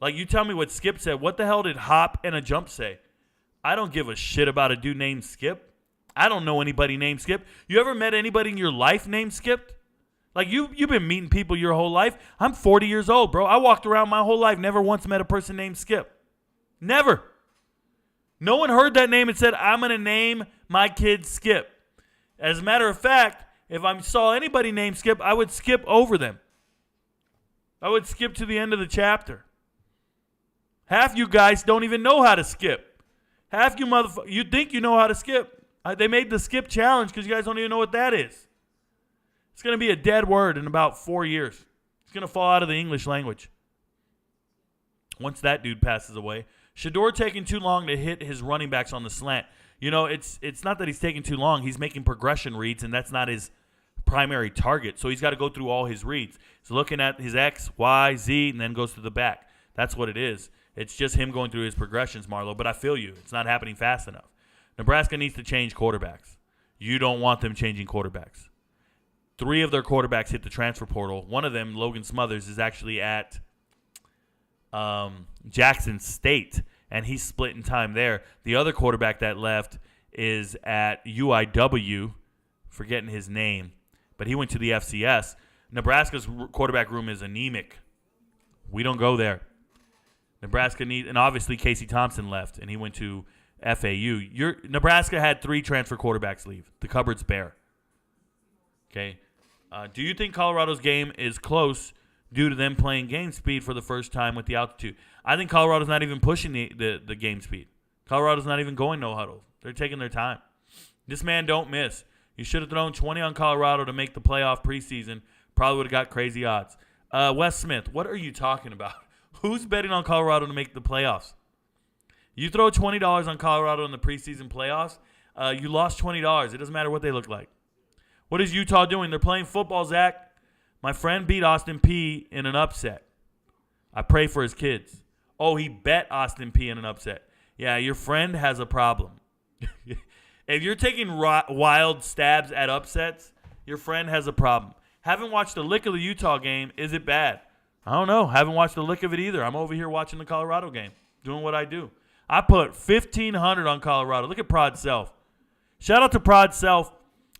Like, you tell me what Skip said. What the hell did Hop and a Jump say? I don't give a shit about a dude named Skip. I don't know anybody named Skip. You ever met anybody in your life named Skip? Like, you've been meeting people your whole life. I'm 40 years old, bro. I walked around my whole life, never once met a person named Skip. Never. No one heard that name and said, I'm going to name my kid Skip. As a matter of fact, if I saw anybody named Skip, I would skip over them. I would skip to the end of the chapter. Half you guys don't even know how to skip. Half you motherfuckers, you think you know how to skip. They made the skip challenge because you guys don't even know what that is. It's going to be a dead word in about 4 years. It's going to fall out of the English language. Once that dude passes away. Shador taking too long to hit his running backs on the slant. You know, it's not that he's taking too long. He's making progression reads, and that's not his primary target. So he's got to go through all his reads. He's looking at his X, Y, Z, and then goes to the back. That's what it is. It's just him going through his progressions, Marlo. But I feel you. It's not happening fast enough. Nebraska needs to change quarterbacks. You don't want them changing quarterbacks. 3 of their quarterbacks hit the transfer portal. One of them, Logan Smothers, is actually at Jackson State, and he's splitting time there. The other quarterback that left is at UIW, forgetting his name, but he went to the FCS. Nebraska's quarterback room is anemic. We don't go there. Nebraska needs, and obviously Casey Thompson left, and he went to FAU. Nebraska had 3 transfer quarterbacks leave. The cupboard's bare. Okay. Do you think Colorado's game is close due to them playing game speed for the first time with the altitude? I think Colorado's not even pushing the game speed. Colorado's not even going no huddle. They're taking their time. This man don't miss. You should have thrown 20 on Colorado to make the playoff preseason. Probably would have got crazy odds. Wes Smith, what are you talking about? Who's betting on Colorado to make the playoffs? You throw $20 on Colorado in the preseason playoffs, you lost $20. It doesn't matter what they look like. What is Utah doing? They're playing football, Zach. My friend beat Austin Peay in an upset. I pray for his kids. Oh, he bet Austin Peay in an upset. Yeah, your friend has a problem. If you're taking wild stabs at upsets, your friend has a problem. Haven't watched a lick of the Utah game. Is it bad? I don't know. Haven't watched a lick of it either. I'm over here watching the Colorado game, doing what I do. I put 1,500 on Colorado. Look at Prod Self. Shout out to Prod Self.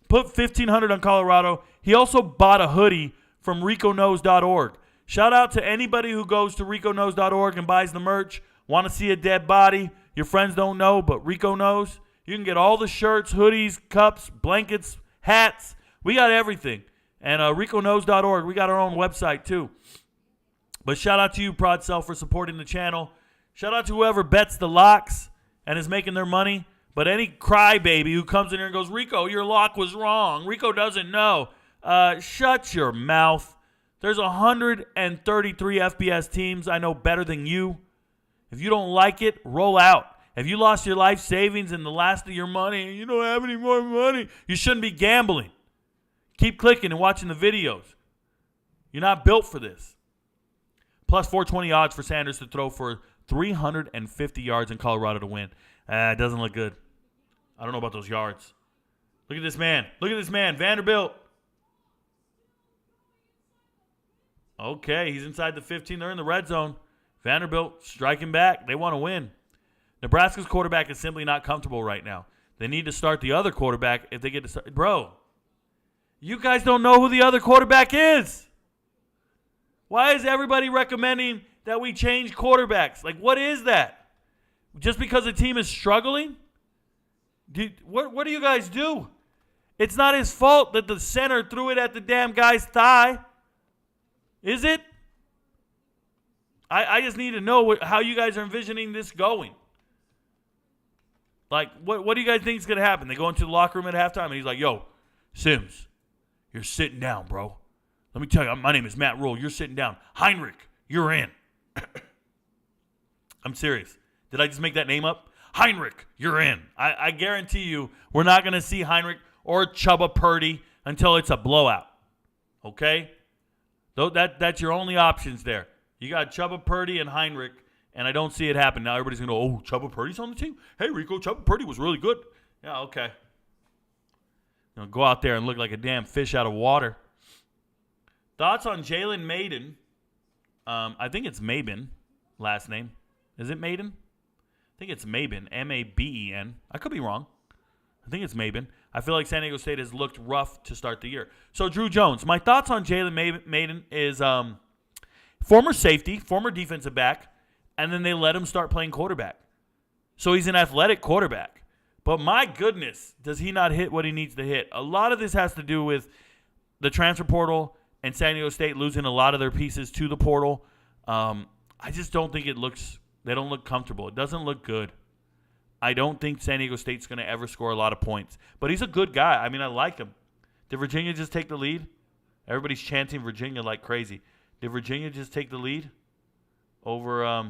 Put 1,500 on Colorado. He also bought a hoodie from RicoKnows.org. Shout out to anybody who goes to RicoKnows.org and buys the merch. Want to see a dead body? Your friends don't know, but Rico knows. You can get all the shirts, hoodies, cups, blankets, hats. We got everything. And RicoKnows.org, we got our own website too. But shout out to you, Prod Self, for supporting the channel. Shout out to whoever bets the locks and is making their money. But any crybaby who comes in here and goes, Rico, your lock was wrong. Rico doesn't know. Shut your mouth. There's 133 FBS teams I know better than you. If you don't like it, roll out. If you lost your life savings and the last of your money and you don't have any more money, you shouldn't be gambling. Keep clicking and watching the videos. You're not built for this. Plus 420 odds for Sanders to throw for 350 yards in Colorado to win. It doesn't look good. I don't know about those yards. Look at this man. Look at this man. Vanderbilt. Okay, he's inside the 15. They're in the red zone. Vanderbilt striking back. They want to win. Nebraska's quarterback is simply not comfortable right now. They need to start the other quarterback if they get to start. Bro, you guys don't know who the other quarterback is. Why is everybody recommending that we change quarterbacks? Like, what is that? Just because a team is struggling? What do you guys do? It's not his fault that the center threw it at the damn guy's thigh. Is it? I just need to know how you guys are envisioning this going. Like, what do you guys think is going to happen? They go into the locker room at halftime, and he's like, yo, Sims, you're sitting down, bro. Let me tell you, my name is Matt Rule. You're sitting down. Heinrich, you're in. I'm serious. Did I just make that name up? Heinrich, you're in. I guarantee you we're not going to see Heinrich or Chubba Purdy until it's a blowout. Okay? That's your only options there. You got Chubba Purdy and Heinrich, and I don't see it happen. Now everybody's going to go, oh, Chubba Purdy's on the team? Hey, Rico, Chubba Purdy was really good. Yeah, okay. Go out there and look like a damn fish out of water. Thoughts on Jalen Maiden? I think it's Maben, last name. Is it Maiden? I think it's Maben, M-A-B-E-N. I could be wrong. I think it's Maben. I feel like San Diego State has looked rough to start the year. So, Drew Jones. My thoughts on Jalen Maiden is former safety, former defensive back, and then they let him start playing quarterback. So he's an athletic quarterback. But my goodness, does he not hit what he needs to hit? A lot of this has to do with the transfer portal and San Diego State losing a lot of their pieces to the portal. I just don't think they don't look comfortable. It doesn't look good. I don't think San Diego State's going to ever score a lot of points. But he's a good guy. I mean, I like him. Did Virginia just take the lead? Everybody's chanting Virginia like crazy. Did Virginia just take the lead over, I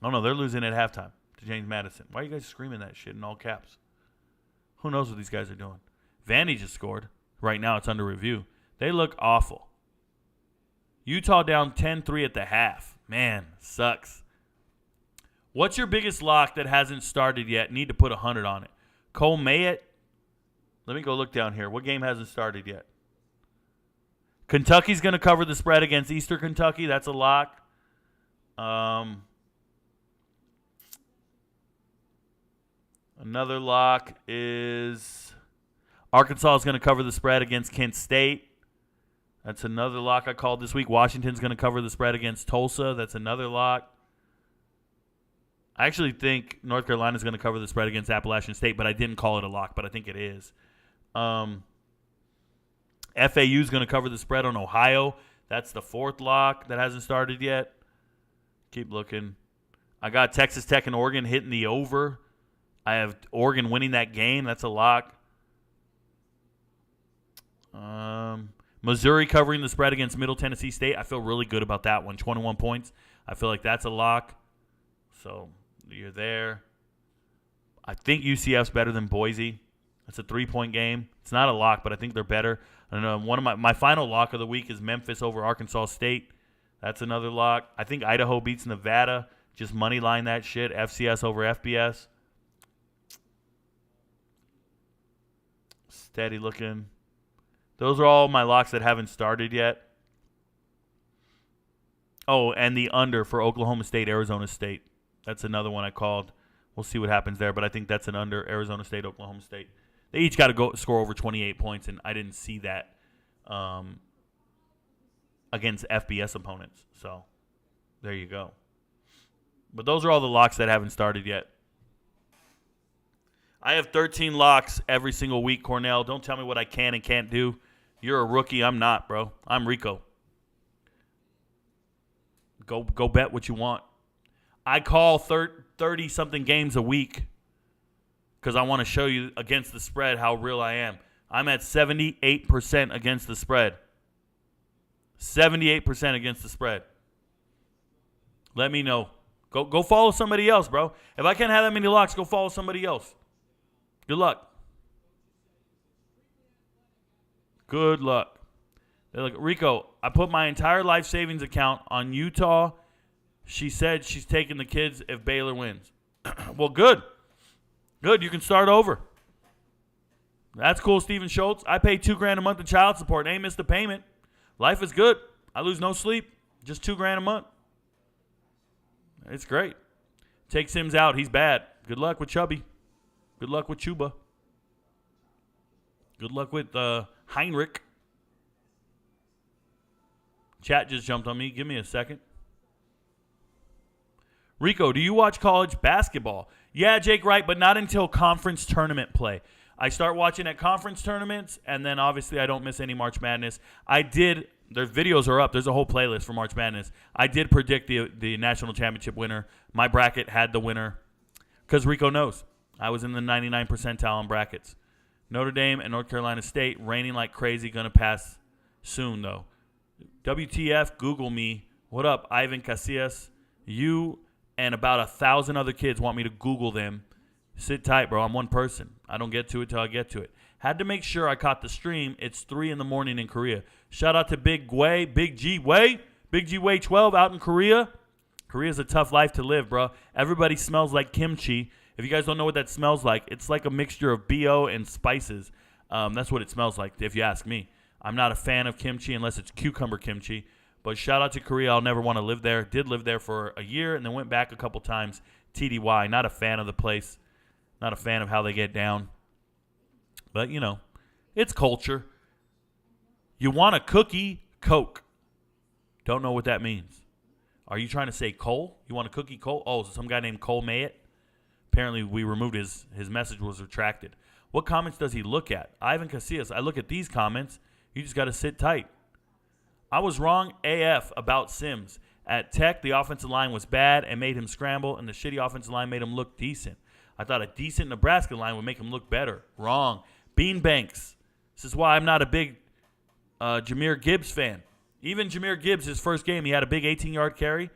don't know, they're losing at halftime to James Madison. Why are you guys screaming that shit in all caps? Who knows what these guys are doing? Vandy just scored. Right now it's under review. They look awful. Utah down 10-3 at the half. Man, sucks. What's your biggest lock that hasn't started yet? Need to put 100 on it. Cole Mayett. Let me go look down here. What game hasn't started yet? Kentucky's going to cover the spread against Eastern Kentucky. That's a lock. Another lock is Arkansas is going to cover the spread against Kent State. That's another lock I called this week. Washington's going to cover the spread against Tulsa. That's another lock. I actually think North Carolina's going to cover the spread against Appalachian State, but I didn't call it a lock, but I think it is. FAU's going to cover the spread on Ohio. That's the fourth lock that hasn't started yet. Keep looking. I got Texas Tech and Oregon hitting the over. I have Oregon winning that game. That's a lock. Missouri covering the spread against Middle Tennessee State. I feel really good about that one. 21 points. I feel like that's a lock. So you're there. I think UCF's better than Boise. It's a 3-point game. It's not a lock, but I think they're better. I don't know. One of my final lock of the week is Memphis over Arkansas State. That's another lock. I think Idaho beats Nevada. Just money line that shit. FCS over FBS. Steady looking. Those are all my locks that haven't started yet. Oh, and the under for Oklahoma State, Arizona State. That's another one I called. We'll see what happens there, but I think that's an under, Arizona State, Oklahoma State. They each got to go score over 28 points, and I didn't see that against FBS opponents. So there you go. But those are all the locks that haven't started yet. I have 13 locks every single week, Cornell. Don't tell me what I can and can't do. You're a rookie. I'm not, bro. I'm Rico. Go bet what you want. I call 30-something games a week because I want to show you against the spread how real I am. I'm at 78% against the spread. 78% against the spread. Let me know. Go follow somebody else, bro. If I can't have that many locks, go follow somebody else. Good luck. Good luck. They're like, Rico, I put my entire life savings account on Utah. She said she's taking the kids if Baylor wins. Well, good. Good. You can start over. That's cool, Steven Schultz. I pay $2,000 a month in child support. Ain't missed a payment. Life is good. I lose no sleep. Just $2,000 a month. It's great. Take Sims out. He's bad. Good luck with Chubby. Good luck with Chuba. Good luck with Heinrich. Chat just jumped on me. Give me a second. Rico, do you watch college basketball? Yeah, Jake, right, but not until conference tournament play. I start watching at conference tournaments, and then obviously I don't miss any March Madness. Their videos are up. There's a whole playlist for March Madness. I did predict the national championship winner. My bracket had the winner because Rico knows. I was in the 99th percentile on brackets. Notre Dame and North Carolina State raining like crazy. Going to pass soon, though. WTF, Google me. What up, Ivan Casillas? You and about 1,000 other kids want me to Google them. Sit tight, bro. I'm one person. I don't get to it till I get to it. Had to make sure I caught the stream. It's 3 in the morning in Korea. Shout out to Big G Way 12 out in Korea. Korea's a tough life to live, bro. Everybody smells like kimchi. If you guys don't know what that smells like, it's like a mixture of BO and spices. That's what it smells like, if you ask me. I'm not a fan of kimchi unless it's cucumber kimchi. But shout out to Korea. I'll never want to live there. Did live there for a year and then went back a couple times. TDY. Not a fan of the place. Not a fan of how they get down. But, you know, it's culture. You want a cookie, Coke. Don't know what that means. Are you trying to say Cole? You want a cookie, Cole? Oh, some guy named Cole Mayett? Apparently we removed his message was retracted. What comments does he look at? Ivan Casillas, I look at these comments. You just got to sit tight. I was wrong AF about Sims. At Tech, the offensive line was bad and made him scramble, and the shitty offensive line made him look decent. I thought a decent Nebraska line would make him look better. Wrong. Bean Banks. This is why I'm not a big Jahmyr Gibbs fan. Even Jahmyr Gibbs, his first game, he had a big 18-yard carry,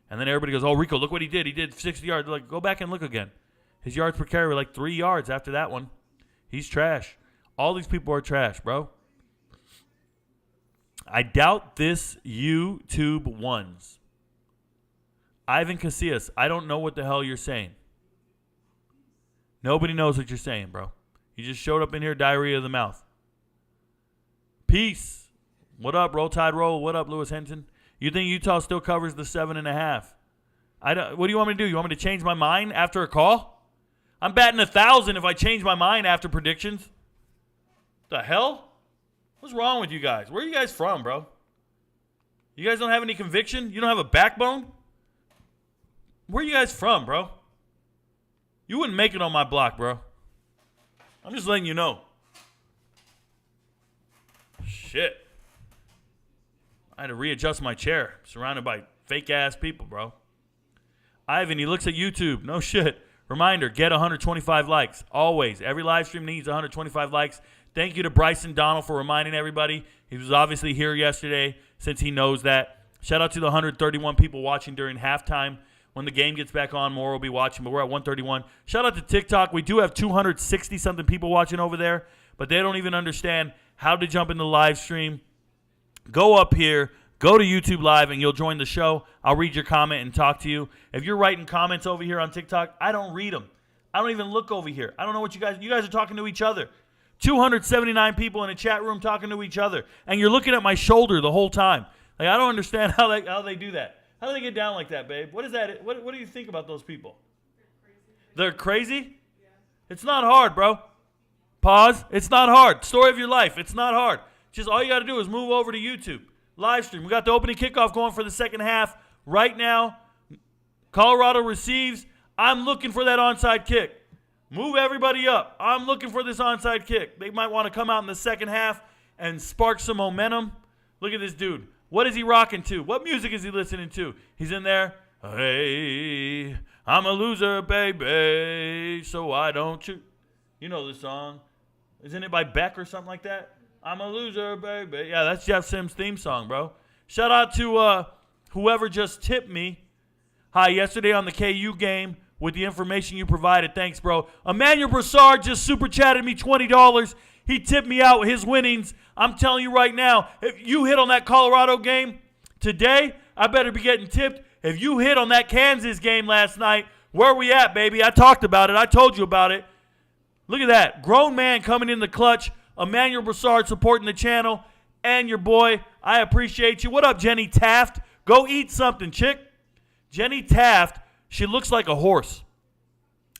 and then everybody goes, oh, Rico, look what he did. He did 60 yards. Like, go back and look again. His yards per carry were like 3 yards after that one. He's trash. All these people are trash, bro. I doubt this YouTube ones. Ivan Casillas, I don't know what the hell you're saying. Nobody knows what you're saying, bro. You just showed up in here, diarrhea of the mouth. Peace. What up, Roll Tide Roll? What up, Lewis Henson? You think Utah still covers the 7.5? What do you want me to do? You want me to change my mind after a call? I'm batting 1,000 if I change my mind after predictions. The hell? What's wrong with you guys? Where are you guys from, bro? You guys don't have any conviction? You don't have a backbone? Where are you guys from, bro? You wouldn't make it on my block, bro. I'm just letting you know. Shit. I had to readjust my chair. Surrounded by fake-ass people, bro. Ivan, he looks at YouTube. No shit. Reminder, get 125 likes. Always. Every live stream needs 125 likes. Thank you to Bryson Donald for reminding everybody. He was obviously here yesterday since he knows that. Shout out to the 131 people watching during halftime. When the game gets back on, more will be watching, but we're at 131. Shout out to TikTok. We do have 260-something people watching over there, but they don't even understand how to jump in the live stream. Go up here, go to YouTube Live, and you'll join the show. I'll read your comment and talk to you. If you're writing comments over here on TikTok, I don't read them. I don't even look over here. I don't know what you guys are talking to each other. 279 people in a chat room talking to each other, and you're looking at my shoulder the whole time. Like, I don't understand how they do that. How do they get down like that, babe? What is that? What do you think about those people? They're crazy? Yeah. It's not hard, bro. Pause. It's not hard. Story of your life. It's not hard. Just all you got to do is move over to YouTube. Live stream. We got the opening kickoff going for the second half right now. Colorado receives. I'm looking for that onside kick. Move everybody up. I'm looking for this onside kick. They might want to come out in the second half and spark some momentum. Look at this dude. What is he rocking to? What music is he listening to? He's in there. Hey, I'm a loser, baby, so why don't you? You know the song. Isn't it by Beck or something like that? I'm a loser, baby. Yeah, that's Jeff Sims' theme song, bro. Shout out to whoever just tipped me. Hi, yesterday on the KU game with the information you provided. Thanks, bro. Emmanuel Broussard just super chatted me $20. He tipped me out his winnings. I'm telling you right now, if you hit on that Colorado game today, I better be getting tipped. If you hit on that Kansas game last night, where are we at, baby? I talked about it. I told you about it. Look at that. Grown man coming in the clutch. Emmanuel Broussard supporting the channel. And your boy, I appreciate you. What up, Jenny Taft? Go eat something, chick. Jenny Taft, she looks like a horse.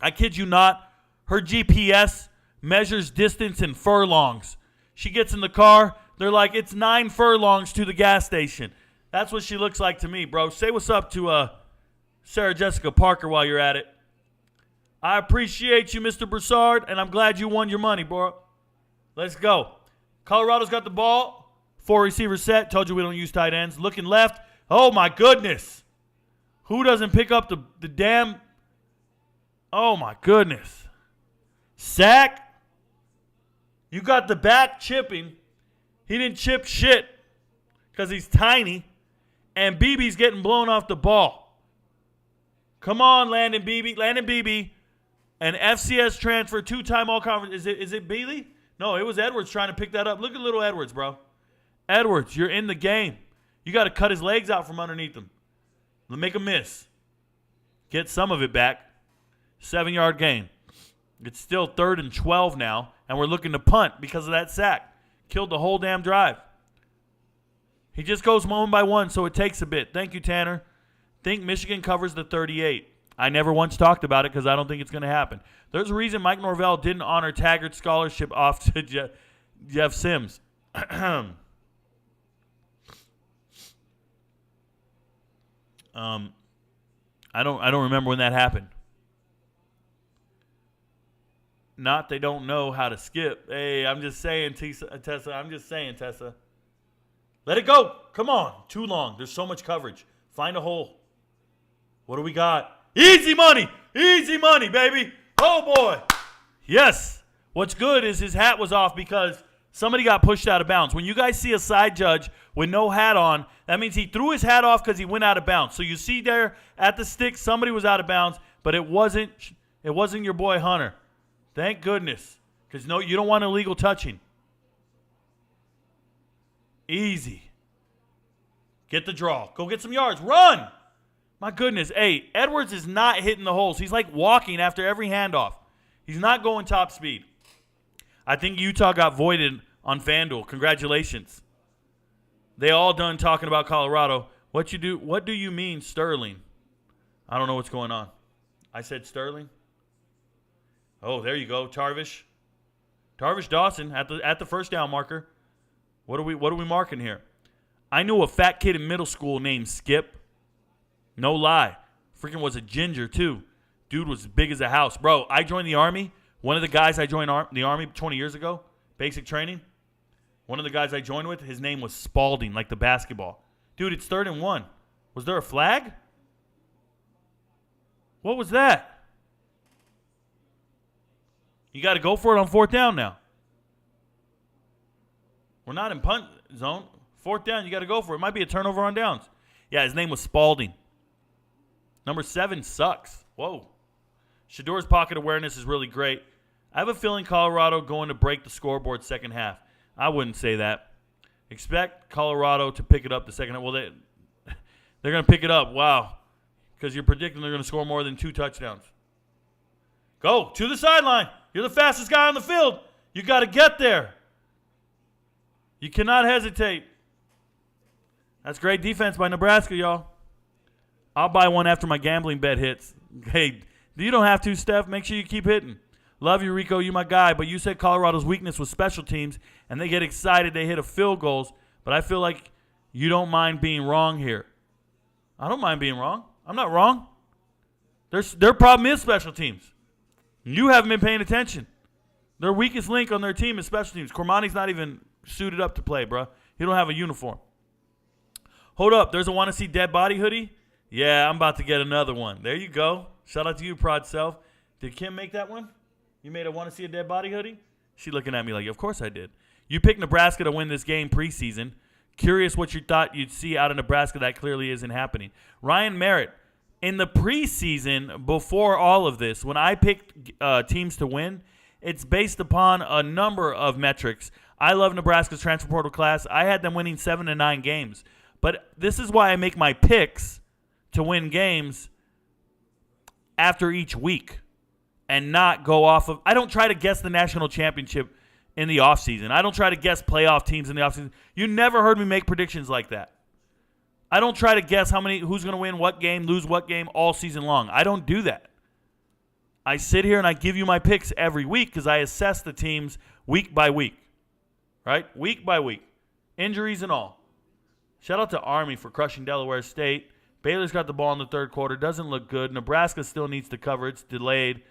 I kid you not. Her GPS measures distance in furlongs. She gets in the car. They're like, it's 9 furlongs to the gas station. That's what she looks like to me, bro. Say what's up to Sarah Jessica Parker while you're at it. I appreciate you, Mr. Broussard, and I'm glad you won your money, bro. Let's go. Colorado's got the ball. 4 receiver set. Told you we don't use tight ends. Looking left. Oh, my goodness. Who doesn't pick up the damn... Oh, my goodness. Sack. You got the back chipping. He didn't chip shit because he's tiny. And BB's getting blown off the ball. Come on, Landon Beebe. Landon Beebe, an FCS transfer, 2-time all-conference. Is it Bealey? No, it was Edwards trying to pick that up. Look at little Edwards, bro. Edwards, you're in the game. You got to cut his legs out from underneath him. Make a miss. Get some of it back. 7-yard gain. It's still 3rd and 12 now, and we're looking to punt because of that sack. Killed the whole damn drive. He just goes one by one, so it takes a bit. Thank you, Tanner. Think Michigan covers the 38. I never once talked about it because I don't think it's going to happen. There's a reason Mike Norvell didn't honor Taggart's scholarship off to Jeff Sims. I don't remember when that happened. Not they don't know how to skip. Hey, I'm just saying, Tessa. I'm just saying, Tessa. Let it go. Come on. Too long. There's so much coverage. Find a hole. What do we got? Easy money. Easy money, baby. Oh, boy. Yes. What's good is his hat was off because somebody got pushed out of bounds. When you guys see a side judge with no hat on, that means he threw his hat off because he went out of bounds. So you see there at the stick, somebody was out of bounds, but it wasn't your boy Hunter. Thank goodness. Because no, you don't want illegal touching. Easy. Get the draw. Go get some yards. Run. My goodness. Hey, Edwards is not hitting the holes. He's like walking after every handoff. He's not going top speed. I think Utah got voided on FanDuel. Congratulations. They all done talking about Colorado. What do you mean, Sterling? I don't know what's going on. I said Sterling. Oh, there you go. Tarvish Dawson at the first down marker. What are we marking here? I knew a fat kid in middle school named Skip. No lie. Freaking was a ginger too. Dude was as big as a house. Bro, I joined the Army. One of the guys I joined the Army 20 years ago, basic training. One of the guys I joined with, his name was Spalding, like the basketball. Dude, it's 3rd and 1. Was there a flag? What was that? You got to go for it on 4th down now. We're not in punt zone. 4th down, you got to go for it. It might be a turnover on downs. Yeah, his name was Spalding. Number 7 sucks. Whoa. Shador's pocket awareness is really great. I have a feeling Colorado going to break the scoreboard second half. I wouldn't say that. Expect Colorado to pick it up the second half. Well, they're going to pick it up. Wow. Because you're predicting they're going to score more than 2 touchdowns. Go to the sideline. You're the fastest guy on the field. You got to get there. You cannot hesitate. That's great defense by Nebraska, y'all. I'll buy one after my gambling bet hits. Hey, you don't have to, Steph. Make sure you keep hitting. Love you, Rico. You my guy. But you said Colorado's weakness was special teams, and they get excited. They hit a field goals. But I feel like you don't mind being wrong here. I don't mind being wrong. I'm not wrong. Their problem is special teams. You haven't been paying attention. Their weakest link on their team is special teams. Cormani's not even suited up to play, bro. He don't have a uniform. Hold up. There's a Want to See Dead Body hoodie? Yeah, I'm about to get another one. There you go. Shout out to you, Prod Self. Did Kim make that one? You made a Want to See a Dead Body hoodie? She looking at me like, of course I did. You picked Nebraska to win this game preseason. Curious what you thought you'd see out of Nebraska. That clearly isn't happening. Ryan Merritt, in the preseason, before all of this, when I picked teams to win, it's based upon a number of metrics. I love Nebraska's transfer portal class. I had them winning 7 to 9 games. But this is why I make my picks to win games after each week and not go off of – I don't try to guess the national championship in the offseason. I don't try to guess playoff teams in the offseason. You never heard me make predictions like that. I don't try to guess who's going to win what game, lose what game all season long. I don't do that. I sit here and I give you my picks every week because I assess the teams week by week, right? Week by week, injuries and all. Shout out to Army for crushing Delaware State. Baylor's got the ball in the third quarter. Doesn't look good. Nebraska still needs to cover. It's delayed.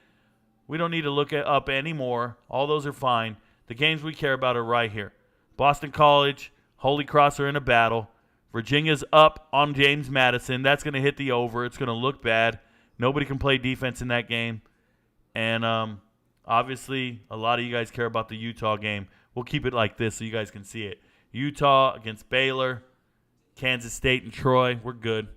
We don't need to look it up anymore. All those are fine. The games we care about are right here. Boston College, Holy Cross are in a battle. Virginia's up on James Madison. That's going to hit the over. It's going to look bad. Nobody can play defense in that game. And obviously, a lot of you guys care about the Utah game. We'll keep it like this so you guys can see it. Utah against Baylor, Kansas State, and Troy. We're good.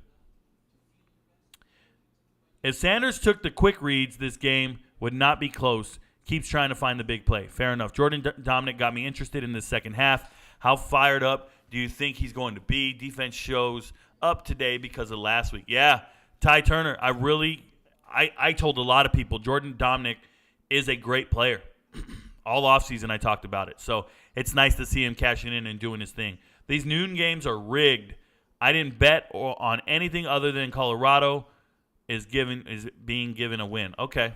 If Sanders took the quick reads, this game would not be close. Keeps trying to find the big play. Fair enough. Jordan Dominic got me interested in the second half. How fired up do you think he's going to be? Defense shows up today because of last week. Yeah, Ty Turner, I told a lot of people Jordan Dominic is a great player. All offseason I talked about it. So it's nice to see him cashing in and doing his thing. These noon games are rigged. I didn't bet on anything other than Colorado is being given a win. Okay.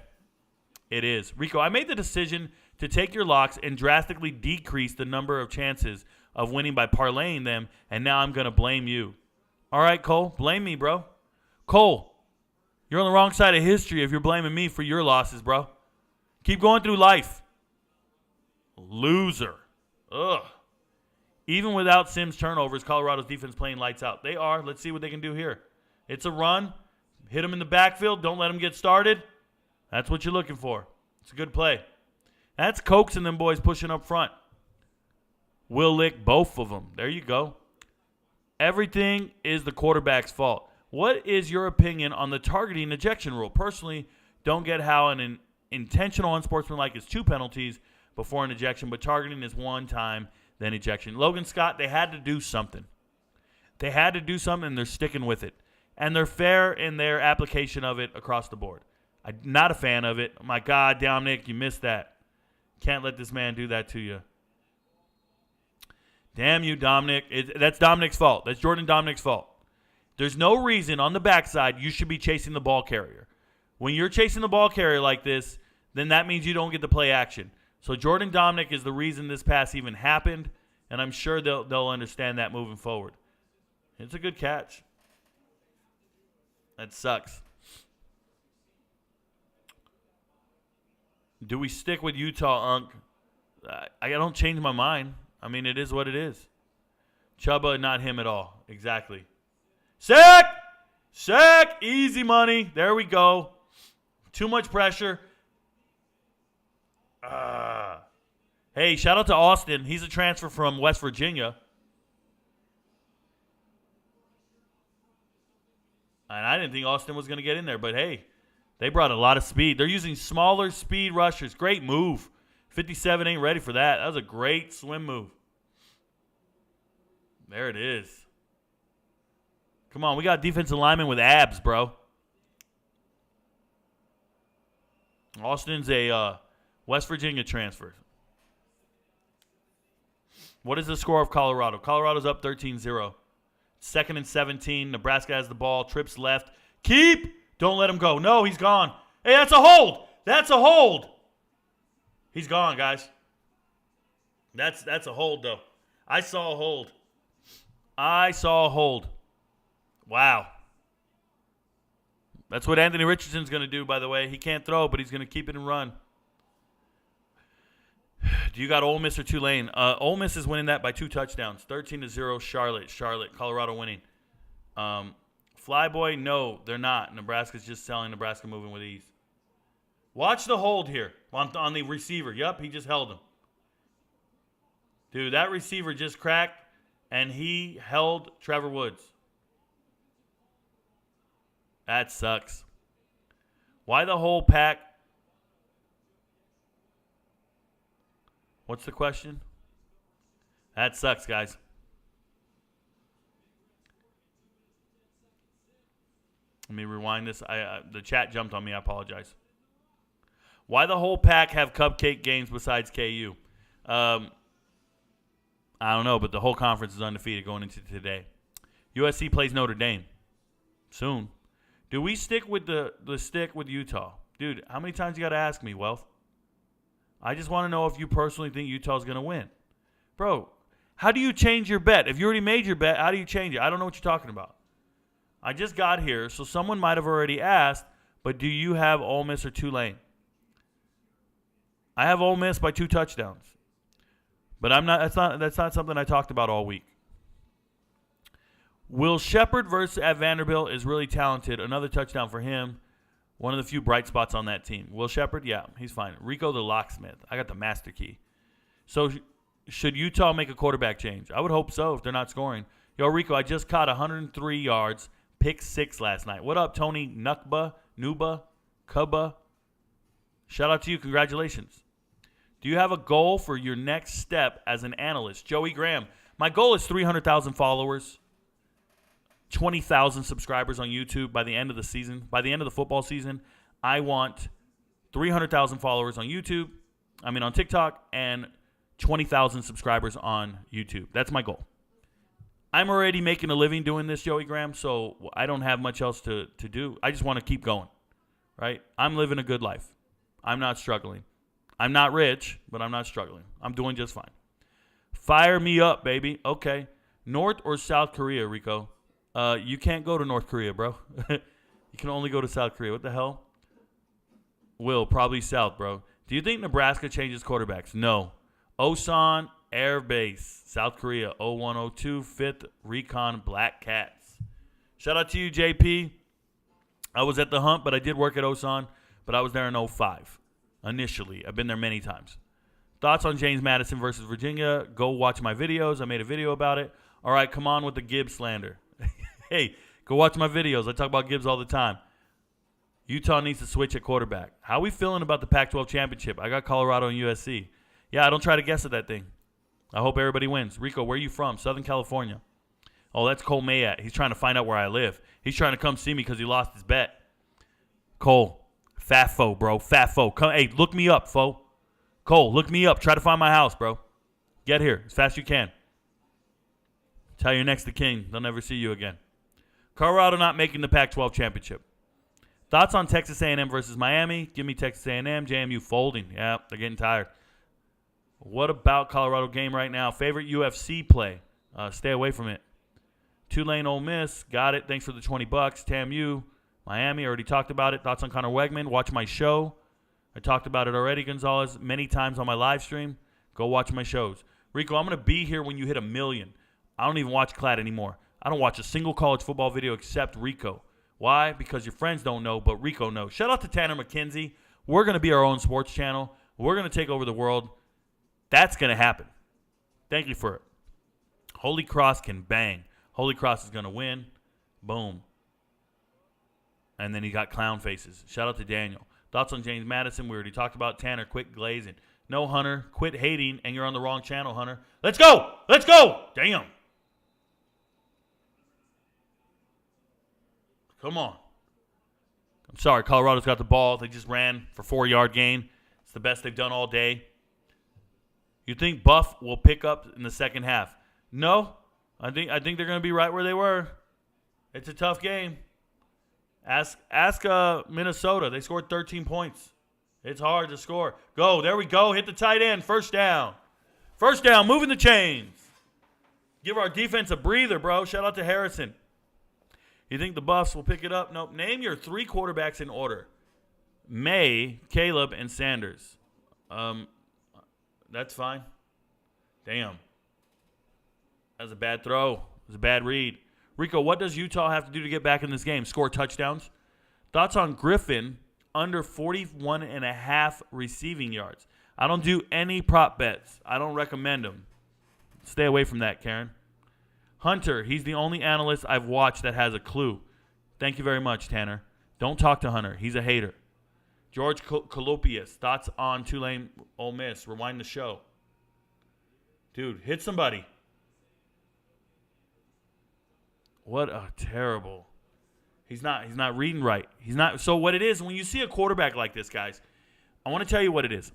It is. Rico, I made the decision to take your locks and drastically decrease the number of chances of winning by parlaying them, and now I'm going to blame you. All right, Cole, blame me, bro. Cole, you're on the wrong side of history if you're blaming me for your losses, bro. Keep going through life. Loser. Ugh. Even without Sims turnovers, Colorado's defense playing lights out. They are. Let's see what they can do here. It's a run. Hit them in the backfield. Don't let them get started. That's what you're looking for. It's a good play. That's coaxing them boys pushing up front. Will lick both of them. There you go. Everything is the quarterback's fault. What is your opinion on the targeting ejection rule? Personally, don't get how an intentional unsportsmanlike is 2 penalties before an ejection, but targeting is 1 time, then ejection. Logan Scott, they had to do something. They had to do something, and they're sticking with it. And they're fair in their application of it across the board. I'm not a fan of it. My God, Dominic, you missed that. Can't let this man do that to you. Damn you, Dominic. That's Dominic's fault. That's Jordan Dominic's fault. There's no reason on the backside you should be chasing the ball carrier. When you're chasing the ball carrier like this, then that means you don't get to play action. So Jordan Dominic is the reason this pass even happened, and I'm sure they'll understand that moving forward. It's a good catch. That sucks. Do we stick with Utah, Unk? I don't change my mind. I mean, it is what it is. Chubba, not him at all. Exactly. Sack! Sack! Easy money. There we go. Too much pressure. Hey, shout out to Austin. He's a transfer from West Virginia. And I didn't think Austin was going to get in there, but hey, they brought a lot of speed. They're using smaller speed rushers. Great move. 57 ain't ready for that. That was a great swim move. There it is. Come on, we got defensive linemen with abs, bro. Austin's a West Virginia transfer. What is the score of Colorado? Colorado's up 13-0. 2nd and 17. Nebraska has the ball. Trips left. Keep. Don't let him go. No, he's gone. Hey, that's a hold. That's a hold. He's gone, guys. That's a hold, though. I saw a hold. Wow. That's what Anthony Richardson's going to do, by the way. He can't throw, but he's going to keep it and run. Do you got Ole Miss or Tulane? Ole Miss is winning that by 2 touchdowns. 13-0 Charlotte. Colorado winning. Flyboy, no, they're not. Nebraska's just selling. Nebraska moving with ease. Watch the hold here on the receiver. Yup, he just held him. Dude, that receiver just cracked, and he held Trevor Woods. That sucks. Why the whole pack? What's the question? That sucks, guys. Let me rewind this. The chat jumped on me. I apologize. Why the whole pack have cupcake games besides KU? I don't know, but the whole conference is undefeated going into today. USC plays Notre Dame soon. Do we stick with the stick with Utah? Dude, how many times you got to ask me, Wealth? I just want to know if you personally think Utah's going to win. Bro, how do you change your bet? If you already made your bet, how do you change it? I don't know what you're talking about. I just got here, so someone might have already asked, but do you have Ole Miss or Tulane? I have Ole Miss by 2 touchdowns. But that's not something I talked about all week. Will Shepard versus at Vanderbilt is really talented. Another touchdown for him. One of the few bright spots on that team. Will Shepard? Yeah, he's fine. Rico the locksmith. I got the master key. So should Utah make a quarterback change? I would hope so if they're not scoring. Yo, Rico, I just caught 103 yards, pick 6 last night. What up, Tony Nuba, Kuba? Shout out to you. Congratulations. Do you have a goal for your next step as an analyst? Joey Graham. My goal is 300,000 followers, 20,000 subscribers on YouTube by the end of the season. By the end of the football season, I want 300,000 followers on on TikTok, and 20,000 subscribers on YouTube. That's my goal. I'm already making a living doing this, Joey Graham, so I don't have much else to do. I just want to keep going, right? I'm living a good life. I'm not struggling. I'm not rich, but I'm not struggling. I'm doing just fine. Fire me up, baby. Okay. North or South Korea, Rico? You can't go to North Korea, bro. You can only go to South Korea. What the hell? Will, probably South, bro. Do you think Nebraska changes quarterbacks? No. Osan Air Base, South Korea, 0102, 5th Recon Black Cats. Shout out to you, JP. I was at the Hump, but I did work at Osan, but I was there in 05 initially. I've been there many times. Thoughts on James Madison versus Virginia? Go watch my videos. I made a video about it. All right, come on with the Gibbs slander. Hey, go watch my videos. I talk about Gibbs all the time. Utah needs to switch at quarterback. How are we feeling about the Pac-12 championship? I got Colorado and USC. Yeah, I don't try to guess at that thing. I hope everybody wins. Rico, where are you from? Southern California. Oh, that's Cole Mayat. He's trying to find out where I live. He's trying to come see me because he lost his bet. Cole, fat foe, bro. Fat foe. Come, hey, look me up, foe. Cole, look me up. Try to find my house, bro. Get here as fast as you can. Tell your next to king. They'll never see you again. Colorado not making the Pac-12 championship. Thoughts on Texas A&M versus Miami? Give me Texas A&M. JMU folding. Yeah, they're getting tired. What about Colorado game right now? Favorite UFC play? Stay away from it. Tulane, Ole Miss. Got it. Thanks for the $20. TAMU, Miami. Already talked about it. Thoughts on Connor Wegman? Watch my show. I talked about it already, Gonzalez, many times on my live stream. Go watch my shows. Rico, I'm going to be here when you hit 1 million. I don't even watch Clad anymore. I don't watch a single college football video except Rico. Why? Because your friends don't know, but Rico knows. Shout out to Tanner McKenzie. We're going to be our own sports channel. We're going to take over the world. That's going to happen. Thank you for it. Holy Cross can bang. Holy Cross is going to win. Boom. And then he got clown faces. Shout out to Daniel. Thoughts on James Madison? We already talked about. Tanner, quit glazing. No, Hunter, quit hating, and you're on the wrong channel, Hunter. Let's go. Let's go. Damn. Come on. I'm sorry, Colorado's got the ball. They just ran for 4-yard gain. It's the best they've done all day. You think Buff will pick up in the second half? No. I think they're going to be right where they were. It's a tough game. Ask Minnesota. They scored 13 points. It's hard to score. Go. There we go. Hit the tight end. First down. First down. Moving the chains. Give our defense a breather, bro. Shout out to Harrison. You think the Buffs will pick it up? Nope. Name your 3 quarterbacks in order. May, Caleb, and Sanders. That's fine. Damn. That's a bad throw. It was a bad read. Rico, what does Utah have to do to get back in this game? Score touchdowns? Thoughts on Griffin under 41.5 receiving yards? I don't do any prop bets. I don't recommend them. Stay away from that, Karen. Hunter, he's the only analyst I've watched that has a clue. Thank you very much, Tanner. Don't talk to Hunter. He's a hater. George Colopius, thoughts on Tulane Ole Miss? Rewind the show. Dude, hit somebody. What a terrible. He's not reading right. He's not. So what it is, when you see a quarterback like this, guys, I want to tell you what it is.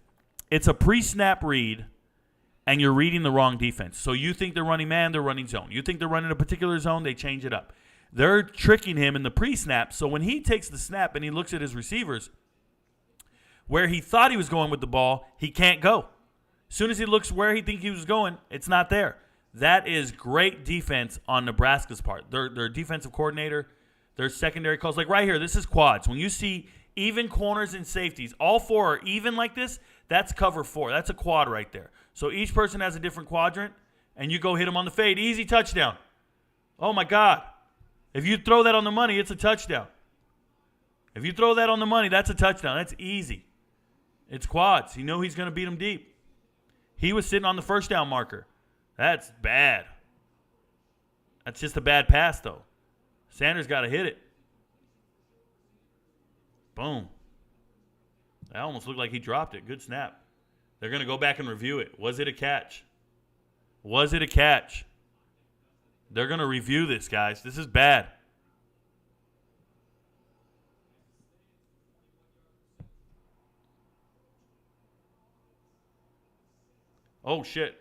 It's a pre-snap read, and you're reading the wrong defense. So you think they're running man, they're running zone. You think they're running a particular zone, they change it up. They're tricking him in the pre-snap. So when he takes the snap and he looks at his receivers, where he thought he was going with the ball, he can't go. As soon as he looks where he thinks he was going, it's not there. That is great defense on Nebraska's part. Their defensive coordinator, their secondary calls. Like right here, this is quads. When you see even corners and safeties, all 4 are even like this, that's cover 4. That's a quad right there. So each person has a different quadrant, and you go hit them on the fade. Easy touchdown. Oh, my God. If you throw that on the money, it's a touchdown. If you throw that on the money, that's a touchdown. That's easy. It's quads. You know he's going to beat him deep. He was sitting on the first down marker. That's bad. That's just a bad pass, though. Sanders got to hit it. Boom. That almost looked like he dropped it. Good snap. They're going to go back and review it. Was it a catch? Was it a catch? They're going to review this, guys. This is bad. Oh, shit.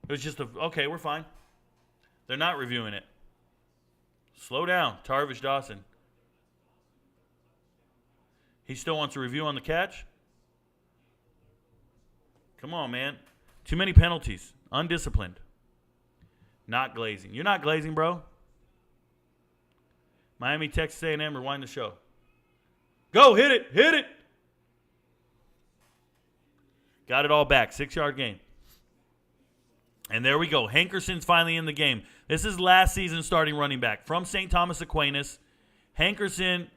It was just okay, we're fine. They're not reviewing it. Slow down, Tarvish Dawson. He still wants a review on the catch? Come on, man. Too many penalties. Undisciplined. Not glazing. You're not glazing, bro. Miami, Texas A&M, rewind the show. Go, hit it, hit it. Got it all back. 6-yard gain. And there we go. Hankerson's finally in the game. This is last season starting running back from St. Thomas Aquinas. Hankerson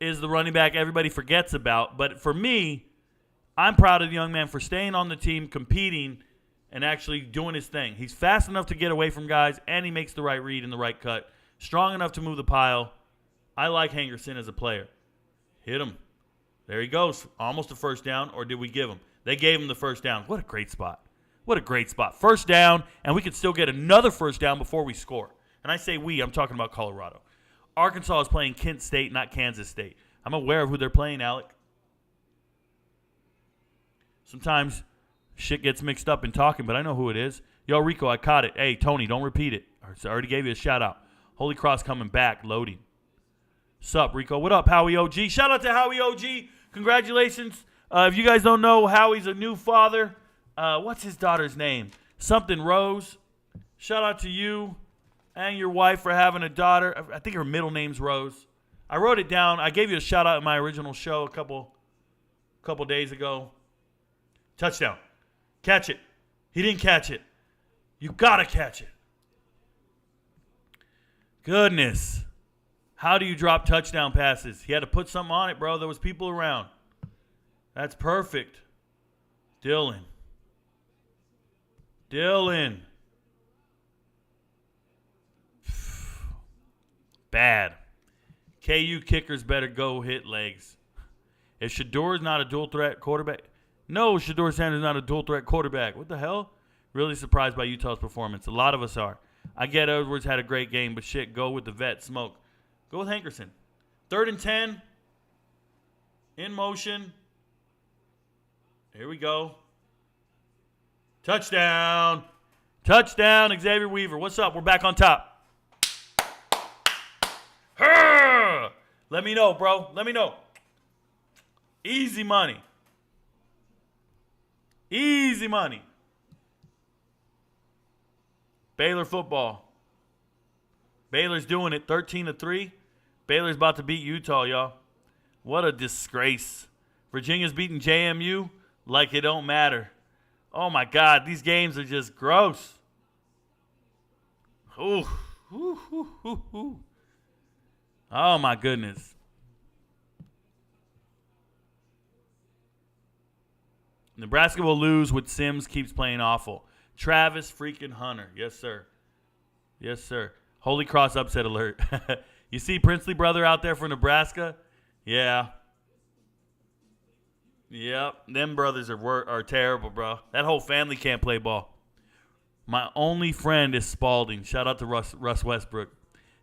is the running back everybody forgets about. But for me, I'm proud of the young man for staying on the team, competing, and actually doing his thing. He's fast enough to get away from guys, and he makes the right read and the right cut. Strong enough to move the pile. I like Hankerson as a player. Hit him. There he goes. Almost a first down, or did we give him? They gave him the first down. What a great spot. What a great spot. First down, and we could still get another first down before we score. And I say we, I'm talking about Colorado. Arkansas is playing Kent State, not Kansas State. I'm aware of who they're playing, Alec. Sometimes shit gets mixed up in talking, but I know who it is. Yo, Rico, I caught it. Hey, Tony, don't repeat it. I already gave you a shout-out. Holy Cross coming back, loading. Sup, Rico? What up, Howie OG? Shout out to Howie OG. Congratulations. If you guys don't know, Howie's a new father. What's his daughter's name? Something Rose. Shout out to you and your wife for having a daughter. I think her middle name's Rose. I wrote it down. I gave you a shout out in my original show a couple days ago. Touchdown. Catch it. He didn't catch it. You gotta catch it. Goodness. How do you drop touchdown passes? He had to put something on it, bro. There was people around. That's perfect. Dylan. Bad. KU kickers better go hit legs. If Shador's not a dual threat quarterback. No, Shador Sanders not a dual threat quarterback. What the hell? Really surprised by Utah's performance. A lot of us are. I get Edwards had a great game, but shit, go with the vet. Smoke. Go with Hankerson. 3rd and 10. In motion. Here we go. Touchdown. Touchdown, Xavier Weaver. What's up? We're back on top. Let me know, bro. Let me know. Easy money. Easy money. Baylor football. Baylor's doing it 13-3. Baylor's about to beat Utah, y'all. What a disgrace. Virginia's beating JMU like it don't matter. Oh, my God. These games are just gross. Ooh. Ooh, ooh, ooh, ooh. Oh, my goodness. Nebraska will lose with Sims keeps playing awful. Travis freaking Hunter. Yes, sir. Yes, sir. Holy Cross upset alert. You see Princely brother out there for Nebraska? Yeah. Yep. Them brothers are terrible, bro. That whole family can't play ball. My only friend is Spalding. Shout out to Russ Westbrook.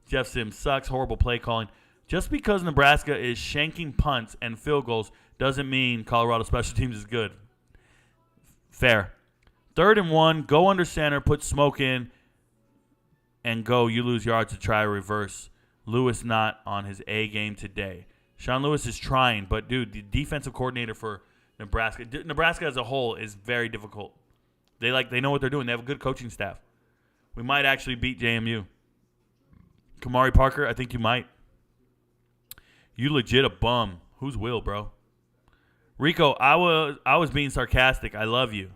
Jeff Sims sucks. Horrible play calling. Just because Nebraska is shanking punts and field goals doesn't mean Colorado special teams is good. Fair. 3rd and 1, go under center, put smoke in, and go. You lose yards to try a reverse. Lewis not on his A game today. Sean Lewis is trying, but, dude, the defensive coordinator for Nebraska as a whole is very difficult. They know what they're doing. They have a good coaching staff. We might actually beat JMU. Kamari Parker, I think you might. You legit a bum. Who's Will, bro? Rico, I was being sarcastic. I love you.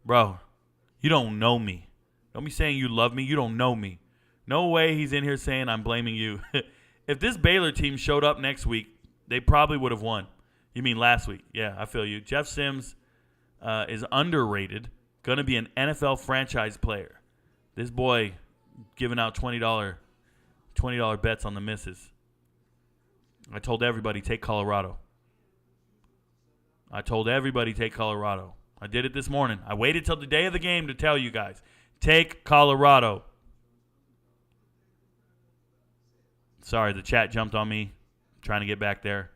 Bro, you don't know me. Don't be saying you love me. You don't know me. No way he's in here saying I'm blaming you. If this Baylor team showed up next week, they probably would have won. You mean last week? Yeah, I feel you. Jeff Sims is underrated. Going to be an NFL franchise player. This boy giving out $20 bets on the misses. I told everybody, take Colorado. I did it this morning. I waited till the day of the game to tell you guys. Take Colorado. Sorry, the chat jumped on me. I'm trying to get back there.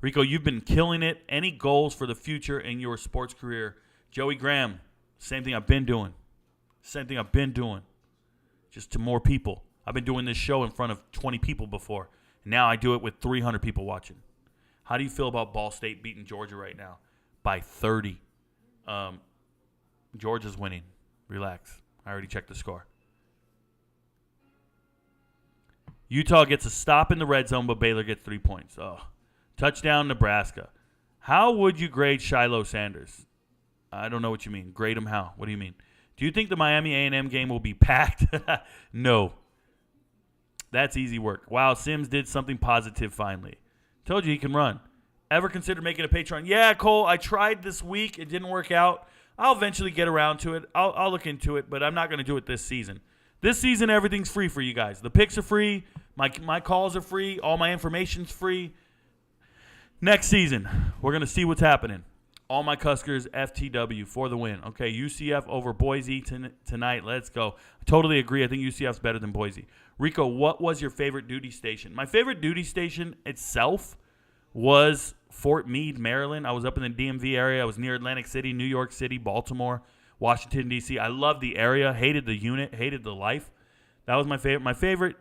Rico, you've been killing it. Any goals for the future in your sports career? Joey Graham, same thing I've been doing. Just to more people. I've been doing this show in front of 20 people before. Now I do it with 300 people watching. How do you feel about Ball State beating Georgia right now? By 30. Georgia's winning. Relax. I already checked the score. Utah gets a stop in the red zone, but Baylor gets 3 points. Oh. Touchdown, Nebraska. How would you grade Shiloh Sanders? I don't know what you mean. Grade him how? What do you mean? Do you think the Miami A&M game will be packed? No. That's easy work. Wow, Sims did something positive finally. Told you he can run. Ever consider making a Patreon? Yeah, Cole, I tried this week. It didn't work out. I'll eventually get around to it. I'll look into it, but I'm not going to do it this season. This season, everything's free for you guys. The picks are free. My calls are free. All my information's free. Next season, we're going to see what's happening. All my Cuskers, FTW for the win. Okay, UCF over Boise tonight. Let's go. I totally agree. I think UCF's better than Boise. Rico, what was your favorite duty station? My favorite duty station itself was Fort Meade, Maryland. I was up in the DMV area. I was near Atlantic City, New York City, Baltimore, Washington, D.C. I loved the area, hated the unit, hated the life. That was my favorite. My favorite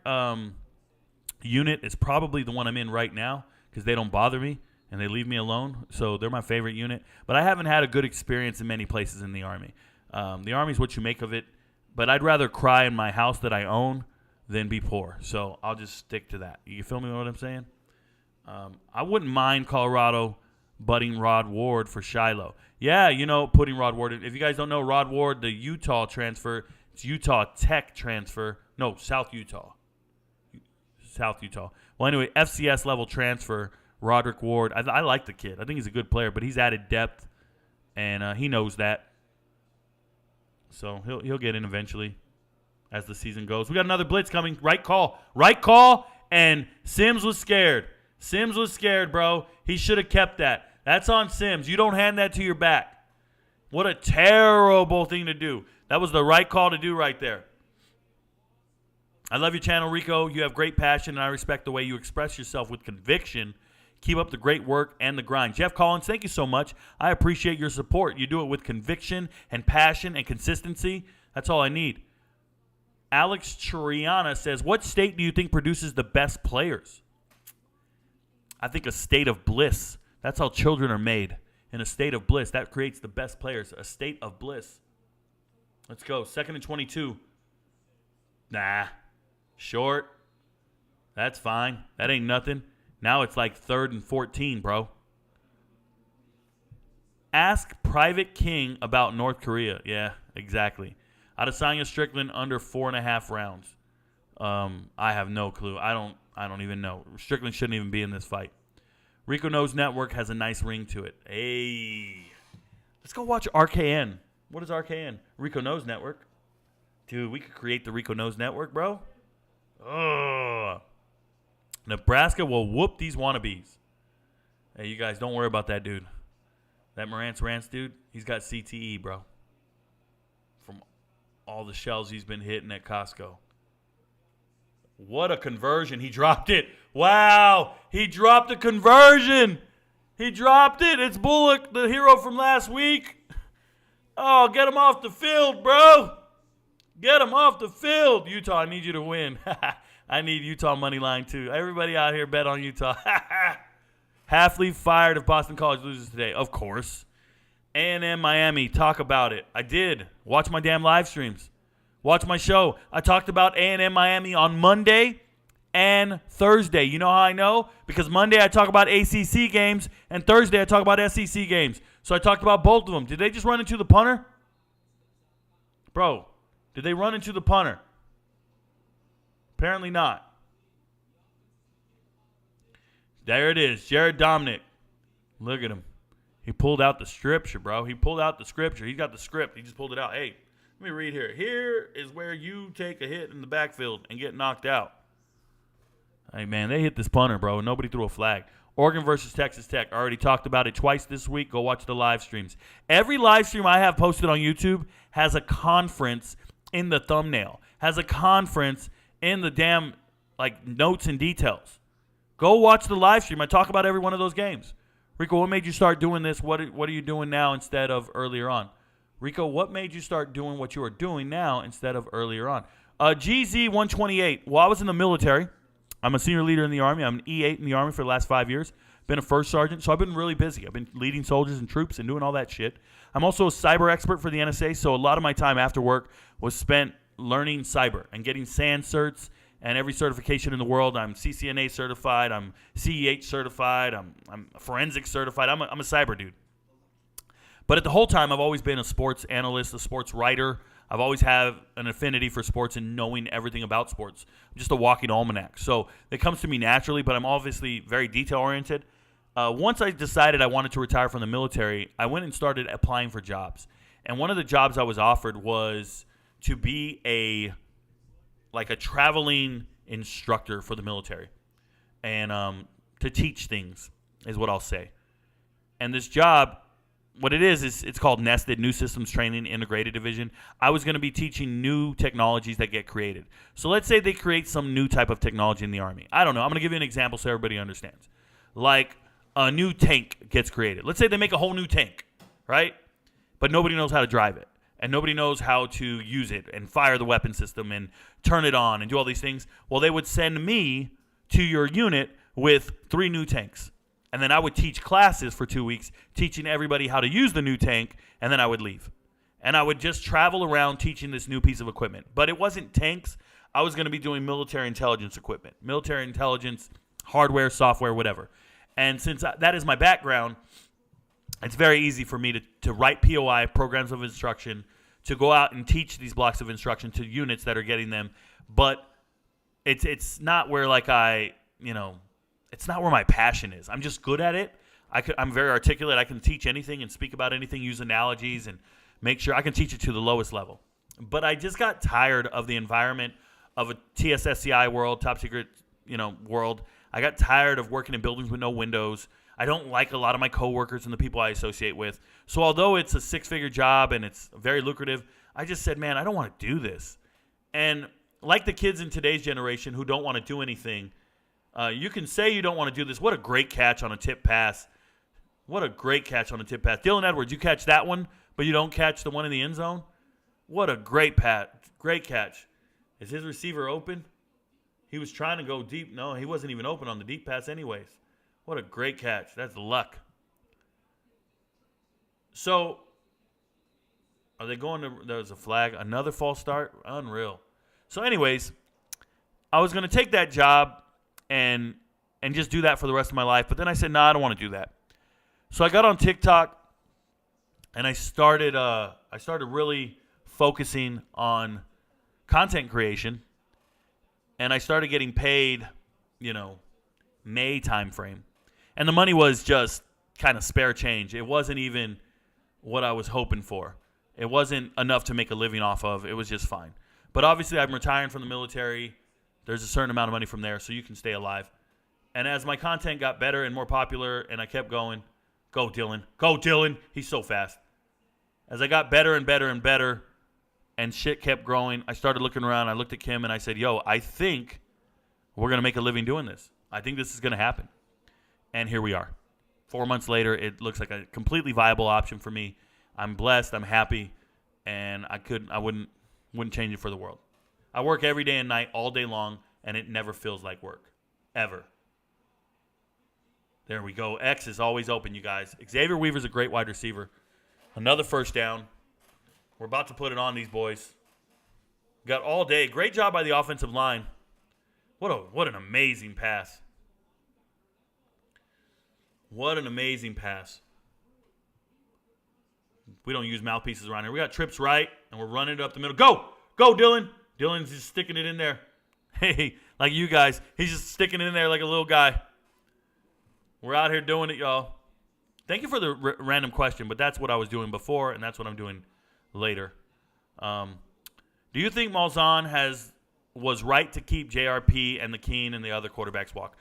unit is probably the one I'm in right now because they don't bother me and they leave me alone. So they're my favorite unit. But I haven't had a good experience in many places in the Army. The Army is what you make of it. But I'd rather cry in my house that I own than be poor. So I'll just stick to that. You feel me what I'm saying? I wouldn't mind Colorado butting Rod Ward for Shiloh. Yeah, putting Rod Ward. If you guys don't know, Rod Ward, the Utah transfer, it's Utah Tech transfer. No, South Utah. Well, anyway, FCS level transfer, Roderick Ward. I like the kid. I think he's a good player, but he's added depth, and he knows that. So he'll get in eventually as the season goes. We got another blitz coming. Right call, and Sims was scared. Sims was scared, bro. He should have kept that. That's on Sims. You don't hand that to your back. What a terrible thing to do. That was the right call to do right there. I love your channel, Rico. You have great passion, and I respect the way you express yourself with conviction. Keep up the great work and the grind. Jeff Collins, thank you so much. I appreciate your support. You do it with conviction and passion and consistency. That's all I need. Alex Triana says, what state do you think produces the best players? I think a state of bliss. That's how children are made. In a state of bliss. That creates the best players. A state of bliss. Let's go. 2nd and 22. Nah. Short. That's fine. That ain't nothing. Now it's like 3rd and 14, bro. Ask Private King about North Korea. Yeah, exactly. Adesanya Strickland under 4.5 rounds. I have no clue. I don't even know. Strickland shouldn't even be in this fight. Rico Knows Network has a nice ring to it. Hey. Let's go watch RKN. What is RKN? Rico Knows Network. Dude, we could create the Rico Knows Network, bro. Ugh. Nebraska will whoop these wannabes. Hey, you guys, don't worry about that dude. That Morant's Rants dude, he's got CTE, bro. From all the shells he's been hitting at Costco. What a conversion. He dropped it. Wow. He dropped a conversion. He dropped it. It's Bullock, the hero from last week. Oh, get him off the field, bro. Get him off the field. Utah, I need you to win. I need Utah money line, too. Everybody out here bet on Utah. Halfley fired if Boston College loses today. Of course. A&M Miami, talk about it. I did. Watch my damn live streams. Watch my show. I talked about A&M Miami on Monday and Thursday. You know how I know? Because Monday I talk about ACC games, and Thursday I talk about SEC games. So I talked about both of them. Did they just run into the punter? Bro, did they run into the punter? Apparently not. There it is. Jared Dominic. Look at him. He pulled out the scripture, bro. He pulled out the scripture. He got the script. He just pulled it out. Hey, let me read here. Here is where you take a hit in the backfield and get knocked out. Hey, man, they hit this punter, bro. Nobody threw a flag. Oregon versus Texas Tech. I already talked about it twice this week. Go watch the live streams. Every live stream I have posted on YouTube has a conference in the thumbnail. Has a conference in the damn, like, notes and details. Go watch the live stream. I talk about every one of those games. Rico, what made you start doing this? What are you doing now instead of earlier on? Rico, what made you start doing what you are doing now instead of earlier on? GZ128. Well, I was in the military. I'm a senior leader in the Army. I'm an E8 in the Army for the last 5 years. Been a first sergeant, so I've been really busy. I've been leading soldiers and troops and doing all that shit. I'm also a cyber expert for the NSA, so a lot of my time after work was spent learning cyber and getting SAN certs and every certification in the world. I'm CCNA certified. I'm CEH certified. I'm forensic certified. I'm a cyber dude. But at the whole time, I've always been a sports analyst, a sports writer. I've always had an affinity for sports and knowing everything about sports. I'm just a walking almanac. So it comes to me naturally, but I'm obviously very detail-oriented. Once I decided I wanted to retire from the military, I went and started applying for jobs. And one of the jobs I was offered was to be a traveling instructor for the military. And to teach things is what I'll say. And this job, what it is it's called Nested, New Systems Training Integrated Division. I was going to be teaching new technologies that get created. So let's say they create some new type of technology in the Army. I don't know. I'm going to give you an example so everybody understands. Like a new tank gets created. Let's say they make a whole new tank, right? But nobody knows how to drive it. And nobody knows how to use it and fire the weapon system and turn it on and do all these things. Well, they would send me to your unit with 3 new tanks. And then I would teach classes for 2 weeks, teaching everybody how to use the new tank, and then I would leave. And I would just travel around teaching this new piece of equipment. But it wasn't tanks. I was going to be doing military intelligence equipment. Military intelligence, hardware, software, whatever. And since that is my background, it's very easy for me to write POI, programs of instruction, to go out and teach these blocks of instruction to units that are getting them. But it's not where it's not where my passion is. I'm just good at it. I'm very articulate. I can teach anything and speak about anything, use analogies, and make sure I can teach it to the lowest level. But I just got tired of the environment of a TSSCI world, top secret, world. I got tired of working in buildings with no windows. I don't like a lot of my coworkers and the people I associate with. So although it's a 6-figure job and it's very lucrative, I just said, man, I don't want to do this. And like the kids in today's generation who don't want to do anything, You can say you don't want to do this. What a great catch on a tip pass. What a great catch on a tip pass. Dylan Edwards, you catch that one, but you don't catch the one in the end zone? What a great catch. Is his receiver open? He was trying to go deep. No, he wasn't even open on the deep pass anyways. What a great catch. That's luck. So, are they going to – there's a flag. Another false start? Unreal. So, anyways, I was going to take that job and just do that for the rest of my life. But then I said, no, I don't want to do that. So I got on TikTok and I started really focusing on content creation. And I started getting paid, May timeframe. And the money was just kind of spare change. It wasn't even what I was hoping for. It wasn't enough to make a living off of. It was just fine. But obviously I'm retiring from the military. There's a certain amount of money from there, so you can stay alive. And as my content got better and more popular and I kept going, go Dylan. Go Dylan. He's so fast. As I got better and better and better and shit kept growing, I started looking around. I looked at Kim and I said, yo, I think we're going to make a living doing this. I think this is going to happen. And here we are. 4 months later, it looks like a completely viable option for me. I'm blessed. I'm happy. And I wouldn't change it for the world. I work every day and night, all day long, and it never feels like work. Ever. There we go. X is always open, you guys. Xavier Weaver's a great wide receiver. Another first down. We're about to put it on these boys. Got all day. Great job by the offensive line. What an amazing pass. What an amazing pass. We don't use mouthpieces around here. We got trips right, and we're running it up the middle. Go! Go, Dylan! Dylan's just sticking it in there. Hey, like you guys. He's just sticking it in there like a little guy. We're out here doing it, y'all. Thank you for the random question, but that's what I was doing before, and that's what I'm doing later. Do you think Malzahn was right to keep JRP and the Keen and the other quarterbacks walk?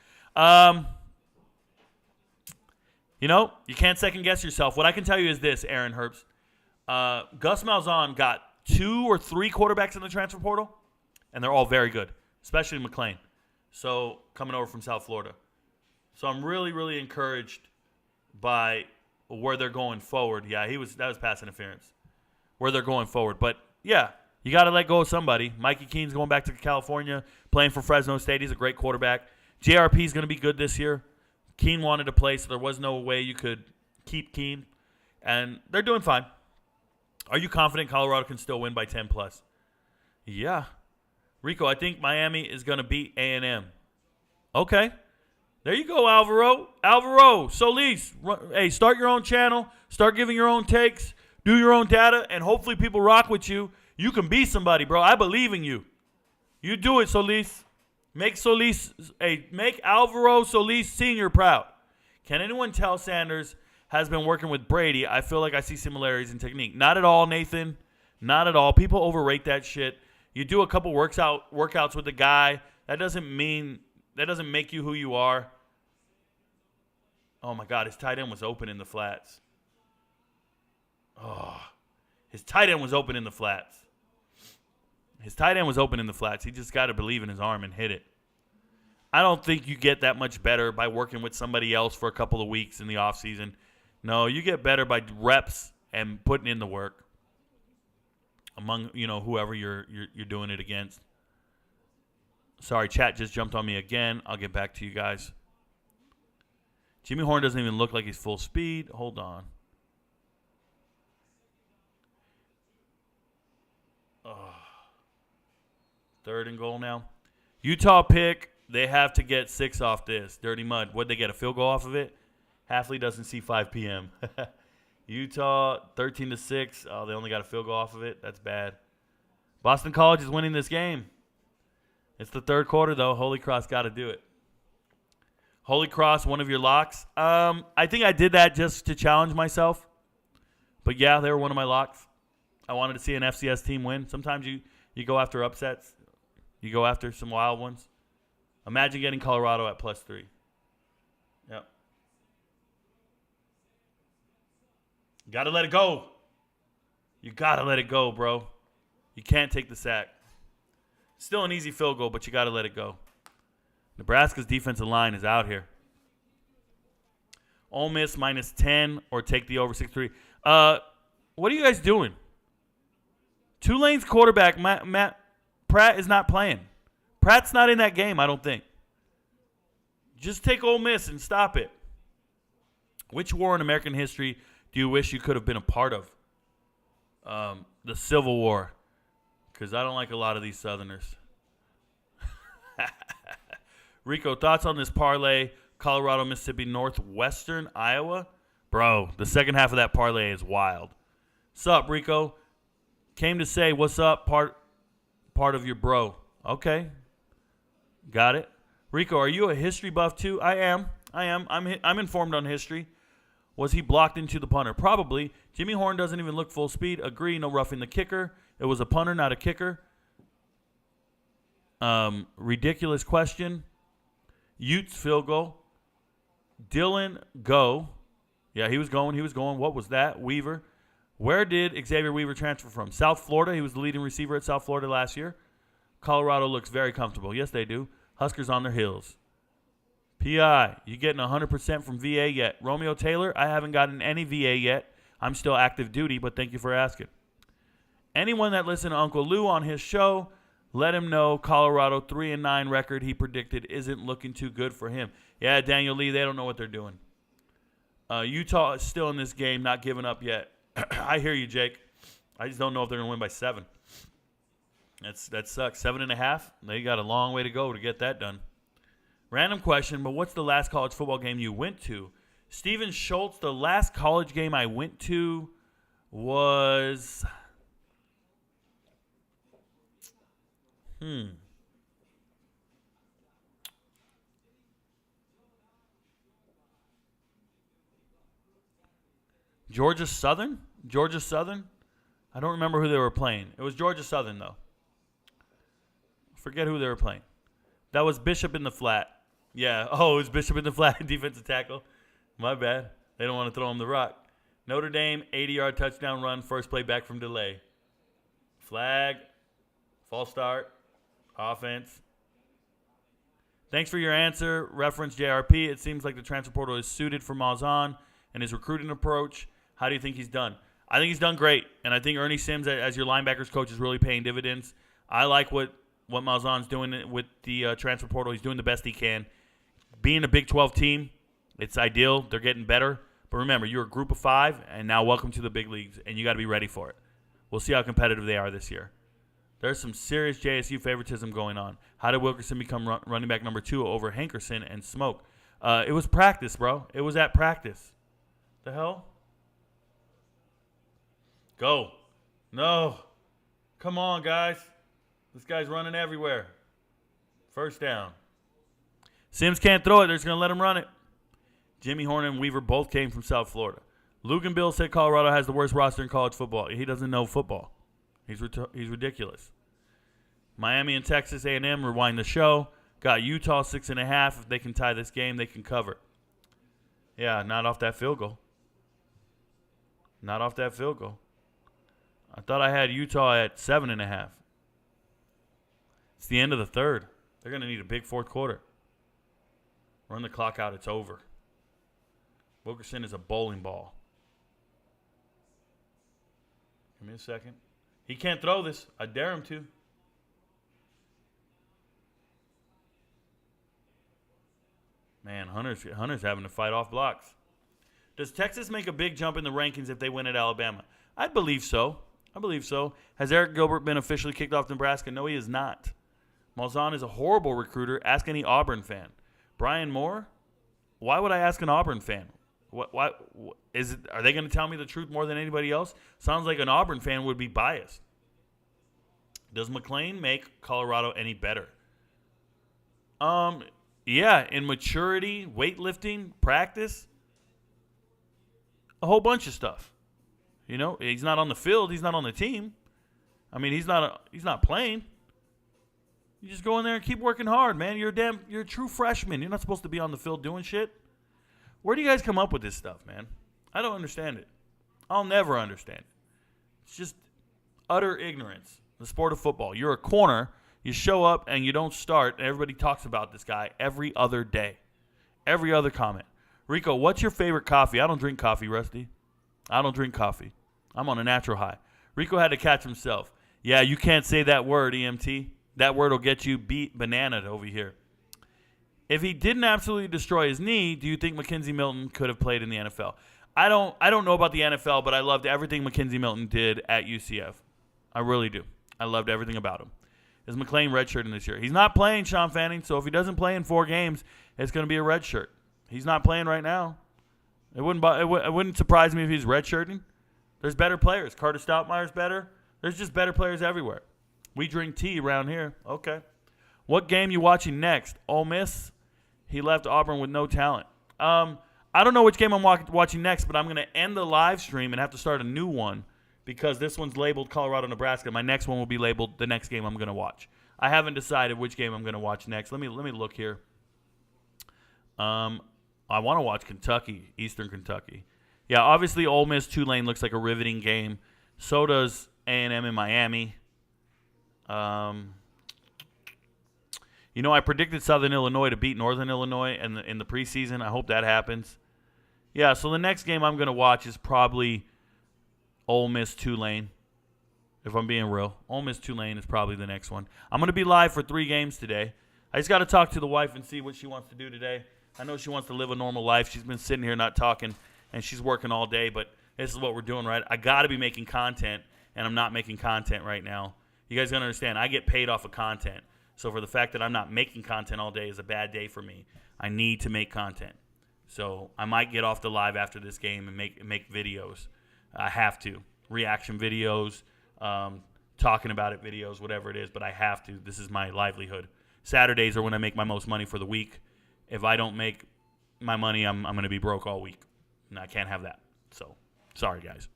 You can't second-guess yourself. What I can tell you is this, Aaron Herbst. Gus Malzahn got 2 or 3 quarterbacks in the transfer portal, and they're all very good, especially McLean. So, coming over from South Florida. So, I'm really, really encouraged by where they're going forward. Yeah, that was pass interference. Where they're going forward. But, yeah, you got to let go of somebody. Mikey Keene's going back to California, playing for Fresno State. He's a great quarterback. JRP's going to be good this year. Keene wanted to play, so there was no way you could keep Keene. And they're doing fine. Are you confident Colorado can still win by 10+? Yeah. Rico, I think Miami is going to beat A&M. Okay. There you go, Alvaro. Solis. Hey, start your own channel. Start giving your own takes. Do your own data, and hopefully people rock with you. You can be somebody, bro. I believe in you. You do it, Solis. Make Alvaro Solis Sr. proud. Can anyone tell Sanders has been working with Brady? I feel like I see similarities in technique. Not at all, Nathan. Not at all. People overrate that shit. You do a couple workouts with the guy. That doesn't make you who you are. Oh, my God. His tight end was open in the flats. Oh, his tight end was open in the flats. He just got to believe in his arm and hit it. I don't think you get that much better by working with somebody else for a couple of weeks in the offseason. No, you get better by reps and putting in the work among, whoever you're doing it against. Sorry, chat just jumped on me again. I'll get back to you guys. Jimmy Horn doesn't even look like he's full speed. Hold on. Third and goal now. Utah pick. They have to get 6 off this. Dirty Mud. What'd they get, a field goal off of it? Halfley doesn't see 5 p.m. Utah, 13-6. Oh, they only got a field goal off of it. That's bad. Boston College is winning this game. It's the third quarter, though. Holy Cross got to do it. Holy Cross, one of your locks. I think I did that just to challenge myself. But, yeah, they were one of my locks. I wanted to see an FCS team win. Sometimes you go after upsets. You go after some wild ones. Imagine getting Colorado at +3. Yep. You got to let it go. You got to let it go, bro. You can't take the sack. Still an easy field goal, but you got to let it go. Nebraska's defensive line is out here. Ole Miss -10 or take the over 6-3. What are you guys doing? Tulane's quarterback, Matt Pratt, is not playing. Pratt's not in that game, I don't think. Just take Ole Miss and stop it. Which war in American history do you wish you could have been a part of? The Civil War. Because I don't like a lot of these Southerners. Rico, thoughts on this parlay? Colorado, Mississippi, Northwestern, Iowa? Bro, the second half of that parlay is wild. Sup, Rico? Came to say, what's up, part of your bro. Okay. Got it. Rico, are you a history buff too? I am. I'm informed on history. Was he blocked into the punter? Probably. Jimmy Horn doesn't even look full speed. Agree, no roughing the kicker. It was a punter, not a kicker. Ridiculous question. Utes field goal. Dylan go. Yeah, he was going. What was that? Weaver. Where did Xavier Weaver transfer from? South Florida. He was the leading receiver at South Florida last year. Colorado looks very comfortable. Yes, they do. Huskers on their heels. P.I., you getting 100% from VA yet? Romeo Taylor, I haven't gotten any VA yet. I'm still active duty, but thank you for asking. Anyone that listened to Uncle Lou on his show, let him know Colorado 3-9 record he predicted isn't looking too good for him. Yeah, Daniel Lee, they don't know what they're doing. Utah is still in this game, not giving up yet. I hear you, Jake. I just don't know if they're going to win by 7. That sucks. 7.5? They got a long way to go to get that done. Random question, but what's the last college football game you went to? Steven Schultz, the last college game I went to was... Georgia Southern? I don't remember who they were playing. It was Georgia Southern, though. Forget who they were playing. That was Bishop in the flat. Yeah. Oh, it was Bishop in the flat, defensive tackle. My bad. They don't want to throw him the rock. Notre Dame, 80-yard touchdown run, first play back from delay. Flag, false start, offense. Thanks for your answer. Reference JRP. It seems like the transfer portal is suited for Malzahn and his recruiting approach. How do you think he's done? I think he's done great, and I think Ernie Sims, as your linebackers coach, is really paying dividends. I like what Malzahn's doing with the transfer portal. He's doing the best he can. Being a Big 12 team, it's ideal. They're getting better. But remember, you're a group of 5, and now welcome to the big leagues, and you got to be ready for it. We'll see how competitive they are this year. There's some serious JSU favoritism going on. How did Wilkerson become running back number 2 over Hankerson and Smoke? It was practice, bro. It was at practice. The hell? Go. No. Come on, guys. This guy's running everywhere. First down. Sims can't throw it. They're just going to let him run it. Jimmy Horn and Weaver both came from South Florida. Luke Bill said Colorado has the worst roster in college football. He doesn't know football. He's ridiculous. Miami and Texas A&M rewind the show. Got Utah 6.5. If they can tie this game, they can cover. Yeah, not off that field goal. Not off that field goal. I thought I had Utah at 7.5. It's the end of the third. They're going to need a big fourth quarter. Run the clock out. It's over. Wilkerson is a bowling ball. Give me a second. He can't throw this. I dare him to. Man, Hunter's having to fight off blocks. Does Texas make a big jump in the rankings if they win at Alabama? I believe so. Has Eric Gilbert been officially kicked off Nebraska? No, he is not. Malzahn is a horrible recruiter. Ask any Auburn fan. Brian Moore? Why would I ask an Auburn fan? Are they going to tell me the truth more than anybody else? Sounds like an Auburn fan would be biased. Does McLean make Colorado any better? Yeah, in maturity, weightlifting, practice, a whole bunch of stuff. You know, he's not on the field, he's not on the team. I mean, he's not playing. You just go in there and keep working hard, man. You're a true freshman. You're not supposed to be on the field doing shit. Where do you guys come up with this stuff, man? I don't understand it. I'll never understand it. It's just utter ignorance. The sport of football. You're a corner. You show up and you don't start, and everybody talks about this guy every other day. Every other comment. Rico, what's your favorite coffee? I don't drink coffee, Rusty. I don't drink coffee. I'm on a natural high. Rico had to catch himself. Yeah, you can't say that word, EMT. That word will get you beat bananaed over here. If he didn't absolutely destroy his knee, do you think Mackenzie Milton could have played in the NFL? I don't know about the NFL, but I loved everything Mackenzie Milton did at UCF. I really do. I loved everything about him. Is McLean redshirting this year? He's not playing, Sean Fanning, so if he doesn't play in 4 games, it's going to be a red shirt. He's not playing right now. It wouldn't surprise me if he's redshirting. There's better players. Carter Stoutmire's better. There's just better players everywhere. We drink tea around here. Okay. What game you watching next? Ole Miss? He left Auburn with no talent. I don't know which game I'm watching next, but I'm going to end the live stream and have to start a new one because this one's labeled Colorado, Nebraska. My next one will be labeled the next game I'm going to watch. I haven't decided which game I'm going to watch next. Let me look here. I want to watch Kentucky, Eastern Kentucky. Yeah, obviously Ole Miss Tulane looks like a riveting game. So does A&M in Miami. I predicted Southern Illinois to beat Northern Illinois in the preseason. I hope that happens. Yeah, so the next game I'm going to watch is probably Ole Miss Tulane. If I'm being real, Ole Miss Tulane is probably the next one. I'm going to be live for 3 games today. I just got to talk to the wife and see what she wants to do today. I know she wants to live a normal life. She's been sitting here not talking, and she's working all day, but this is what we're doing, right? I got to be making content, and I'm not making content right now. You guys got to understand, I get paid off of content. So for the fact that I'm not making content all day is a bad day for me. I need to make content. So I might get off the live after this game and make videos. I have to. Reaction videos, talking about it videos, whatever it is, but I have to. This is my livelihood. Saturdays are when I make my most money for the week. If I don't make my money, I'm going to be broke all week. And I can't have that. So, sorry, guys.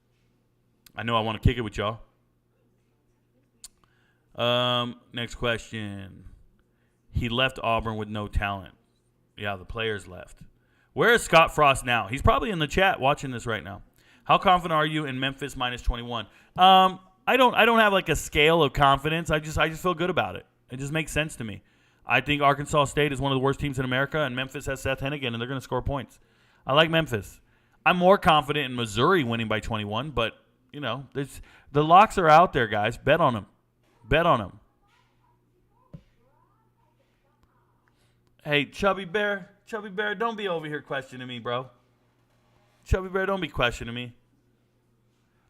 I know I want to kick it with y'all. Next question. He left Auburn with no talent. Yeah, the players left. Where is Scott Frost now? He's probably in the chat watching this right now. How confident are you in Memphis minus 21? I don't have like a scale of confidence. I just feel good about it. It just makes sense to me. I think Arkansas State is one of the worst teams in America, and Memphis has Seth Hennigan, and they're going to score points. I like Memphis. I'm more confident in Missouri winning by 21, but, the locks are out there, guys. Bet on them. Bet on them. Hey, Chubby Bear, don't be over here questioning me, bro. Chubby Bear, don't be questioning me.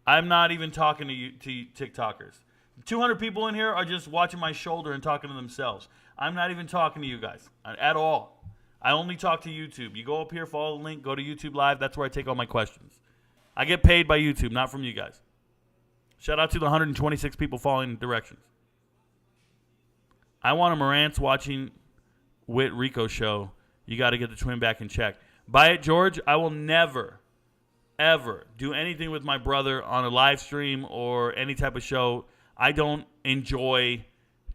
I'm not even talking to you TikTokers. 200 people in here are just watching my shoulder and talking to themselves. I'm not even talking to you guys at all. I only talk to YouTube. You go up here, follow the link, go to YouTube Live. That's where I take all my questions. I get paid by YouTube, not from you guys. Shout out to the 126 people following directions. I want a Morant's watching Wit Rico show. You got to get the twin back in check. Buy it, George. I will never, ever do anything with my brother on a live stream or any type of show. I don't enjoy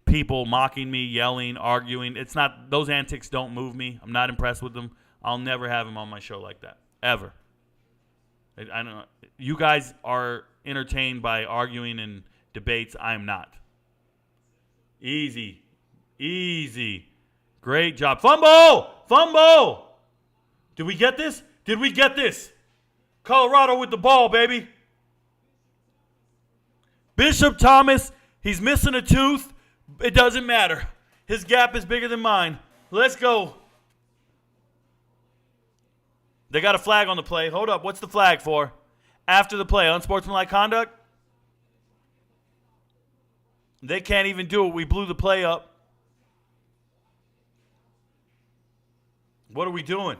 people mocking me, yelling, arguing. It's not, those antics don't move me. I'm not impressed with them. I'll never have him on my show like that. Ever. I don't know. You guys are entertained by arguing and debates. I am not. Easy. Easy. Great job. Fumble! Did we get this? Colorado with the ball, baby. Bishop Thomas, he's missing a tooth. It doesn't matter. His gap is bigger than mine. Let's go. They got a flag on the play. Hold up. What's the flag for? After the play, unsportsmanlike conduct? They can't even do it. We blew the play up. What are we doing?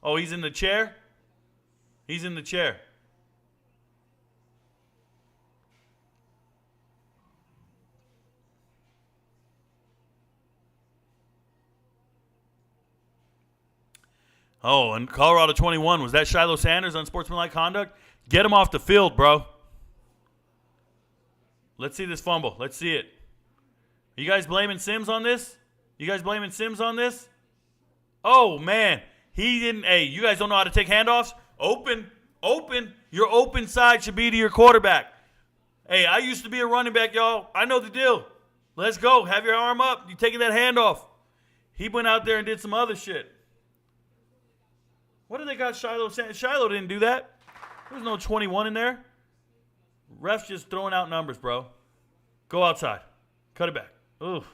Oh, he's in the chair? He's in the chair. Oh, and Colorado 21. Was that Shiloh Sanders on sportsmanlike conduct? Get him off the field, bro. Let's see this fumble. Let's see it. Are you guys blaming Sims on this? Oh, man. He didn't. Hey, you guys don't know how to take handoffs? Open. Your open side should be to your quarterback. Hey, I used to be a running back, y'all. I know the deal. Let's go. Have your arm up. You taking that hand off. He went out there and did some other shit. What did they got Shiloh saying? Shiloh didn't do that. There was no 21 in there. Ref's just throwing out numbers, bro. Go outside. Cut it back. Ooh.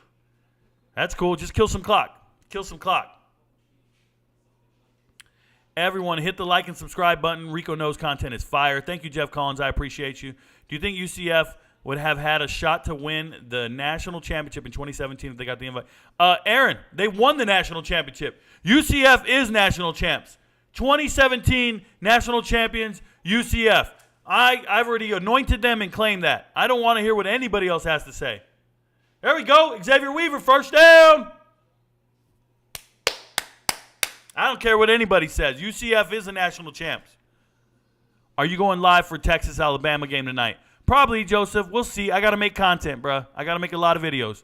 That's cool. Just kill some clock. Kill some clock. Everyone, hit the like and subscribe button. Rico Knows content is fire. Thank you, Jeff Collins. I appreciate you. Do you think UCF would have had a shot to win the national championship in 2017 if they got the invite? Aaron, they won the national championship. UCF is national champs. 2017 national champions, UCF. I've already anointed them and claimed that. I don't want to hear what anybody else has to say. There we go. Xavier Weaver, first down. I don't care what anybody says. UCF is the national champs. Are you going live for Texas-Alabama game tonight? Probably, Joseph. We'll see. I got to make content, bro. I got to make a lot of videos.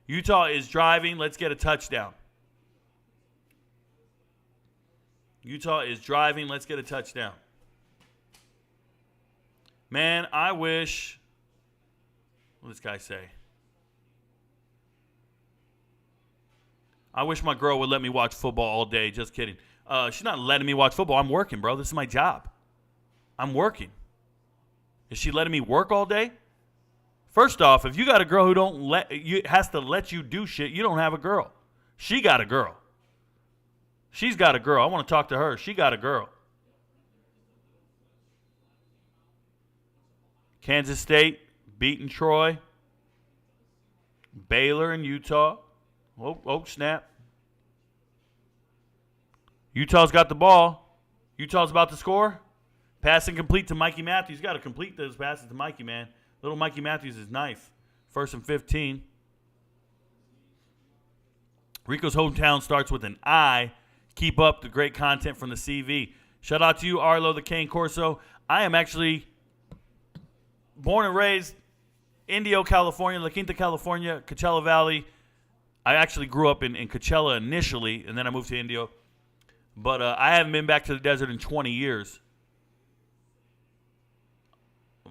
Utah is driving. Let's get a touchdown. Utah is driving. Let's get a touchdown. Man, I wish. What does this guy say? I wish my girl would let me watch football all day. Just kidding. She's not letting me watch football. I'm working, bro. This is my job. I'm working. Is she letting me work all day? First off, if you got a girl who has to let you do shit, you don't have a girl. She got a girl. She's got a girl. I want to talk to her. She got a girl. Kansas State beating Troy. Baylor and Utah. Oh, snap. Utah's got the ball. Utah's about to score. Pass incomplete to Mikey Matthews. Got to complete those passes to Mikey, man. Little Mikey Matthews is nice. 1st and 15. Rico's hometown starts with an I. Keep up the great content from the CV. Shout out to you, Arlo the Cane Corso. I am actually born and raised Indio, California, La Quinta, California, Coachella Valley. I actually grew up in Coachella initially, and then I moved to Indio. But I haven't been back to the desert in 20 years.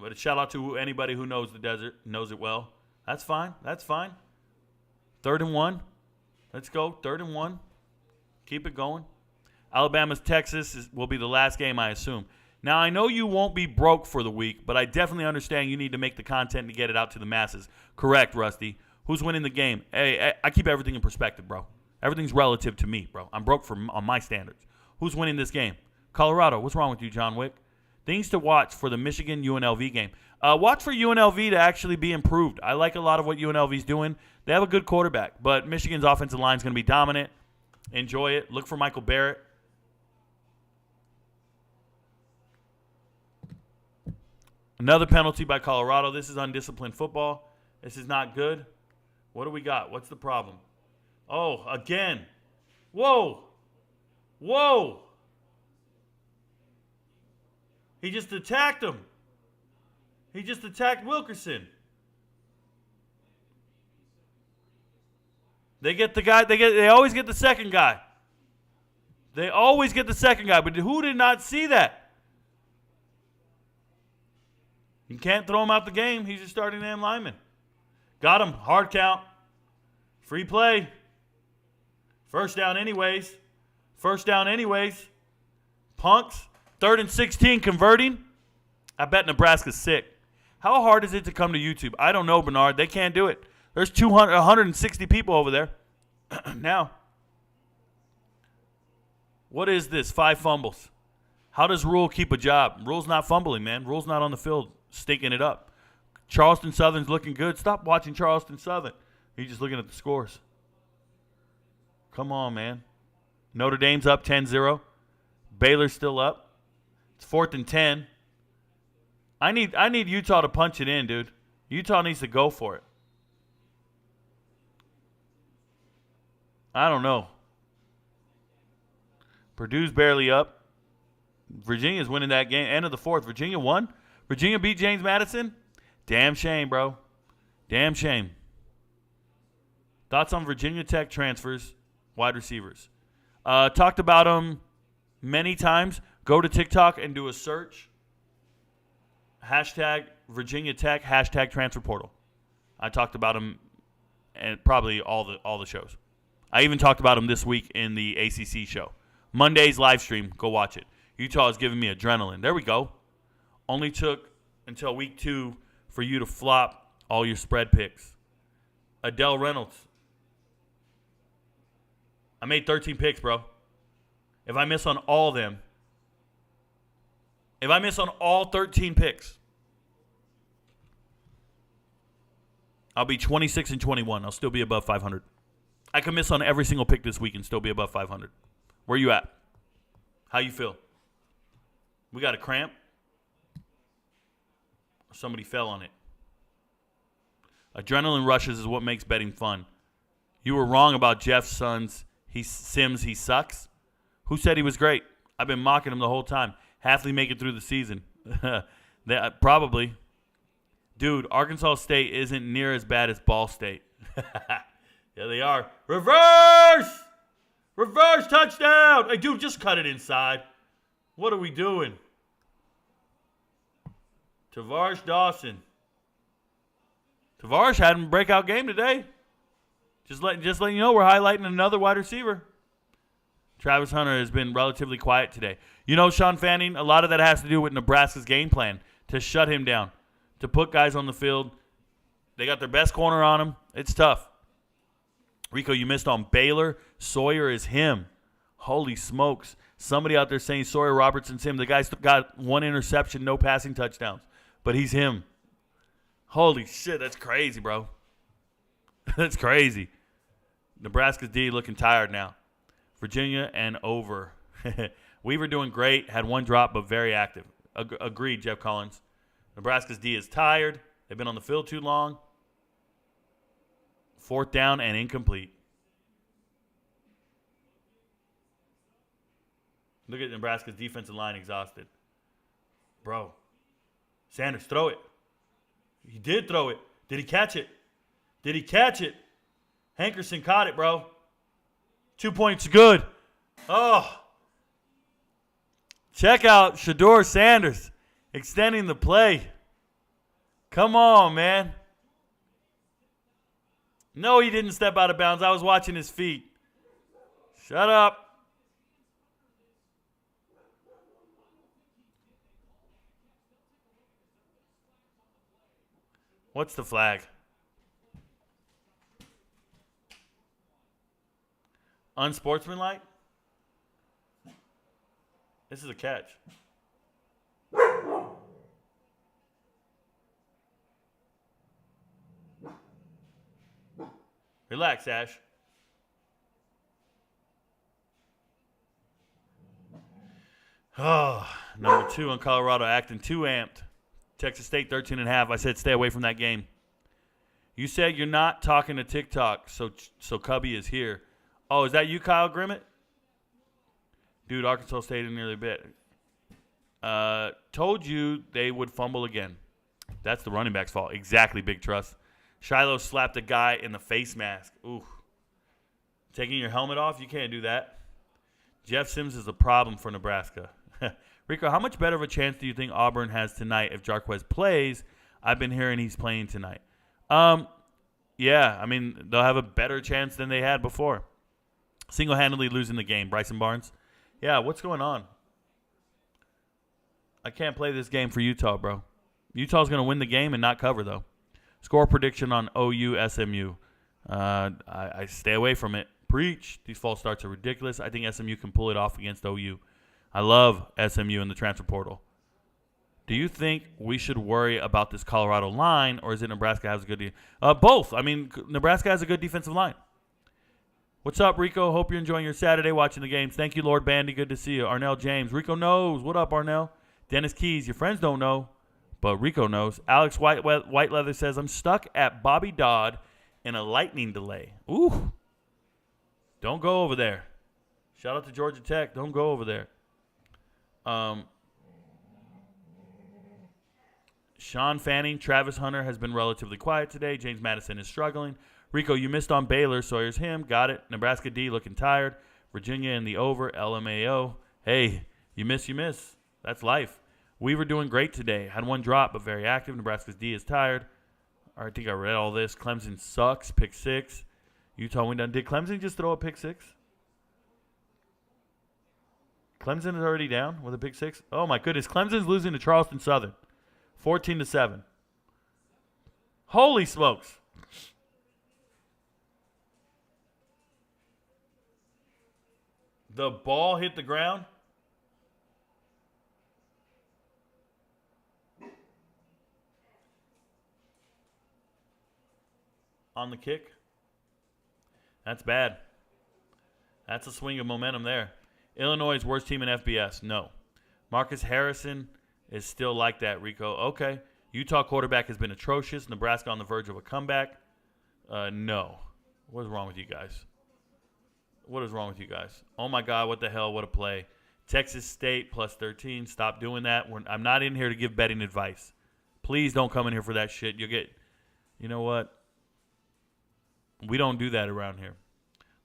But a shout out to anybody who knows the desert, knows it well. That's fine. That's fine. 3rd and 1. Let's go. 3rd and 1. Keep it going. Alabama's Texas will be the last game, I assume. Now, I know you won't be broke for the week, but I definitely understand you need to make the content to get it out to the masses. Correct, Rusty. Who's winning the game? Hey, I keep everything in perspective, bro. Everything's relative to me, bro. I'm broke on my standards. Who's winning this game? Colorado. What's wrong with you, John Wick? Things to watch for the Michigan-UNLV game. Watch for UNLV to actually be improved. I like a lot of what UNLV's doing. They have a good quarterback, but Michigan's offensive line is going to be dominant. Enjoy it. Look for Michael Barrett. Another penalty by Colorado. This is undisciplined football. This is not good. What do we got? What's the problem? Oh, again. Whoa. Whoa. He just attacked him. He just attacked Wilkerson. They get the guy. They always get the second guy. They always get the second guy. But who did not see that? You can't throw him out the game. He's your starting damn lineman. Got him. Hard count. Free play. First down anyways. First down anyways. Punks. 3rd and 16 converting. I bet Nebraska's sick. How hard is it to come to YouTube? I don't know, Bernard. They can't do it. There's 160 people over there. Now, what is this? 5 fumbles. How does Rule keep a job? Rule's not fumbling, man. Rule's not on the field stinking it up. Charleston Southern's looking good. Stop watching Charleston Southern. You're just looking at the scores. Come on, man. Notre Dame's up 10-0. Baylor's still up. It's 4th and 10. I need Utah to punch it in, dude. Utah needs to go for it. I don't know. Purdue's barely up. Virginia's winning that game. End of the 4th. Virginia won. Virginia beat James Madison. Damn shame, bro. Damn shame. Thoughts on Virginia Tech transfers, wide receivers. Talked about them many times. Go to TikTok and do a search. Hashtag Virginia Tech, hashtag transfer portal. I talked about them and probably all the shows. I even talked about him this week in the ACC show. Monday's live stream. Go watch it. Utah is giving me adrenaline. There we go. Only took until week 2 for you to flop all your spread picks. Adele Reynolds. I made 13 picks, bro. If I miss on all of them, if I miss on all 13 picks, I'll be 26-21. I'll still be above 500. I can miss on every single pick this week and still be above 500. Where you at? How you feel? We got a cramp? Or somebody fell on it? Adrenaline rushes is what makes betting fun. You were wrong about Jeff Sims. He sucks. Who said he was great? I've been mocking him the whole time. Halfley make it through the season. Probably. Dude, Arkansas State isn't near as bad as Ball State. Yeah, they are. Reverse! Reverse touchdown! Hey, dude, just cut it inside. What are we doing? Tavares Dawson. Tavares had a breakout game today. Just letting you know, we're highlighting another wide receiver. Travis Hunter has been relatively quiet today. You know, Sean Fanning, a lot of that has to do with Nebraska's game plan to shut him down, to put guys on the field. They got their best corner on him. It's tough. Rico, you missed on Baylor. Sawyer is him. Holy smokes. Somebody out there saying Sawyer Robertson's him. The guy's got 1 interception, no passing touchdowns. But he's him. Holy shit, that's crazy, bro. That's crazy. Nebraska's D looking tired now. Virginia and over. Weaver doing great. Had 1 drop, but very active. Agreed, Jeff Collins. Nebraska's D is tired. They've been on the field too long. 4th down and incomplete. Look at Nebraska's defensive line exhausted. Bro. Sanders, throw it. He did throw it. Did he catch it? Did he catch it? Hankerson caught it, bro. 2 points good. Oh. Check out Shedeur Sanders extending the play. Come on, man. No, he didn't step out of bounds. I was watching his feet. Shut up. What's the flag? Unsportsmanlike? This is a catch. Relax, Ash. Oh, number 2 on Colorado acting too amped. Texas State 13.5. I said stay away from that game. You said you're not talking to TikTok, so Cubby is here. Oh, is that you, Kyle Grimmett? Dude, Arkansas State in nearly bit. Told you they would fumble again. That's the running back's fault. Exactly, Big Trust. Shiloh slapped a guy in the face mask. Ooh. Taking your helmet off? You can't do that. Jeff Sims is a problem for Nebraska. Rico, how much better of a chance do you think Auburn has tonight if Jarquez plays? I've been hearing he's playing tonight. Yeah, I mean, they'll have a better chance than they had before. Single-handedly losing the game. Bryson Barnes. Yeah, what's going on? I can't play this game for Utah, bro. Utah's going to win the game and not cover, though. Score prediction on OU SMU. I stay away from it. Preach. These false starts are ridiculous. I think SMU can pull it off against OU. I love SMU in the transfer portal. Do you think we should worry about this Colorado line, or is it Nebraska has a good both. I mean, Nebraska has a good defensive line. What's up, Rico? Hope you're enjoying your Saturday watching the games. Thank you, Lord Bandy. Good to see you. Arnell James. Rico knows. What up, Arnell? Dennis Keys. Your friends don't know, but Rico knows. Alex Whiteleather says, I'm stuck at Bobby Dodd in a lightning delay. Ooh. Don't go over there. Shout out to Georgia Tech. Don't go over there. Sean Fanning, Travis Hunter has been relatively quiet today. James Madison is struggling. Rico, you missed on Baylor. Sawyer's him. Got it. Nebraska D looking tired. Virginia in the over. LMAO. Hey, you miss. That's life. Weaver doing great today. Had 1 drop, but very active. Nebraska's D is tired. I think I read all this. Clemson sucks. Pick 6. Utah went down. Did Clemson just throw a pick 6? Clemson is already down with a pick 6. Oh my goodness! Clemson's losing to Charleston Southern, 14-7. Holy smokes! The ball hit the ground. On the kick. That's bad. That's a swing of momentum there. Illinois' worst team in FBS. No. Marcus Harrison is still like that, Rico. Okay. Utah quarterback has been atrocious. Nebraska on the verge of a comeback. No. What is wrong with you guys? What is wrong with you guys? Oh, my God. What the hell? What a play. Texas State plus 13. Stop doing that. I'm not in here to give betting advice. Please don't come in here for that shit. You'll get – you know what? We don't do that around here.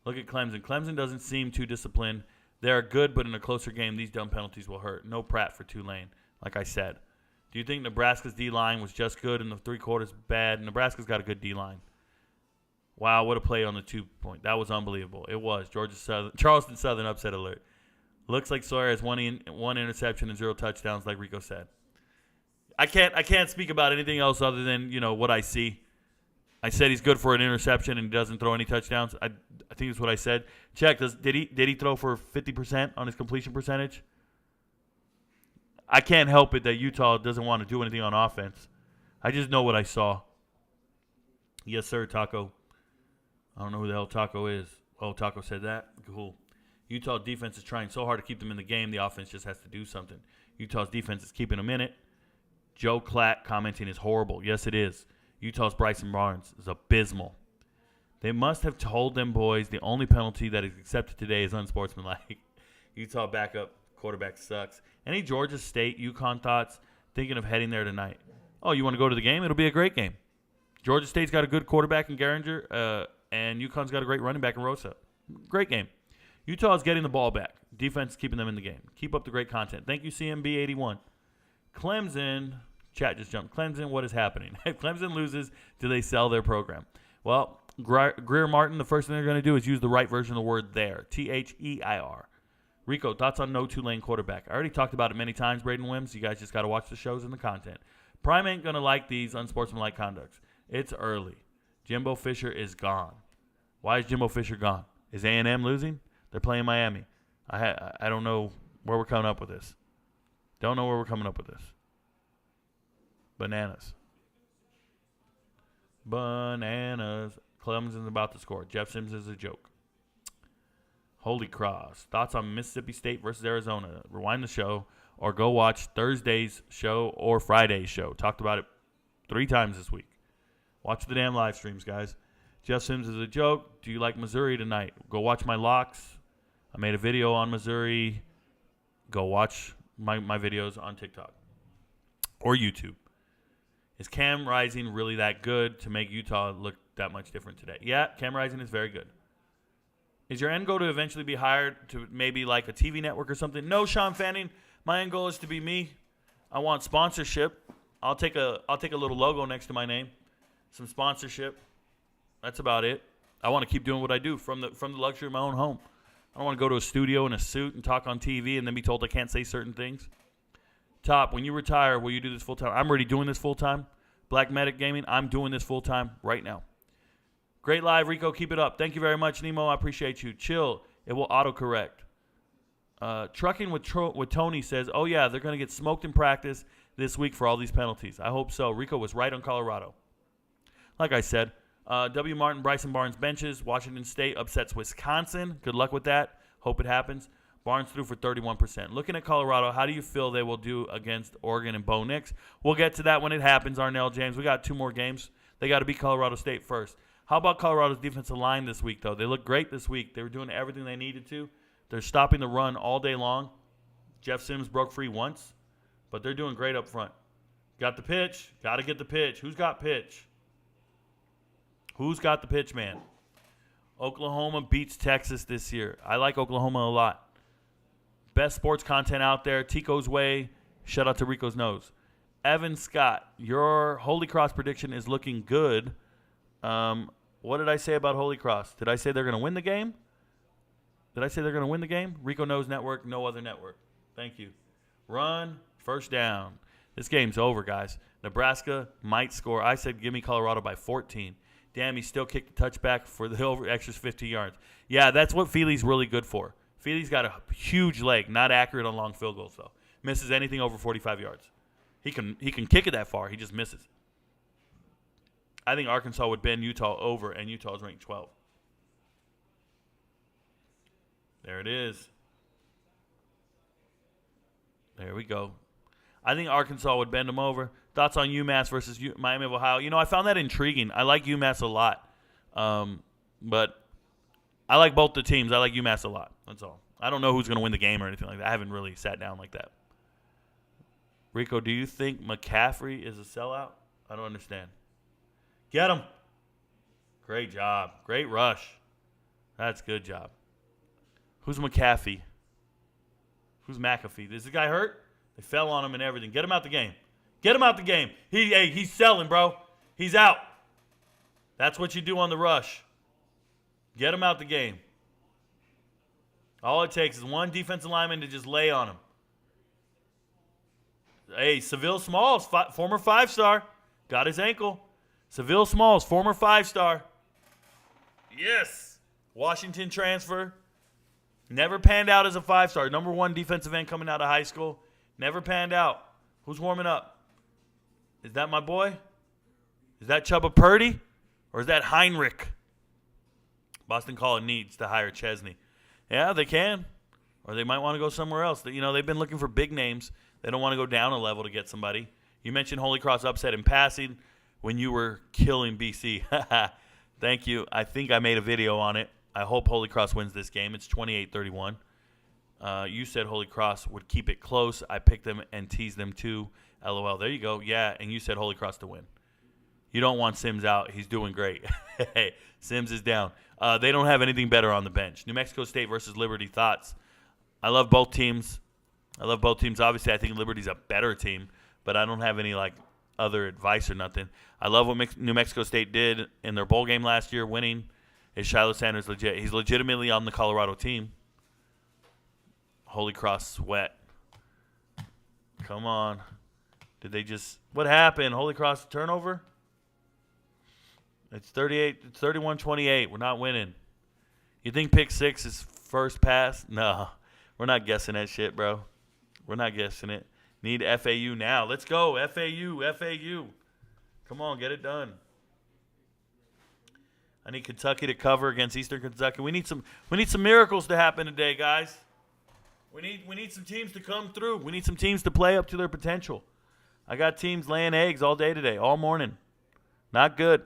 Look at Clemson. Clemson doesn't seem too disciplined. They're good, but in a closer game, these dumb penalties will hurt. No Pratt for Tulane, like I said. Do you think Nebraska's D-line was just good and the 3 quarters bad? Nebraska's got a good D-line. Wow, what a play on the 2-point. That was unbelievable. It was. Charleston Southern upset alert. Looks like Sawyer has one interception and 0 touchdowns, like Rico said. I can't speak about anything else other than, what I see. I said he's good for an interception and he doesn't throw any touchdowns. I think that's what I said. Check. Did he throw for 50% on his completion percentage? I can't help it that Utah doesn't want to do anything on offense. I just know what I saw. Yes, sir, Taco. I don't know who the hell Taco is. Oh, Taco said that? Cool. Utah defense is trying so hard to keep them in the game. The offense just has to do something. Utah's defense is keeping them in it. Joe Klatt commenting is horrible. Yes, it is. Utah's Bryson Barnes is abysmal. They must have told them boys the only penalty that is accepted today is unsportsmanlike. Utah backup quarterback sucks. Any Georgia State, UConn thoughts? Thinking of heading there tonight. Oh, you want to go to the game? It'll be a great game. Georgia State's got a good quarterback in Garinger, and UConn's got a great running back in Rosa. Great game. Utah is getting the ball back. Defense is keeping them in the game. Keep up the great content. Thank you, CMB81. Clemson... Chat just jumped. Clemson, what is happening? If Clemson loses, do they sell their program? Well, Greer Martin, the first thing they're going to do is use the right version of the word there. Their. Rico, thoughts on no Tulane quarterback? I already talked about it many times, Braden Wims. You guys just got to watch the shows and the content. Prime ain't going to like these unsportsmanlike conducts. It's early. Jimbo Fisher is gone. Why is Jimbo Fisher gone? Is A&M losing? They're playing Miami. I don't know where we're coming up with this. Don't know where we're coming up with this. Bananas. Clemson's about to score. Jeff Sims is a joke. Holy cross. Thoughts on Mississippi State versus Arizona? Rewind the show or go watch Thursday's show or Friday's show. Talked about it 3 times this week. Watch the damn live streams, guys. Jeff Sims is a joke. Do you like Missouri tonight? Go watch my locks. I made a video on Missouri. Go watch my videos on TikTok or YouTube. Is Cam Rising really that good to make Utah look that much different today? Yeah, Cam Rising is very good. Is your end goal to eventually be hired to maybe like a TV network or something? No, Sean Fanning. My end goal is to be me. I want sponsorship. I'll take a little logo next to my name. Some sponsorship. That's about it. I want to keep doing what I do from the luxury of my own home. I don't want to go to a studio in a suit and talk on TV and then be told I can't say certain things. Top, when you retire, will you do this full-time? I'm already doing this full-time. Black Medic Gaming, I'm doing this full-time right now. Great live, Rico. Keep it up. Thank you very much, Nemo. I appreciate you. Chill. It will autocorrect. Trucking with Tony says, oh, yeah, they're going to get smoked in practice this week for all these penalties. I hope so. Rico was right on Colorado. Like I said, W. Martin, Bryson Barnes benches. Washington State upsets Wisconsin. Good luck with that. Hope it happens. Barnes threw for 31%. Looking at Colorado, how do you feel they will do against Oregon and Bo Nix? We'll get to that when it happens, Arnell James. We got 2 more games. They got to beat Colorado State first. How about Colorado's defensive line this week, though? They look great this week. They were doing everything they needed to. They're stopping the run all day long. Jeff Sims broke free once, but they're doing great up front. Got the pitch. Got to get the pitch. Who's got pitch? Who's got the pitch, man? Oklahoma beats Texas this year. I like Oklahoma a lot. Best sports content out there. Tico's Way. Shout out to Rico Knows. Evan Scott, your Holy Cross prediction is looking good. What did I say about Holy Cross? Did I say they're going to win the game? Rico Knows Network, no other network. Thank you. Run, first down. This game's over, guys. Nebraska might score. I said give me Colorado by 14. Damn, he still kicked the touchback for the over extra 15 yards. Yeah, that's what Feely's really good for. Feely's got a huge leg, not accurate on long field goals, though. Misses anything over 45 yards. He can kick it that far. He just misses. I think Arkansas would bend Utah over, and Utah is ranked 12. There it is. There we go. I think Arkansas would bend them over. Thoughts on UMass versus Miami of Ohio? I found that intriguing. I like UMass a lot. But I like both the teams. I like UMass a lot. That's all. I don't know who's going to win the game or anything like that. I haven't really sat down like that. Rico, do you think McCaffrey is a sellout? I don't understand. Get him. Great job. Great rush. That's a good job. Who's McAfee? Who's McAfee? Is the guy hurt? They fell on him and everything. Get him out the game. Get him out the game. He's selling, bro. He's out. That's what you do on the rush. Get him out the game. All it takes is one defensive lineman to just lay on him. Hey, Seville Smalls, former 5-star, got his ankle. Seville Smalls, former 5-star. Yes. Washington transfer. Never panned out as a 5-star. Number 1 defensive end coming out of high school. Never panned out. Who's warming up? Is that my boy? Is that Chubba Purdy? Or is that Heinrich? Boston College needs to hire Chesney. Yeah, they can. Or they might want to go somewhere else. They've been looking for big names. They don't want to go down a level to get somebody. You mentioned Holy Cross upset in passing when you were killing BC. Thank you. I think I made a video on it. I hope Holy Cross wins this game. It's 28-31. You said Holy Cross would keep it close. I picked them and teased them too. LOL. There you go. Yeah, and you said Holy Cross to win. You don't want Sims out. He's doing great. Hey, Sims is down. They don't have anything better on the bench. New Mexico State versus Liberty. Thoughts? I love both teams. Obviously, I think Liberty's a better team, but I don't have any other advice or nothing. I love what New Mexico State did in their bowl game last year, winning. Is Shiloh Sanders legit? He's legitimately on the Colorado team. Holy Cross sweat. Come on. Did they just – what happened? Holy Cross turnover? It's 31-28. We're not winning. You think pick 6 is first pass? No. We're not guessing that shit, bro. We're not guessing it. Need FAU now. Let's go. FAU. Come on, get it done. I need Kentucky to cover against Eastern Kentucky. We need some miracles to happen today, guys. We need some teams to come through. We need some teams to play up to their potential. I got teams laying eggs all day today, all morning. Not good.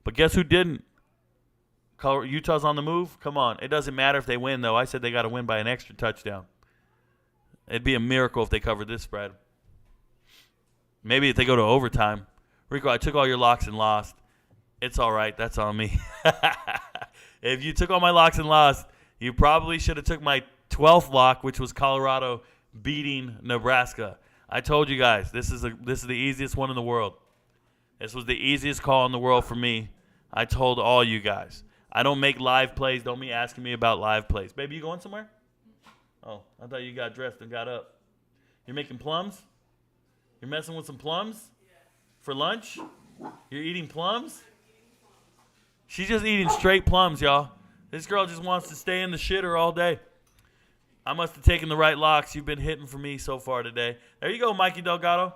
But guess who didn't? Utah's on the move. Come on. It doesn't matter if they win, though. I said they got to win by an extra touchdown. It'd be a miracle if they covered this spread. Maybe if they go to overtime. Rico, I took all your locks and lost. It's all right. That's on me. If you took all my locks and lost, you probably should have took my 12th lock, which was Colorado beating Nebraska. I told you guys, this is the easiest one in the world. This was the easiest call in the world for me. I told all you guys. I don't make live plays. Don't be asking me about live plays. Baby, you going somewhere? Oh, I thought you got dressed and got up. You're making plums? You're messing with some plums? For lunch? You're eating plums? She's just eating straight plums, y'all. This girl just wants to stay in the shitter all day. I must have taken the right locks. You've been hitting for me so far today. There you go, Mikey Delgado.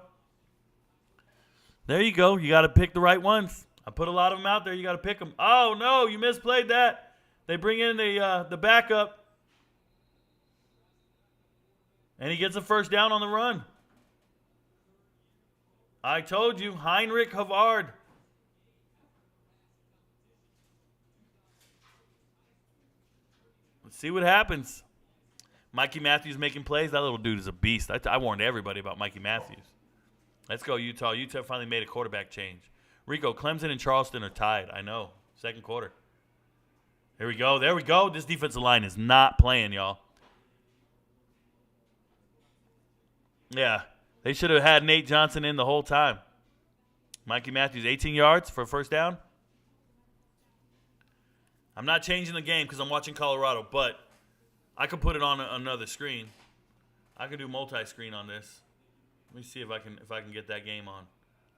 There you go. You got to pick the right ones. I put a lot of them out there. You got to pick them. Oh, no, you misplayed that. They bring in the backup. And he gets a first down on the run. I told you, Heinrich Havard. Let's see what happens. Mikey Matthews making plays. That little dude is a beast. I warned everybody about Mikey Matthews. Let's go, Utah. Utah finally made a quarterback change. Rico, Clemson and Charleston are tied. I know. Second quarter. There we go. There we go. This defensive line is not playing, y'all. Yeah. They should have had Nate Johnson in the whole time. Mikey Matthews, 18 yards for a first down. I'm not changing the game because I'm watching Colorado, but I could put it on another screen. I can do multi-screen on this. Let me see if I can get that game on.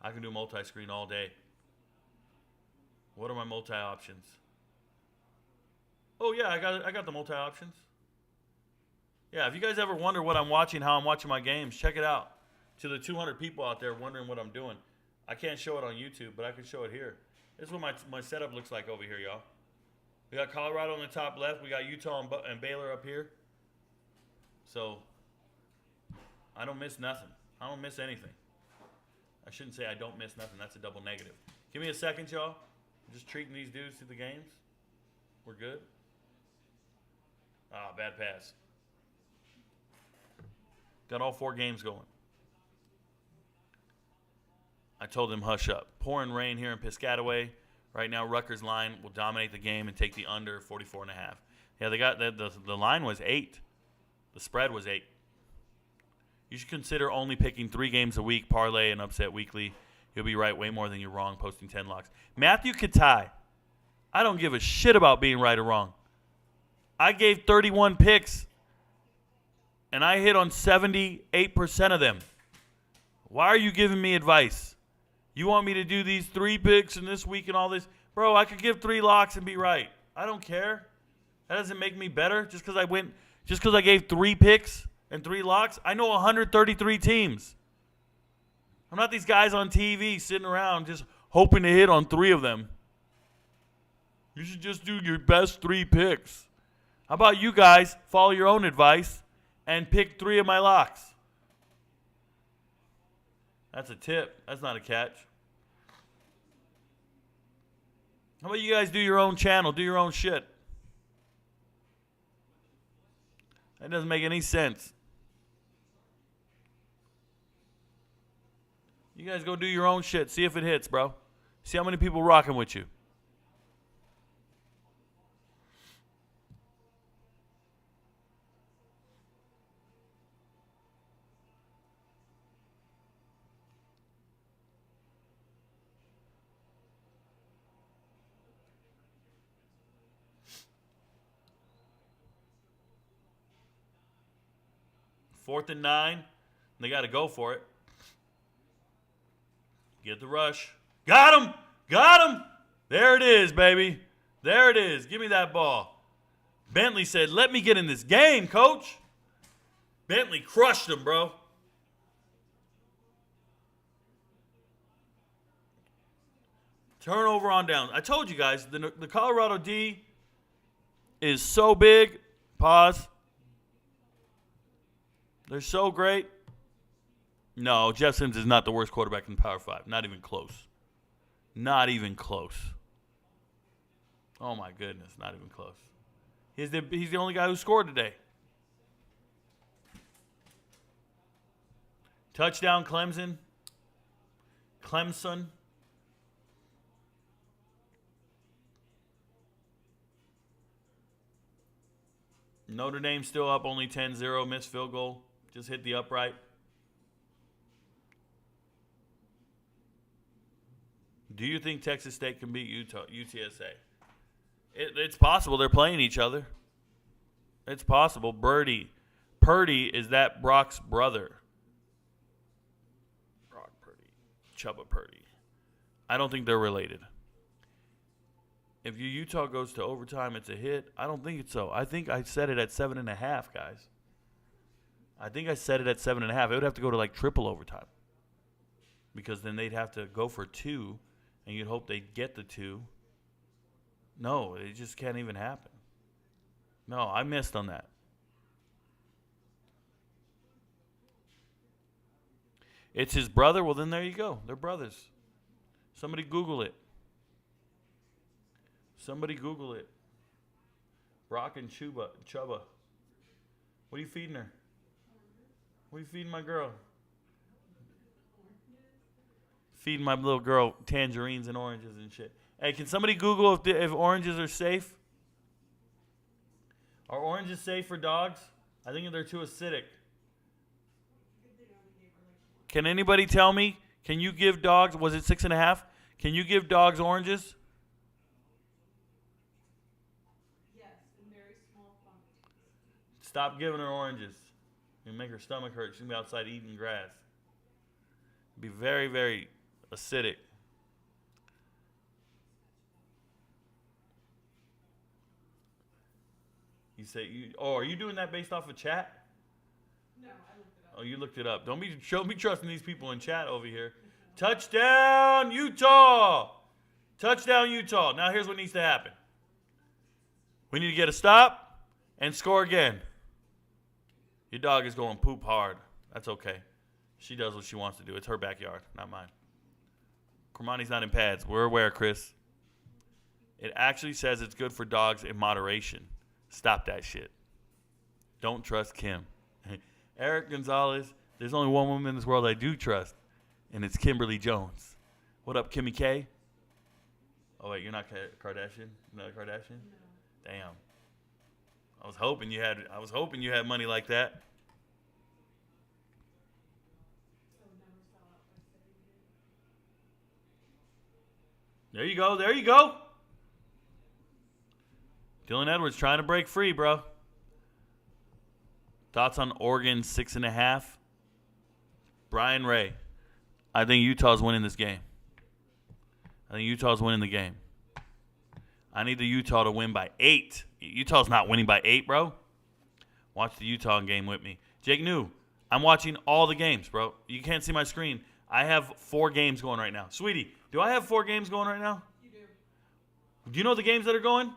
I can do multi-screen all day. What are my multi-options? Oh yeah, I got the multi-options. Yeah, if you guys ever wonder what I'm watching, how I'm watching my games, check it out. To the 200 people out there wondering what I'm doing. I can't show it on YouTube, but I can show it here. This is what my setup looks like over here, y'all. We got Colorado on the top left. We got Utah and Baylor up here. So, I don't miss nothing. I don't miss anything. I shouldn't say I don't miss nothing. That's a double negative. Give me a second, y'all. I'm just treating these dudes to the games. We're good. Ah, bad pass. Got all 4 games going. I told them hush up. Pouring rain here in Piscataway. Right now, Rutgers line will dominate the game and take the under 44.5. Yeah, they got the line was 8. The spread was 8. You should consider only picking 3 games a week, parlay and upset weekly. You'll be right way more than you're wrong posting 10 locks. Matthew Katai. I don't give a shit about being right or wrong. I gave 31 picks, and I hit on 78% of them. Why are you giving me advice? You want me to do these 3 picks and this week and all this? Bro, I could give 3 locks and be right. I don't care. That doesn't make me better just because I gave 3 picks and 3 locks. I know 133 teams. I'm not these guys on TV sitting around just hoping to hit on 3 of them. You should just do your best 3 picks. How about you guys follow your own advice and pick 3 of my locks? That's a tip. That's not a catch. How about you guys do your own channel, do your own shit? That doesn't make any sense. You guys go do your own shit. See if it hits, bro. See how many people rocking with you. Fourth and 9. They got to go for it. Get the rush. Got him! Got him! There it is, baby. There it is. Give me that ball. Bentley said, let me get in this game, coach. Bentley crushed him, bro. Turnover on downs. I told you guys, the Colorado D is so big. Pause. They're so great. No, Jeff Sims is not the worst quarterback in the Power 5. Not even close. Not even close. Oh, my goodness. Not even close. He's the only guy who scored today. Touchdown, Clemson. Notre Dame still up only 10-0. Missed field goal. Just hit the upright. Do you think Texas State can beat UTSA? It's possible. They're playing each other. It's possible. Purdy is that Brock's brother. Brock Purdy. Chubba Purdy. I don't think they're related. If Utah goes to overtime, it's a hit. I don't think it's so. I think I set it at 7.5, guys. I think I set it at 7.5. It would have to go to like triple overtime. Because then they'd have to go for 2, and you'd hope they'd get the 2. No, it just can't even happen. No, I missed on that. It's his brother? Well, then there you go. They're brothers. Somebody Google it. Somebody Google it. Brock and Chubba. What are you feeding her? What are you feeding my girl? Feeding my little girl tangerines and oranges and shit. Hey, can somebody Google if oranges are safe? Are oranges safe for dogs? I think they're too acidic. Can anybody tell me? Can you give dogs? Was it 6.5? Can you give dogs oranges? Yes, in very small quantities. Stop giving her oranges. You make her stomach hurt. She's gonna be outside eating grass. Be very, very acidic. You say are you doing that based off of chat? No, I looked it up. Oh, you looked it up. Don't be trusting these people in chat over here. Touchdown, Utah! Touchdown, Utah. Now here's what needs to happen. We need to get a stop and score again. Your dog is going poop hard. That's okay. She does what she wants to do. It's her backyard, not mine. Cormani's not in pads. We're aware, Chris. It actually says it's good for dogs in moderation. Stop that shit. Don't trust Kim. Eric Gonzalez, there's only one woman in this world I do trust, and it's Kimberly Jones. What up, Kimmy K? Oh, wait, you're not Kardashian? You're not a Kardashian? No. Damn. I was hoping you had money like that. There you go. There you go. Dylan Edwards trying to break free, bro. Thoughts on Oregon 6.5? Brian Ray. I think Utah's winning this game. I think Utah's winning the game. I need the Utah to win by 8. Utah's not winning by 8, bro. Watch the Utah game with me. Jake New, I'm watching all the games, bro. You can't see my screen. I have 4 games going right now. Sweetie, do I have 4 games going right now? You do. Do you know the games that are going?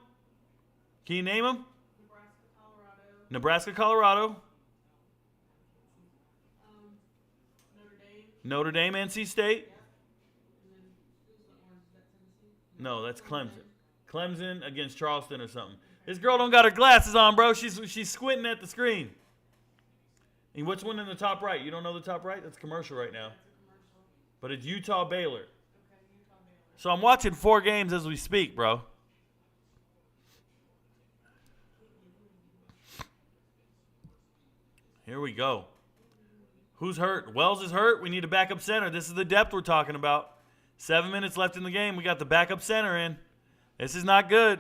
Can you name them? Nebraska, Colorado. Nebraska, Colorado. Notre Dame. Notre Dame, NC State. Yeah. And then who's the orange? Is that Tennessee? No, that's Clemson. Clemson against Charleston or something. This girl don't got her glasses on, bro. She's squinting at the screen. And what's one in the top right? You don't know the top right? That's commercial right now. That's a commercial. But it's Utah Baylor. Okay, Utah Baylor. So I'm watching 4 games as we speak, bro. Here we go. Who's hurt? Wells is hurt. We need a backup center. This is the depth we're talking about. 7 minutes left in the game. We got the backup center in. This is not good.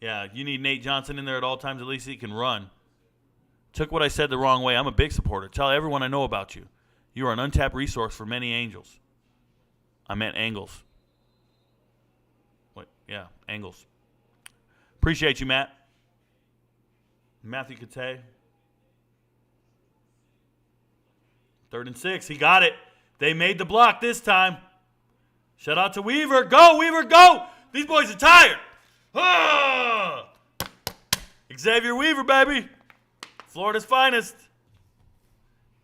Yeah, you need Nate Johnson in there at all times. At least he can run. Took what I said the wrong way. I'm a big supporter. Tell everyone I know about you. You are an untapped resource for many angels. I meant angles. What? Yeah, angles. Appreciate you, Matt. Matthew Kate. 3rd and 6. He got it. They made the block this time. Shout out to Weaver. Go, Weaver, go. These boys are tired. Ah! Xavier Weaver, baby. Florida's finest.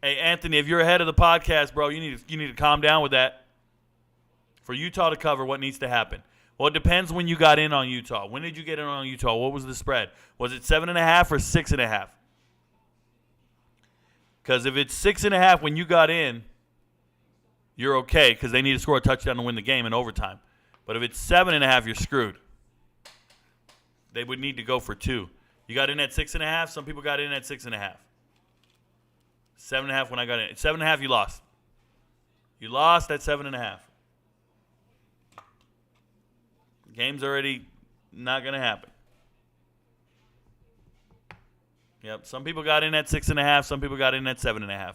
Hey, Anthony, if you're ahead of the podcast, bro, you need to calm down with that. For Utah to cover, what needs to happen? Well, it depends when you got in on Utah. When did you get in on Utah? What was the spread? Was it 7.5 or 6.5? Because if it's 6.5 when you got in, you're okay because they need to score a touchdown to win the game in overtime. But if it's 7.5, you're screwed. They would need to go for 2. You got in at 6.5. Some people got in at 6.5. 7.5 when I got in. 7.5, you lost. You lost at 7.5. Game's already not going to happen. Yep, some people got in at 6.5. Some people got in at 7.5.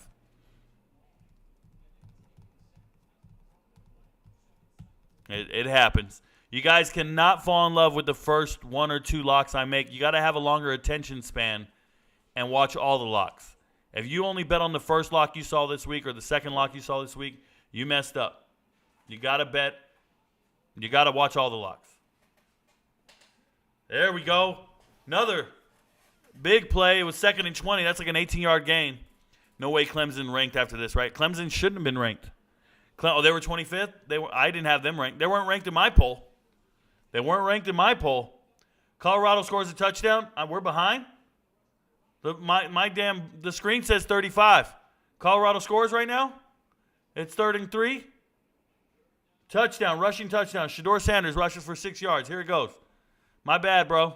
It happens. You guys cannot fall in love with the first 1 or 2 locks I make. You got to have a longer attention span and watch all the locks. If you only bet on the first lock you saw this week or the second lock you saw this week, you messed up. You got to bet. You got to watch all the locks. There we go. Another big play. It was 2nd and 20. That's like an 18-yard gain. No way Clemson ranked after this, right? Clemson shouldn't have been ranked. Oh, they were 25th? I didn't have them ranked. They weren't ranked in my poll. Colorado scores a touchdown. We're behind. The screen says 35. Colorado scores right now. It's 3rd and 3. Touchdown, rushing touchdown. Shedeur Sanders rushes for 6 yards. Here it goes. My bad, bro.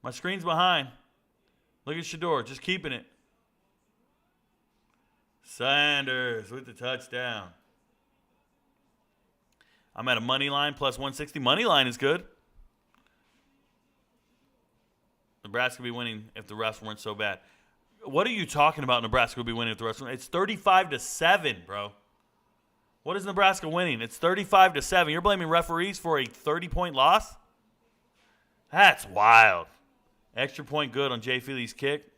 My screen's behind. Look at Shedeur, just keeping it. Sanders with the touchdown. I'm at a money line plus 160. Money line is good. Nebraska would be winning if the refs weren't so bad. What are you talking about? Nebraska would be winning if the refs weren't? It's 35-7, bro. What is Nebraska winning? It's 35-7. You're blaming referees for a 30-point loss? That's wild. Extra point good on Jay Feely's kick.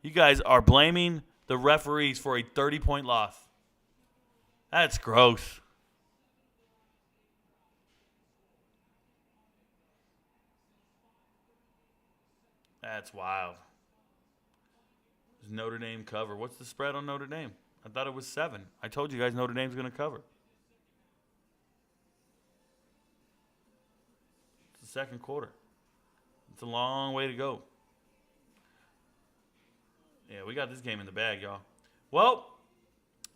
You guys are blaming the referees for a 30-point loss. That's gross. That's wild. Does Notre Dame cover? What's the spread on Notre Dame? I thought it was 7. I told you guys Notre Dame's going to cover. It's the second quarter. It's a long way to go. Yeah, we got this game in the bag, y'all. Well,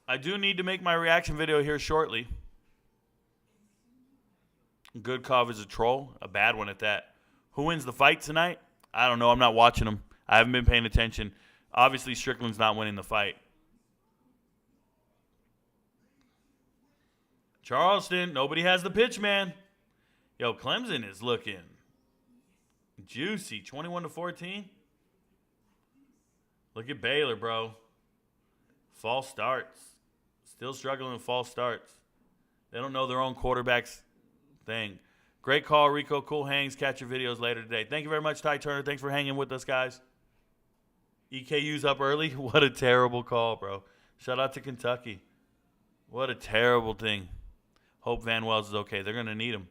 I do need to make my reaction video here shortly. Goodkov is a troll, a bad one at that. Who wins the fight tonight? I don't know. I'm not watching them. I haven't been paying attention. Obviously, Strickland's not winning the fight. Charleston, nobody has the pitch, man. Yo, Clemson is looking juicy. 21-14. Look at Baylor, bro. False starts. Still struggling with false starts. They don't know their own quarterback's thing. Great call, Rico. Cool hangs. Catch your videos later today. Thank you very much, Ty Turner. Thanks for hanging with us, guys. EKU's up early. What a terrible call, bro. Shout out to Kentucky. What a terrible thing. Hope Van Wells is okay. They're going to need him.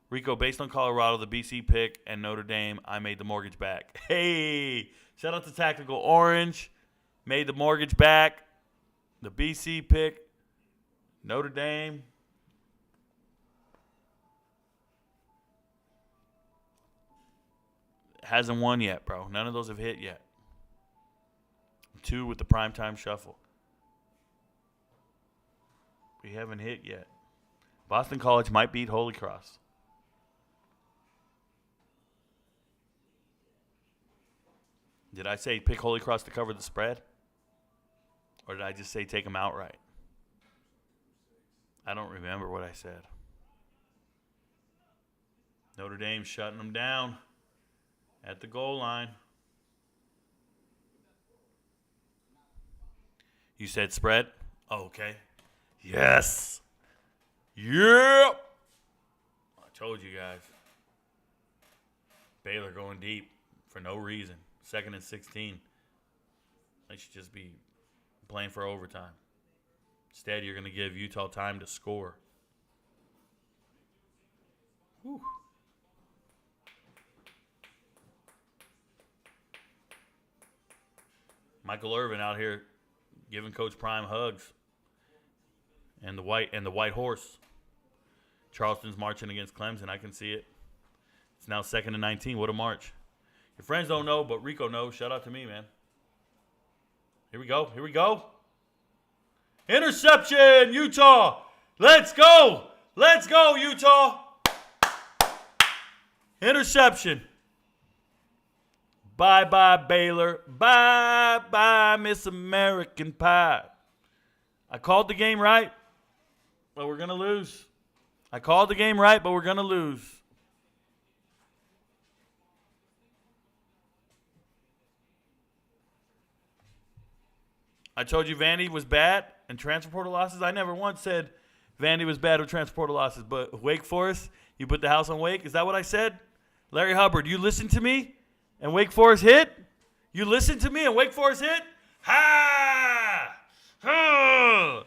Rico, based on Colorado, the BC pick, and Notre Dame, I made the mortgage back. Hey, shout out to Tactical Orange. Made the mortgage back. The BC pick, Notre Dame. Hasn't won yet, bro. None of those have hit yet. 2 with the primetime shuffle. We haven't hit yet. Boston College might beat Holy Cross. Did I say pick Holy Cross to cover the spread? Or did I just say take them outright? I don't remember what I said. Notre Dame shutting them down at the goal line. You said spread? Oh, okay. Yes. Yep. I told you guys. Baylor going deep for no reason. 2nd and 16. They should just be playing for overtime. Instead, you're going to give Utah time to score. Whew. Michael Irvin out here giving Coach Prime hugs. And the white horse. Charleston's marching against Clemson. I can see it. It's now 2nd and 19. What a march. Your friends don't know, but Rico knows. Shout out to me, man. Here we go. Here we go. Interception, Utah. Let's go. Let's go, Utah. Interception. Bye-bye, Baylor. Bye-bye, Miss American Pie. I called the game right, but we're going to lose. I called the game right, but we're going to lose. I told you Vandy was bad and transfer portal losses. I never once said Vandy was bad with transfer portal losses, but Wake Forest, you put the house on Wake. Is that what I said? Larry Hubbard, you listened to me and Wake Forest hit? You listened to me and Wake Forest hit? Ha! Ha!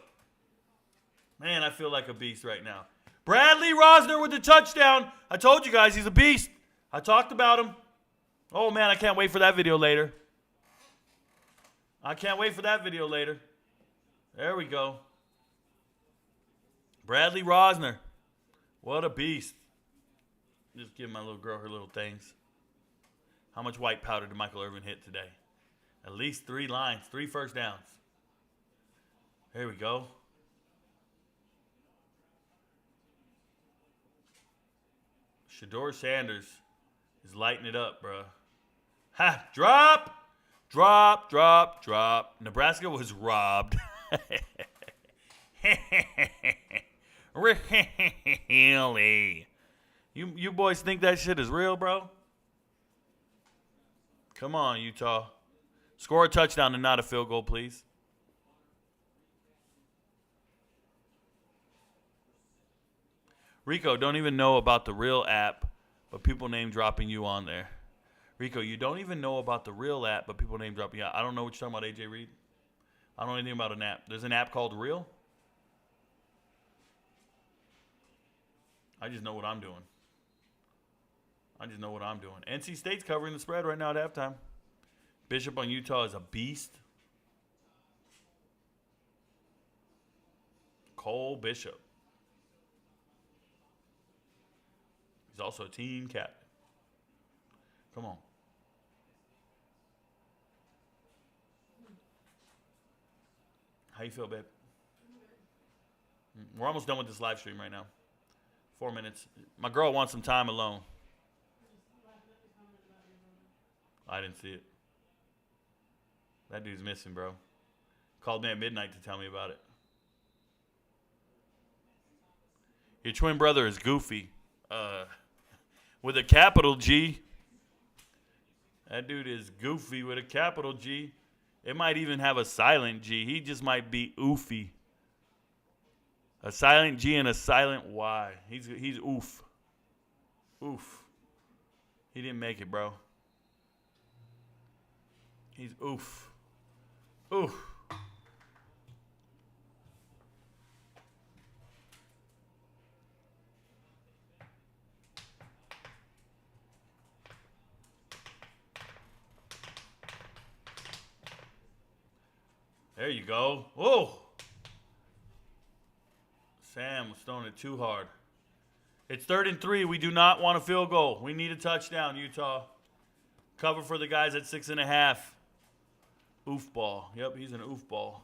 Man, I feel like a beast right now. Bradley Rosner with the touchdown. I told you guys he's a beast. I talked about him. Oh, man, I can't wait for that video later. I can't wait for that video later. There we go. Bradley Rosner. What a beast. Just give my little girl her little things. How much white powder did Michael Irvin hit today? At least 3 lines, 3 first downs. There we go. Shedeur Sanders is lighting it up, bro. Ha! Drop! Drop. Nebraska was robbed. Really? You boys think that shit is real, bro? Come on, Utah. Score a touchdown and not a field goal, please. Rico, don't even know about the real app, but people name dropping you on there. Rico, you don't even know about the real app, but people name dropping you. I don't know what you're talking about, AJ Reed. I don't know anything about an app. There's an app called Real. I just know what I'm doing. NC State's covering the spread right now at halftime. Bishop on Utah is a beast. Cole Bishop. He's also a team captain. Come on. How you feel, babe? We're almost done with this live stream right now. 4 minutes. My girl wants some time alone. I didn't see it. That dude's missing, bro. Called me at midnight to tell me about it. Your twin brother is goofy. With a capital G. That dude is goofy with a capital G. It might even have a silent G. He just might be oofy. A silent G and a silent Y. He's oof. Oof. He didn't make it, bro. He's oof. Oof. There you go. Whoa. Sam was throwing it too hard. It's 3rd and 3. We do not want a field goal. We need a touchdown, Utah. Cover for the guys at 6.5. Oof ball. Yep, he's an oof ball.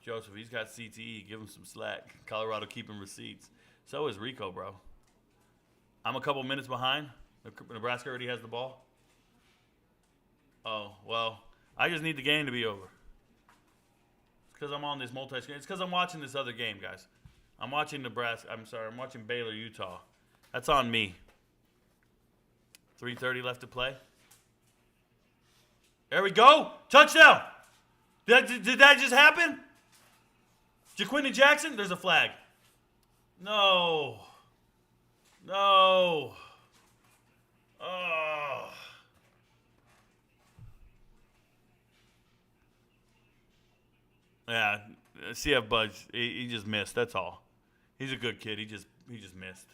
Joseph, he's got CTE. Give him some slack. Colorado keeping receipts. So is Rico, bro. I'm a couple minutes behind. Nebraska already has the ball. Oh, well, I just need the game to be over. It's because I'm on this multi-screen. It's because I'm watching this other game, guys. I'm watching Nebraska. I'm watching Baylor, Utah. That's on me. 3:30 left to play. There we go. Touchdown. Did that just happen? Jaquindon Jackson? There's a flag. No. Oh. Yeah, CF Budge, he just missed. That's all. He's a good kid. He just missed.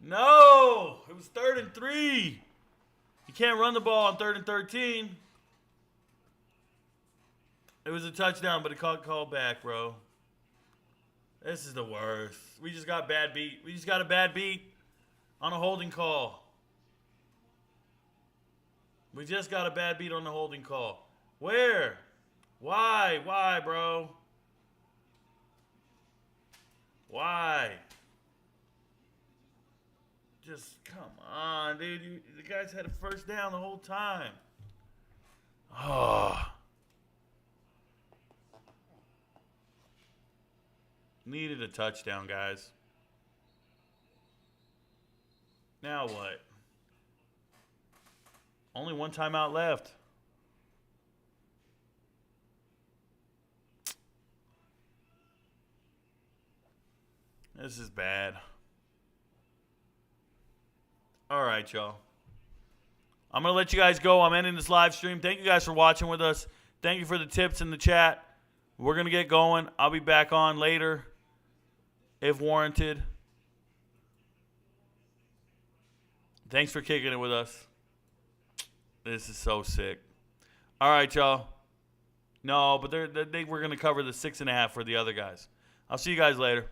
No, it was 3rd and 3. You can't run the ball on 3rd and 13. It was a touchdown, but it called back, bro. This is the worst. We just got bad beat. We just got a bad beat on a holding call. We just got a bad beat on the holding call. Where? Why? Why, bro? Why? Just come on, dude. The guys had a first down the whole time. Oh. Needed a touchdown, guys. Now what? Only one timeout left. This is bad. All right, y'all. I'm going to let you guys go. I'm ending this live stream. Thank you guys for watching with us. Thank you for the tips in the chat. We're going to get going. I'll be back on later if warranted. Thanks for kicking it with us. This is so sick. All right, y'all. No, but we're going to cover the 6.5 for the other guys. I'll see you guys later.